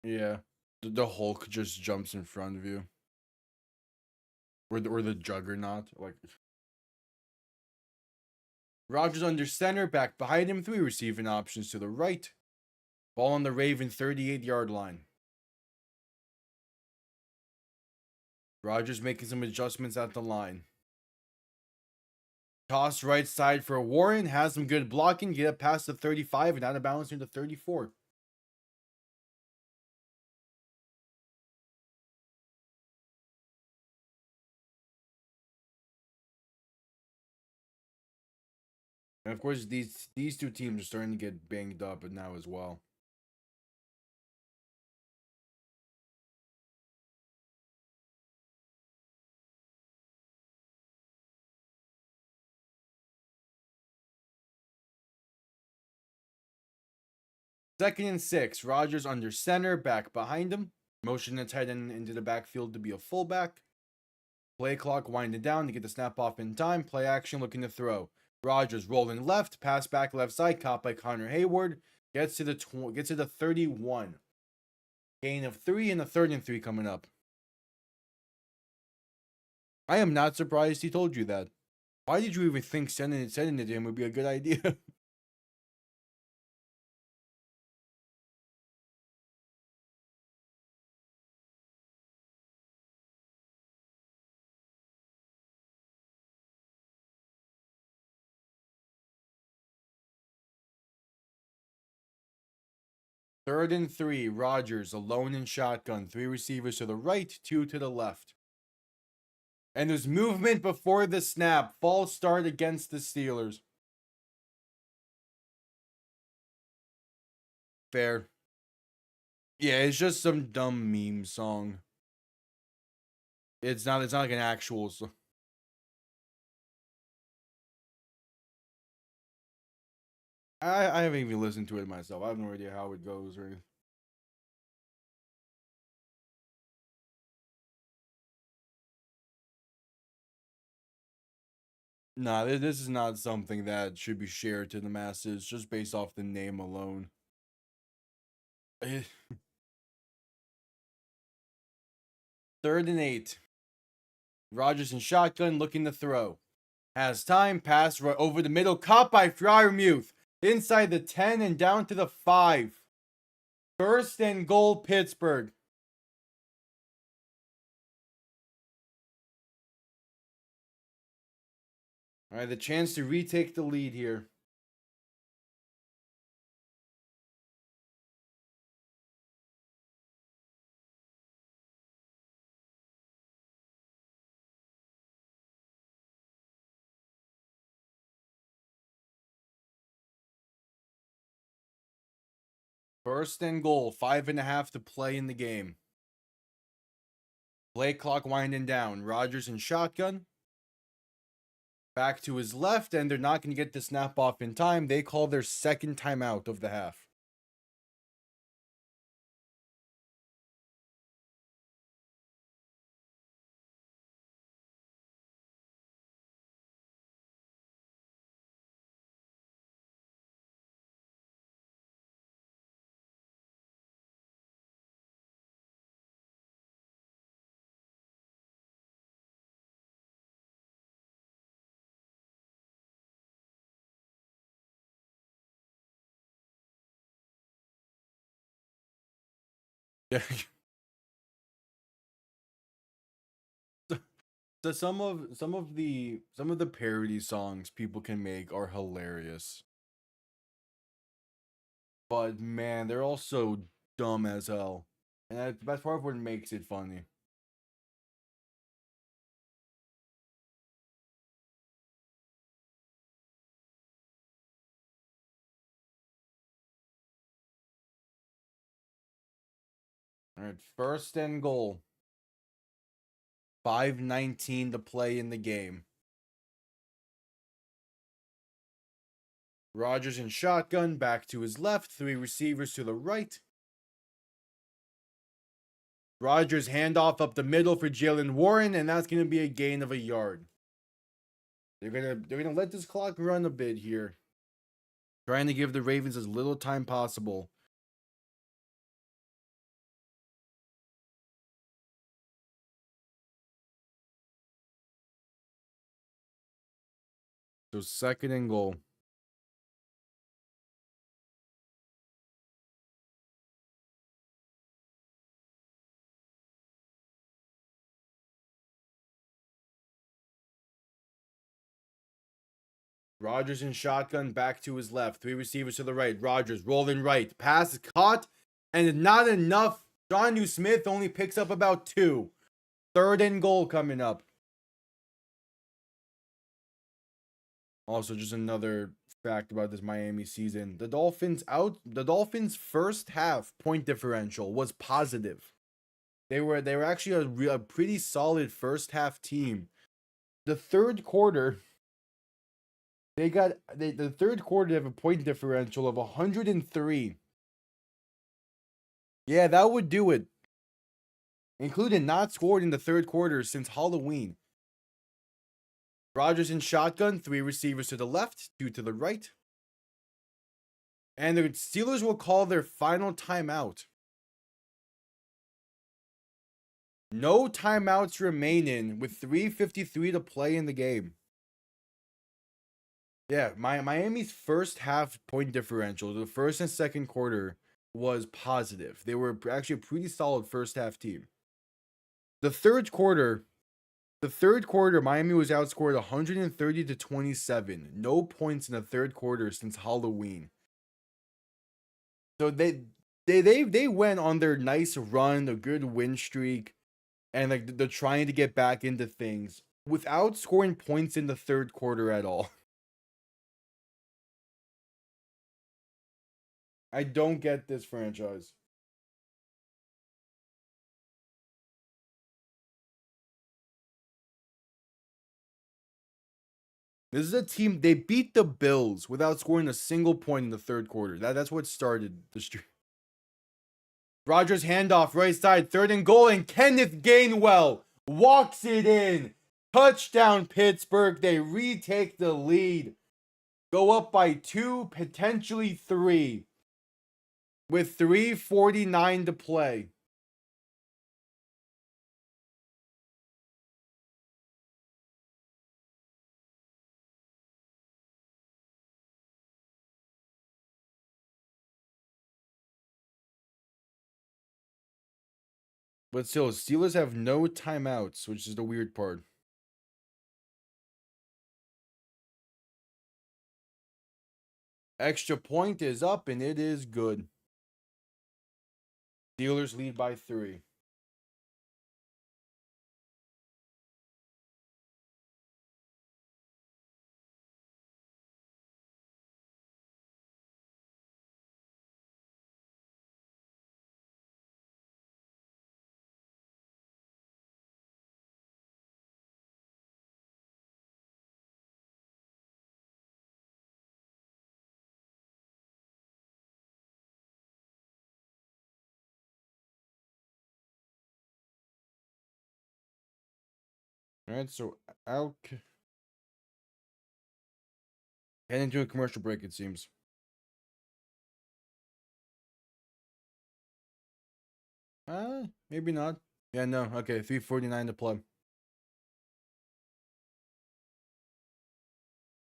Yeah, the Hulk just jumps in front of you, or the Juggernaut. Like Rogers under center, back behind him, 3 receiving options to the right. Ball on the Raven 38-yard line. Rogers making some adjustments at the line. Toss right side for Warren, has some good blocking, get it past the 35 and out of bounds into 34. And of course, these two teams are starting to get banged up now as well. Second and 6. Rogers under center, back behind him. Motion the tight end into the backfield to be a fullback. Play clock winding down to get the snap off in time. Play action looking to throw. Rogers rolling left, pass back left side, caught by Connor Hayward. Gets to the 31. Gain of 3 and a 3rd and 3 coming up. I am not surprised he told you that. Why did you even think sending it to him would be a good idea? Third and 3. Rogers alone in shotgun. 3 receivers to the right, 2 to the left. And there's movement before the snap. False start against the Steelers. Fair. Yeah, it's just some dumb meme song. It's not like an actual song. I haven't even listened to it myself. I have no idea how it goes or anything. Nah, this is not something that should be shared to the masses just based off the name alone. Third and 8. Rogers in shotgun looking to throw. Has time, pass right over the middle, caught by Fryermuth. Inside the 10 and down to the 5. First and goal, Pittsburgh. All right, the chance to retake the lead here. First and goal, 5.5 to play in the game. Play clock winding down. Rogers in shotgun. Back to his left, and they're not going to get the snap off in time. They call their second timeout of the half. So some of the parody songs people can make are hilarious. But man, they're also dumb as hell. And that's part of what makes it funny. All right, first and goal. 5:19 to play in the game. Rodgers in shotgun, back to his left, 3 receivers to the right. Rodgers handoff up the middle for Jalen Warren, and that's going to be a gain of a yard. They're gonna let this clock run a bit here, trying to give the Ravens as little time possible. So 2nd and goal. Rodgers in shotgun, back to his left. 3 receivers to the right. Rodgers rolling right. Pass is caught, and not enough. Jonnu Smith only picks up about 2. 3rd and goal coming up. Also, just another fact about this Miami season. The Dolphins' first half point differential was positive. They were actually a pretty solid first half team. The third quarter, the third quarter they have a point differential of 103. Yeah, that would do it. Including not scored in the third quarter since Halloween. Rodgers in shotgun, 3 receivers to the left, 2 to the right. And the Steelers will call their final timeout. No timeouts remaining with 3:53 to play in the game. Yeah, Miami's first half point differential, the first and second quarter, was positive. They were actually a pretty solid first half team. The third quarter, Miami was outscored 130 to 27. No points in the third quarter since Halloween. So they went on their nice run, a good win streak, and like they're trying to get back into things without scoring points in the third quarter at all. I don't get this franchise. This is a team, they beat the Bills without scoring a single point in the third quarter. That's what started the streak. Rodgers handoff, right side, 3rd and goal, and Kenneth Gainwell walks it in. Touchdown, Pittsburgh. They retake the lead. Go up by 2, potentially 3. With 3:49 to play. But still, Steelers have no timeouts, which is the weird part. Extra point is up, and it is good. Steelers lead by 3. All right, so out. Heading into a commercial break, it seems. Maybe not. Yeah, no. Okay, 3:49 to play.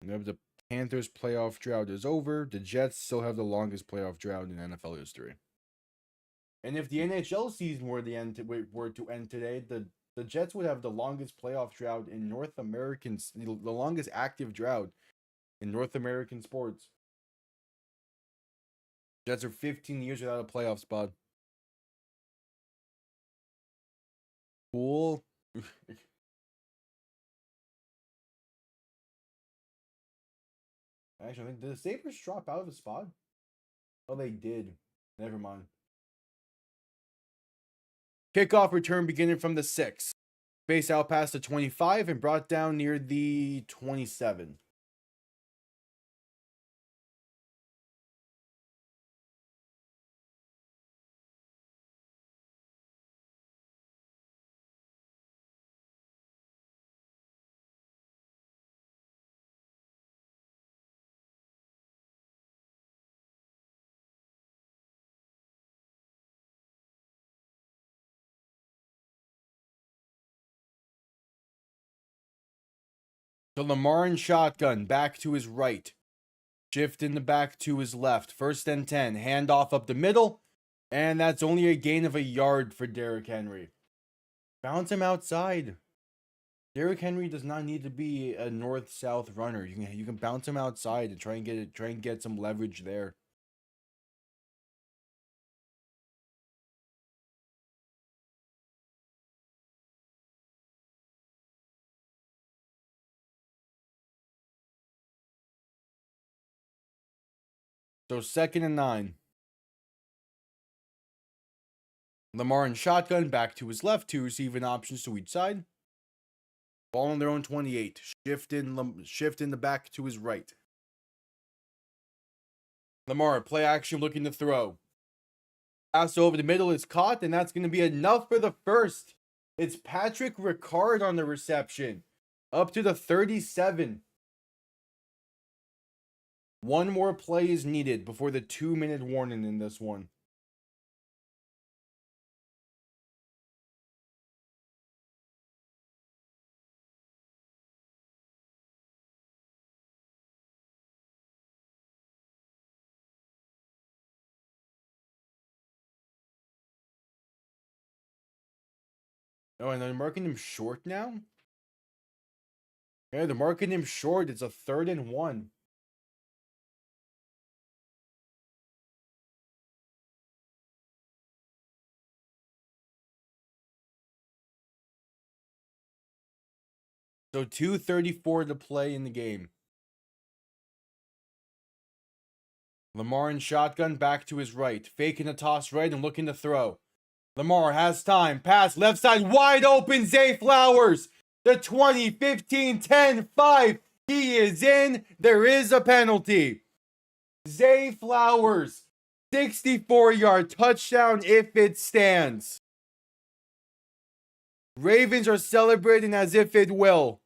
The Panthers' playoff drought is over. The Jets still have the longest playoff drought in NFL history. And if the NHL season were to end today, the Jets would have the longest playoff drought in North American, the longest active drought in North American sports. Jets are 15 years without a playoff spot. Cool. Actually, I think did the Sabres drop out of the spot? Oh, they did. Never mind. Kickoff return beginning from the 6. Base out past the 25 and brought down near the 27. So Lamar in shotgun, back to his right. Shift in the back to his left. 1st and 10. Handoff up the middle. And that's only a gain of a yard for Derrick Henry. Bounce him outside. Derrick Henry does not need to be a north-south runner. You can bounce him outside and try and get some leverage there. So 2nd and 9. Lamar in shotgun, back to his left, 2 receiving options to each side. Ball on their own 28. Shift in the back to his right. Lamar, play action, looking to throw. Pass over the middle is caught, and that's going to be enough for the first. It's Patrick Ricard on the reception. Up to the 37. One more play is needed before the 2-minute warning in this one. Oh, and they're marking him short now? Yeah, they're marking him short. It's a 3rd and 1. So 2:34 to play in the game. Lamar in shotgun, back to his right. Faking a toss right and looking to throw. Lamar has time. Pass left side, wide open. Zay Flowers. The 20, 15, 10, 5. He is in. There is a penalty. Zay Flowers. 64-yard touchdown if it stands. Ravens are celebrating as if it will.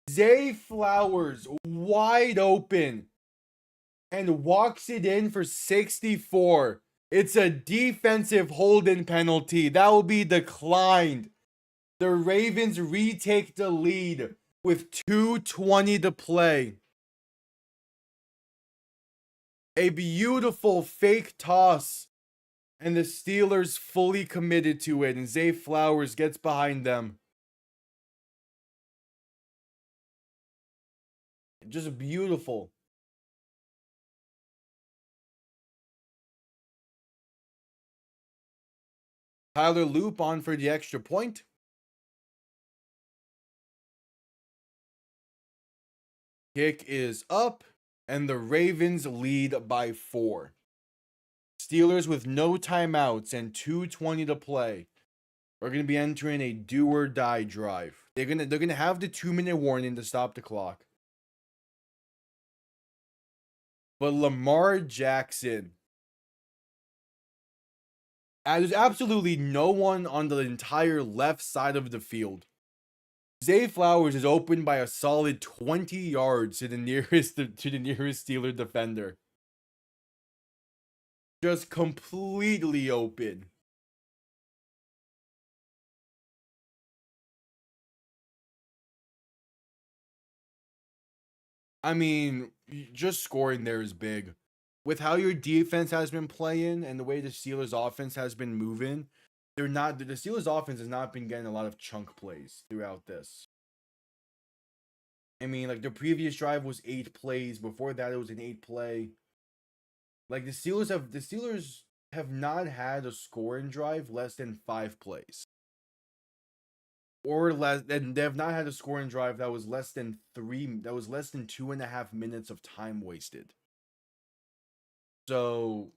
Zay Flowers wide open and walks it in for 64. It's a defensive holding penalty. That will be declined. The Ravens retake the lead with 2:20 to play. A beautiful fake toss, and the Steelers fully committed to it, and Zay Flowers gets behind them. Just beautiful. Tyler Loop on for the extra point. Kick is up, and the Ravens lead by 4. Steelers with no timeouts and 2:20 to play are going to be entering a do or die drive. They're gonna have the 2-minute warning to stop the clock. But Lamar Jackson, there's absolutely no one on the entire left side of the field. Zay Flowers is open by a solid 20 yards to the nearest Steeler defender. Just completely open. I mean, just scoring there is big. With how your defense has been playing and the way the Steelers offense has been moving, the Steelers offense has not been getting a lot of chunk plays throughout this. I mean, like the previous drive was 8 plays. Before that, it was an 8 play. Like the Steelers have not had a scoring drive less than 5 plays. Or less, and they have not had a scoring drive that was less than 2.5 minutes of time wasted. So,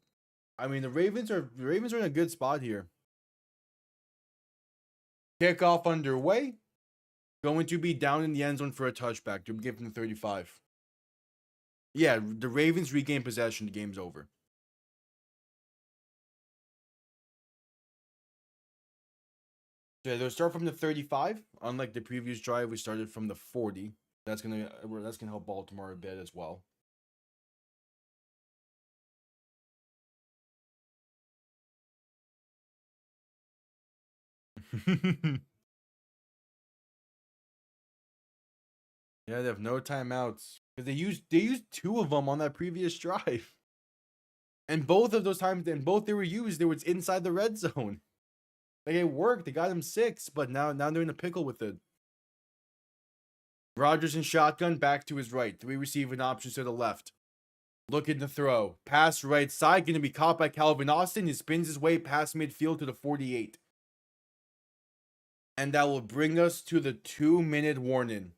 I mean, the Ravens are in a good spot here. Kickoff underway. Going to be down in the end zone for a touchback. To give them 35. Yeah, the Ravens regain possession. The game's over. So they'll start from the 35. Unlike the previous drive, we started from the 40. That's gonna help Baltimore a bit as well. Yeah, they have no timeouts. Because they used 2 of them on that previous drive. And both of those times, and both they were used, it was inside the red zone. Like, it worked. They got him 6, but now they're in a pickle with it. Rodgers in shotgun, back to his right. 3 receiving options to the left. Looking to throw. Pass right side, going to be caught by Calvin Austin. He spins his way past midfield to the 48. And that will bring us to the 2-minute warning.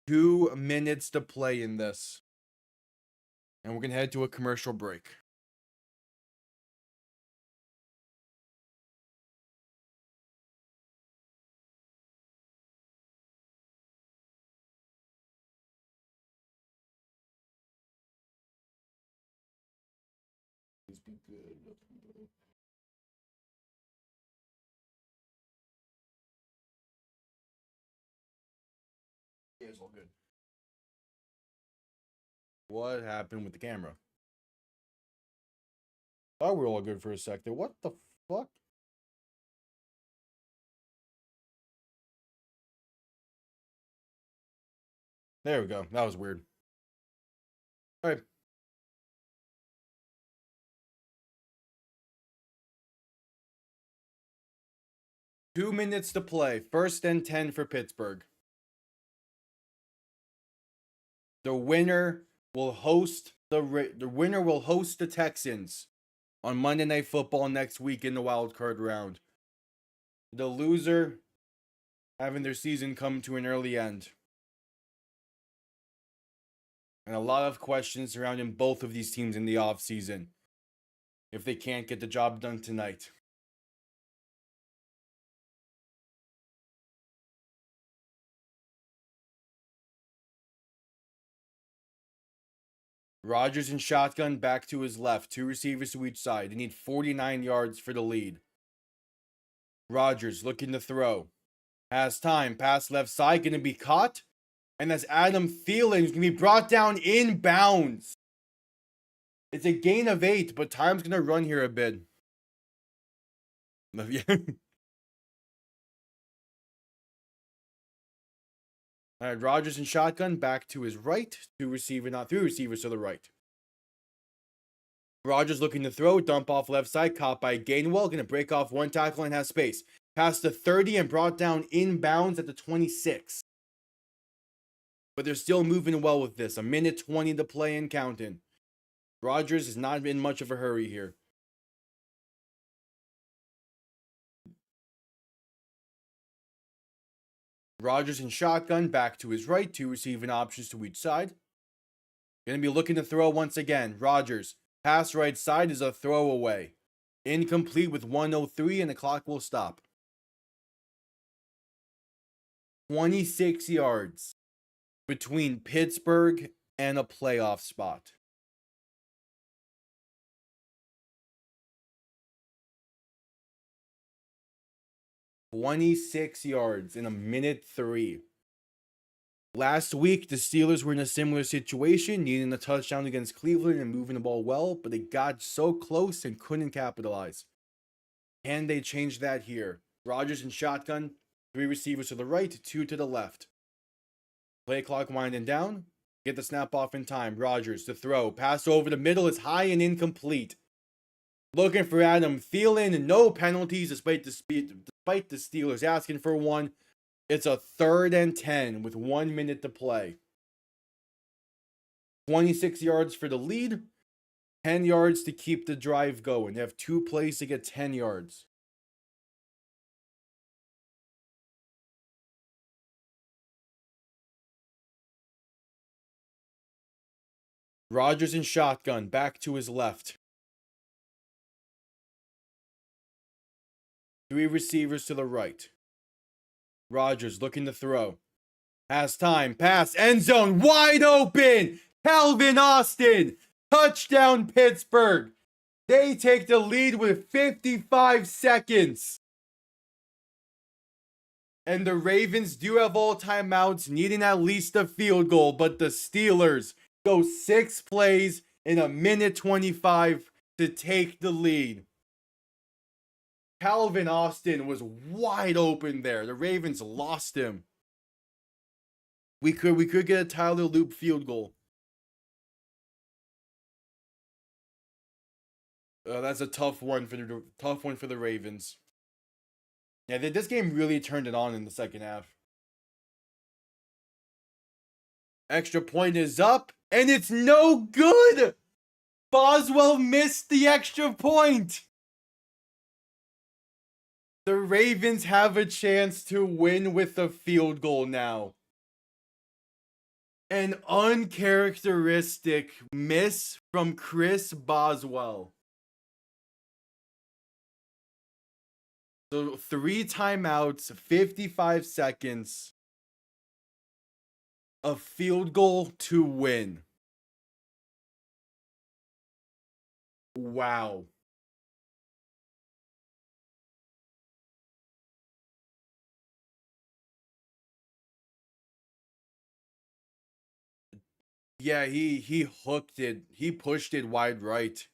2 minutes to play in this. And we're going to head to a commercial break. Please be good. Yeah, it's all good. What happened with the camera? Thought we were all good for a sec there. What the fuck? There we go. That was weird. All right. Two minutes to play. 1st and 10 for Pittsburgh. The winner will host the Texans on Monday Night Football next week in the wild card round. The loser having their season come to an early end. And a lot of questions surrounding both of these teams in the offseason if they can't get the job done tonight. Rodgers in shotgun, back to his left. 2 receivers to each side. They need 49 yards for the lead. Rodgers looking to throw. Has time. Pass left side. Going to be caught. And that's Adam Thielen. He's going to be brought down inbounds. It's a gain of 8, but time's going to run here a bit. All right, Rodgers in shotgun, back to his right. 3 receivers to the right. Rodgers looking to throw, dump off left side, caught by Gainwell, going to break off 1 tackle and has space. Past the 30 and brought down inbounds at the 26. But they're still moving well with this. 1:20 to play and counting. Rodgers is not in much of a hurry here. Rodgers in shotgun, back to his right. 2 receiving options to each side. Going to be looking to throw once again. Rodgers, pass right side is a throwaway. Incomplete with 1:03 and the clock will stop. 26 yards between Pittsburgh and a playoff spot. $26 yards in 1:03. Last week, the Steelers were in a similar situation, needing a touchdown against Cleveland and moving the ball well, but they got so close and couldn't capitalize. Can they change that here? Rodgers in shotgun, 3 receivers to the right, 2 to the left. Play clock winding down. Get the snap off in time. Rodgers to throw. Pass over the middle is high and incomplete. Looking for Adam Thielen. No penalties despite the Steelers asking for one. It's a 3rd and 10 with 1 minute to play. 26 yards for the lead. 10 yards to keep the drive going. They have 2 plays to get 10 yards. Rodgers in shotgun, back to his left. 3 receivers to the right. Rodgers looking to throw. Has time. Pass. End zone. Wide open. Calvin Austin. Touchdown Pittsburgh. They take the lead with 55 seconds. And the Ravens do have all timeouts, needing at least a field goal. But the Steelers go 6 plays in 1:25 to take the lead. Calvin Austin was wide open there. The Ravens lost him. We could get a Tyler Loop field goal. That's a tough one for the Ravens. Yeah, this game really turned it on in the second half. Extra point is up, and it's no good! Boswell missed the extra point! The Ravens have a chance to win with a field goal now. An uncharacteristic miss from Chris Boswell. So 3 timeouts, 55 seconds. A field goal to win. Wow. Yeah, he hooked it. He pushed it wide right.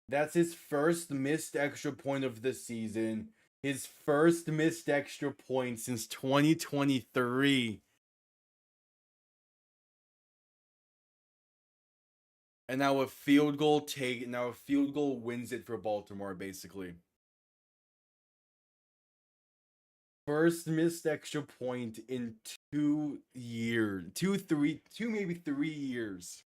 That's his first missed extra point of the season. His first missed extra point since 2023. And now a field goal wins it for Baltimore, basically. First missed extra point in 2 years. 2 maybe 3 years.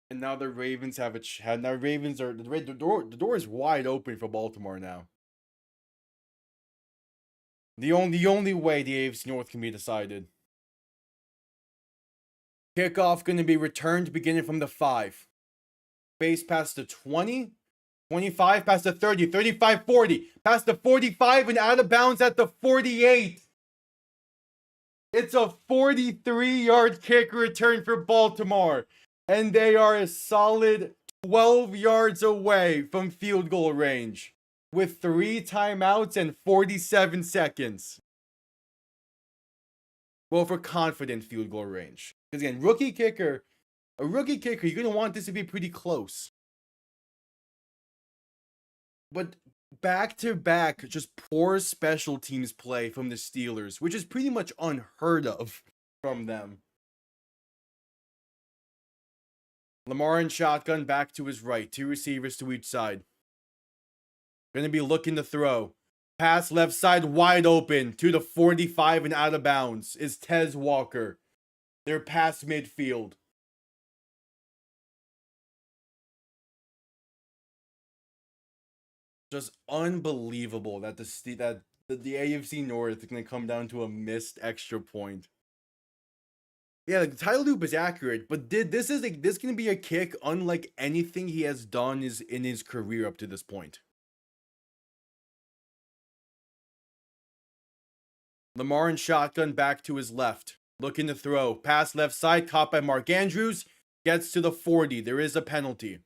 And now the Ravens have now Ravens are the door is wide open for Baltimore now. The only way the AFC North can be decided. Kickoff going to be returned beginning from the 5. Base past the 20, 25 past the 30, 35, 40, past the 45 and out of bounds at the 48. It's a 43-yard kick return for Baltimore. And they are a solid 12 yards away from field goal range with 3 timeouts and 47 seconds. Well, for confident field goal range. Because again, a rookie kicker, you're going to want this to be pretty close. But back-to-back, just poor special teams play from the Steelers, which is pretty much unheard of from them. Lamar in shotgun, back to his right. 2 receivers to each side. Going to be looking to throw. Pass left side wide open to the 45 and out of bounds is Tez Walker. They're past midfield. Just unbelievable that the AFC North is going to come down to a missed extra point. Yeah, the title loop is accurate, but this going to be a kick unlike anything he has done in his career up to this point. Lamar in shotgun, back to his left, looking to throw. Pass left side, caught by Mark Andrews, gets to the 40. There is a penalty.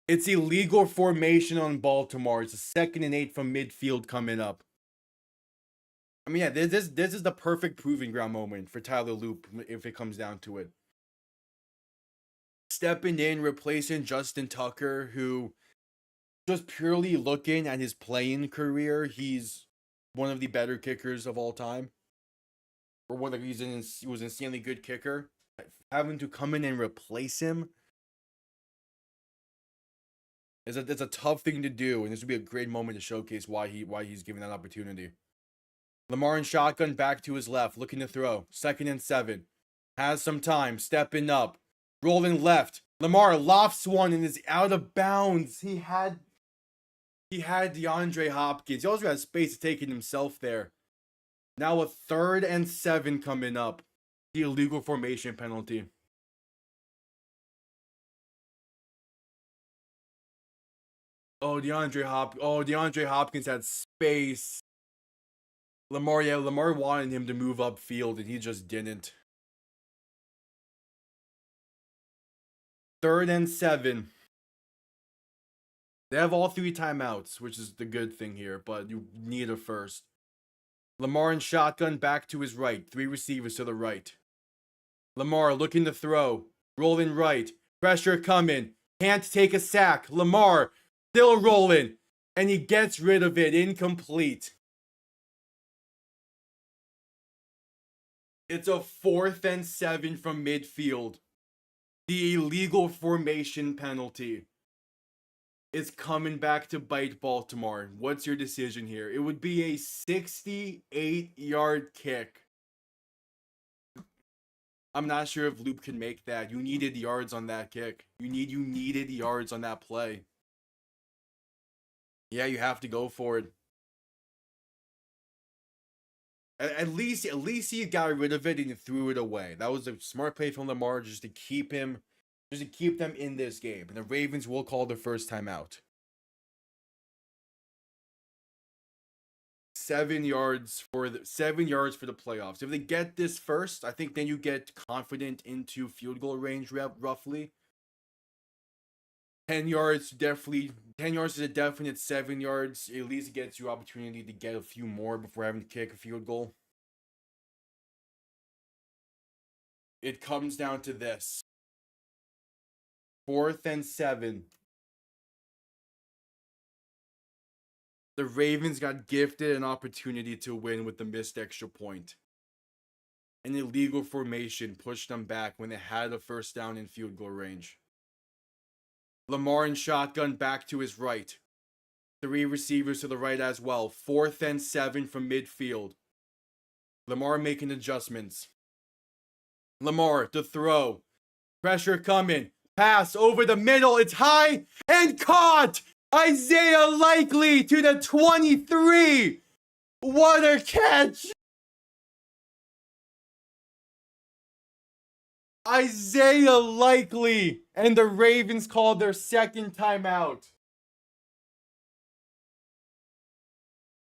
It's illegal formation on Baltimore. It's a 2nd and 8 from midfield coming up. I mean, yeah, this is the perfect proving ground moment for Tyler Loop if it comes down to it. Stepping in, replacing Justin Tucker, who, just purely looking at his playing career, he's one of the better kickers of all time. For whatever reason, he was an insanely good kicker. Having to come in and replace him it's a tough thing to do, and this would be a great moment to showcase why he's given that opportunity. Lamar in shotgun, back to his left, looking to throw. 2nd and 7. Has some time, stepping up. Rolling left. Lamar lofts one and is out of bounds. He had DeAndre Hopkins. He also had space to take it himself there. Now a 3rd and 7 coming up. The illegal formation penalty. DeAndre Hopkins had space. Lamar wanted him to move upfield, and he just didn't. 3rd and 7. They have all 3 timeouts, which is the good thing here, but you need a first. Lamar in shotgun back to his right. 3 receivers to the right. Lamar looking to throw. Rolling right. Pressure coming. Can't take a sack. Lamar still rolling. And he gets rid of it. Incomplete. It's a 4th and 7 from midfield. The illegal formation penalty is coming back to bite Baltimore. What's your decision here? It would be a 68-yard kick. I'm not sure if Loop can make that. You needed yards on that kick. You needed yards on that play. Yeah, you have to go for it. At least he got rid of it and he threw it away. That was a smart play from Lamar just to keep them in this game. And the Ravens will call their first timeout. 7 yards for the playoffs. If they get this first, I think then you get confident into field goal range roughly. 10 yards is a definite 7 yards. At least it gets you opportunity to get a few more before having to kick a field goal. It comes down to this. 4th and 7. The Ravens got gifted an opportunity to win with the missed extra point. An illegal formation pushed them back when they had a first down in field goal range. Lamar in shotgun back to his right. 3 receivers to the right as well. 4th and 7 from midfield. Lamar making adjustments. Lamar to throw. Pressure coming. Pass over the middle. It's high and caught. Isaiah Likely to the 23. What a catch. Isaiah Likely, and the Ravens called their second timeout.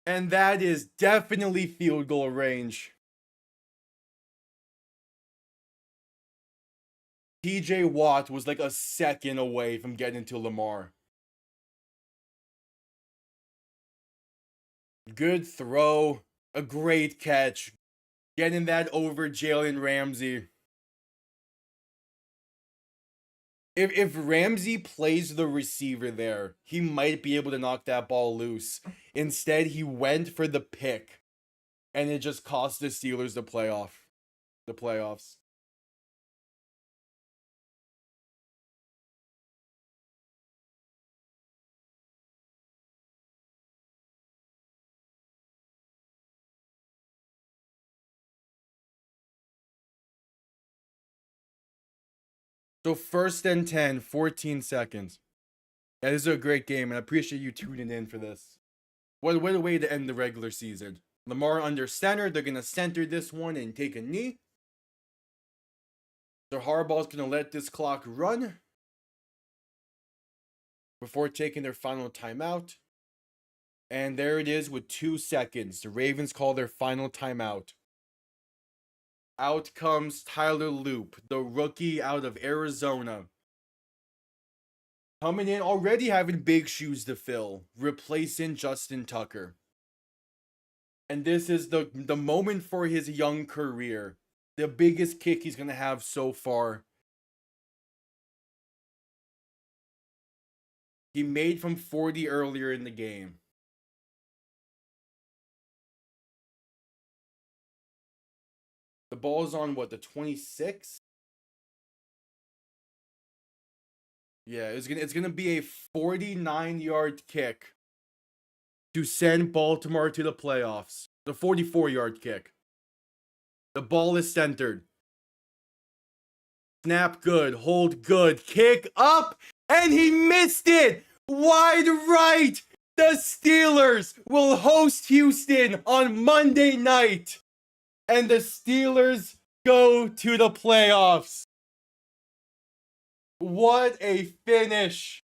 And that is definitely field goal range. TJ Watt was like a second away from getting to Lamar. Good throw, a great catch. Getting that over Jalen Ramsey. If Ramsey plays the receiver there, he might be able to knock that ball loose. Instead, he went for the pick, and it just cost the Steelers the playoffs. So 1st and 10, 14 seconds. Yeah, this is a great game, and I appreciate you tuning in for this. What a way to end the regular season. Lamar under center. They're going to center this one and take a knee. So Harbaugh's going to let this clock run before taking their final timeout. And there it is with 2 seconds. The Ravens call their final timeout. Out comes Tyler Loop, the rookie out of Arizona. Coming in already having big shoes to fill, replacing Justin Tucker. And this is the moment for his young career. The biggest kick he's going to have so far. He made from 40 earlier in the game. The ball is on, what, the 26? Yeah, it's gonna be a 49-yard kick to send Baltimore to the playoffs. The 44-yard kick. The ball is centered. Snap good, hold good, kick up, and he missed it! Wide right! The Steelers will host Houston on Monday night. And the Steelers go to the playoffs. What a finish.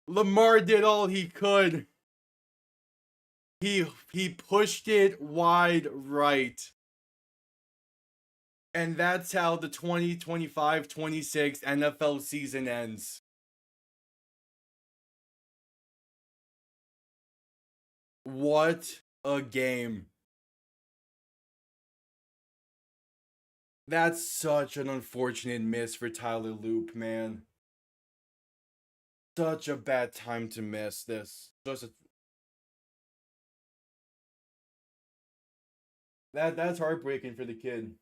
Lamar did all he could. He pushed it wide right. And that's how the 2025-26 NFL season ends. What a game. That's such an unfortunate miss for Tyler Loop, man. Such a bad time to miss this. That's heartbreaking for the kid.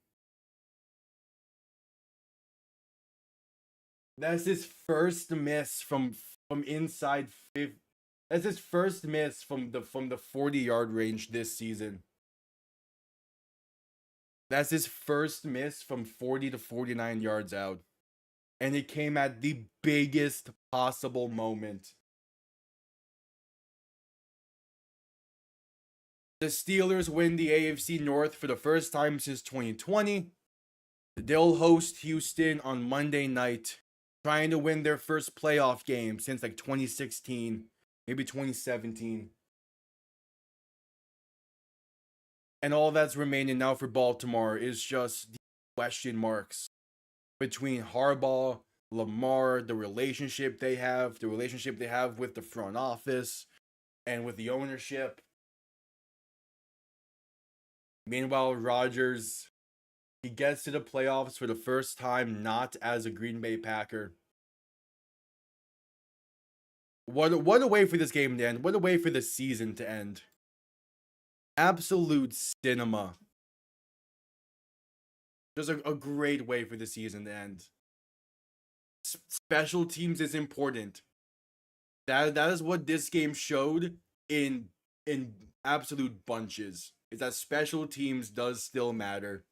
That's his first miss from inside 50. That's his first miss from the 40-yard range this season. That's his first miss from 40 to 49 yards out. And it came at the biggest possible moment. The Steelers win the AFC North for the first time since 2020. They'll host Houston on Monday night, trying to win their first playoff game since like 2016, maybe 2017. And all that's remaining now for Baltimore is just the question marks between Harbaugh, Lamar, the relationship they have with the front office and with the ownership. Meanwhile, Rodgers, he gets to the playoffs for the first time not as a Green Bay Packer. What a way for this game to end. What a way for the season to end. Absolute cinema. Just a great way for the season to end. Special teams is important. That is what this game showed in absolute bunches. Is that special teams does still matter.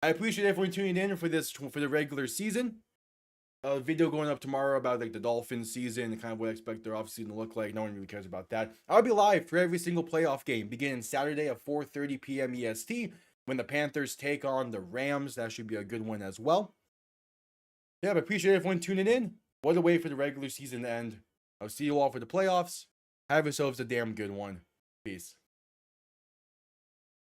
I appreciate everyone tuning in for the regular season. A video going up tomorrow about like the Dolphins season and kind of what I expect their offseason to look like. No one really cares about that. I'll be live for every single playoff game beginning Saturday at 4:30 p.m. EST when the Panthers take on the Rams. That should be a good one as well. Yeah, I appreciate everyone tuning in. What a way for the regular season to end. I'll see you all for the playoffs. Have yourselves a damn good one. Peace.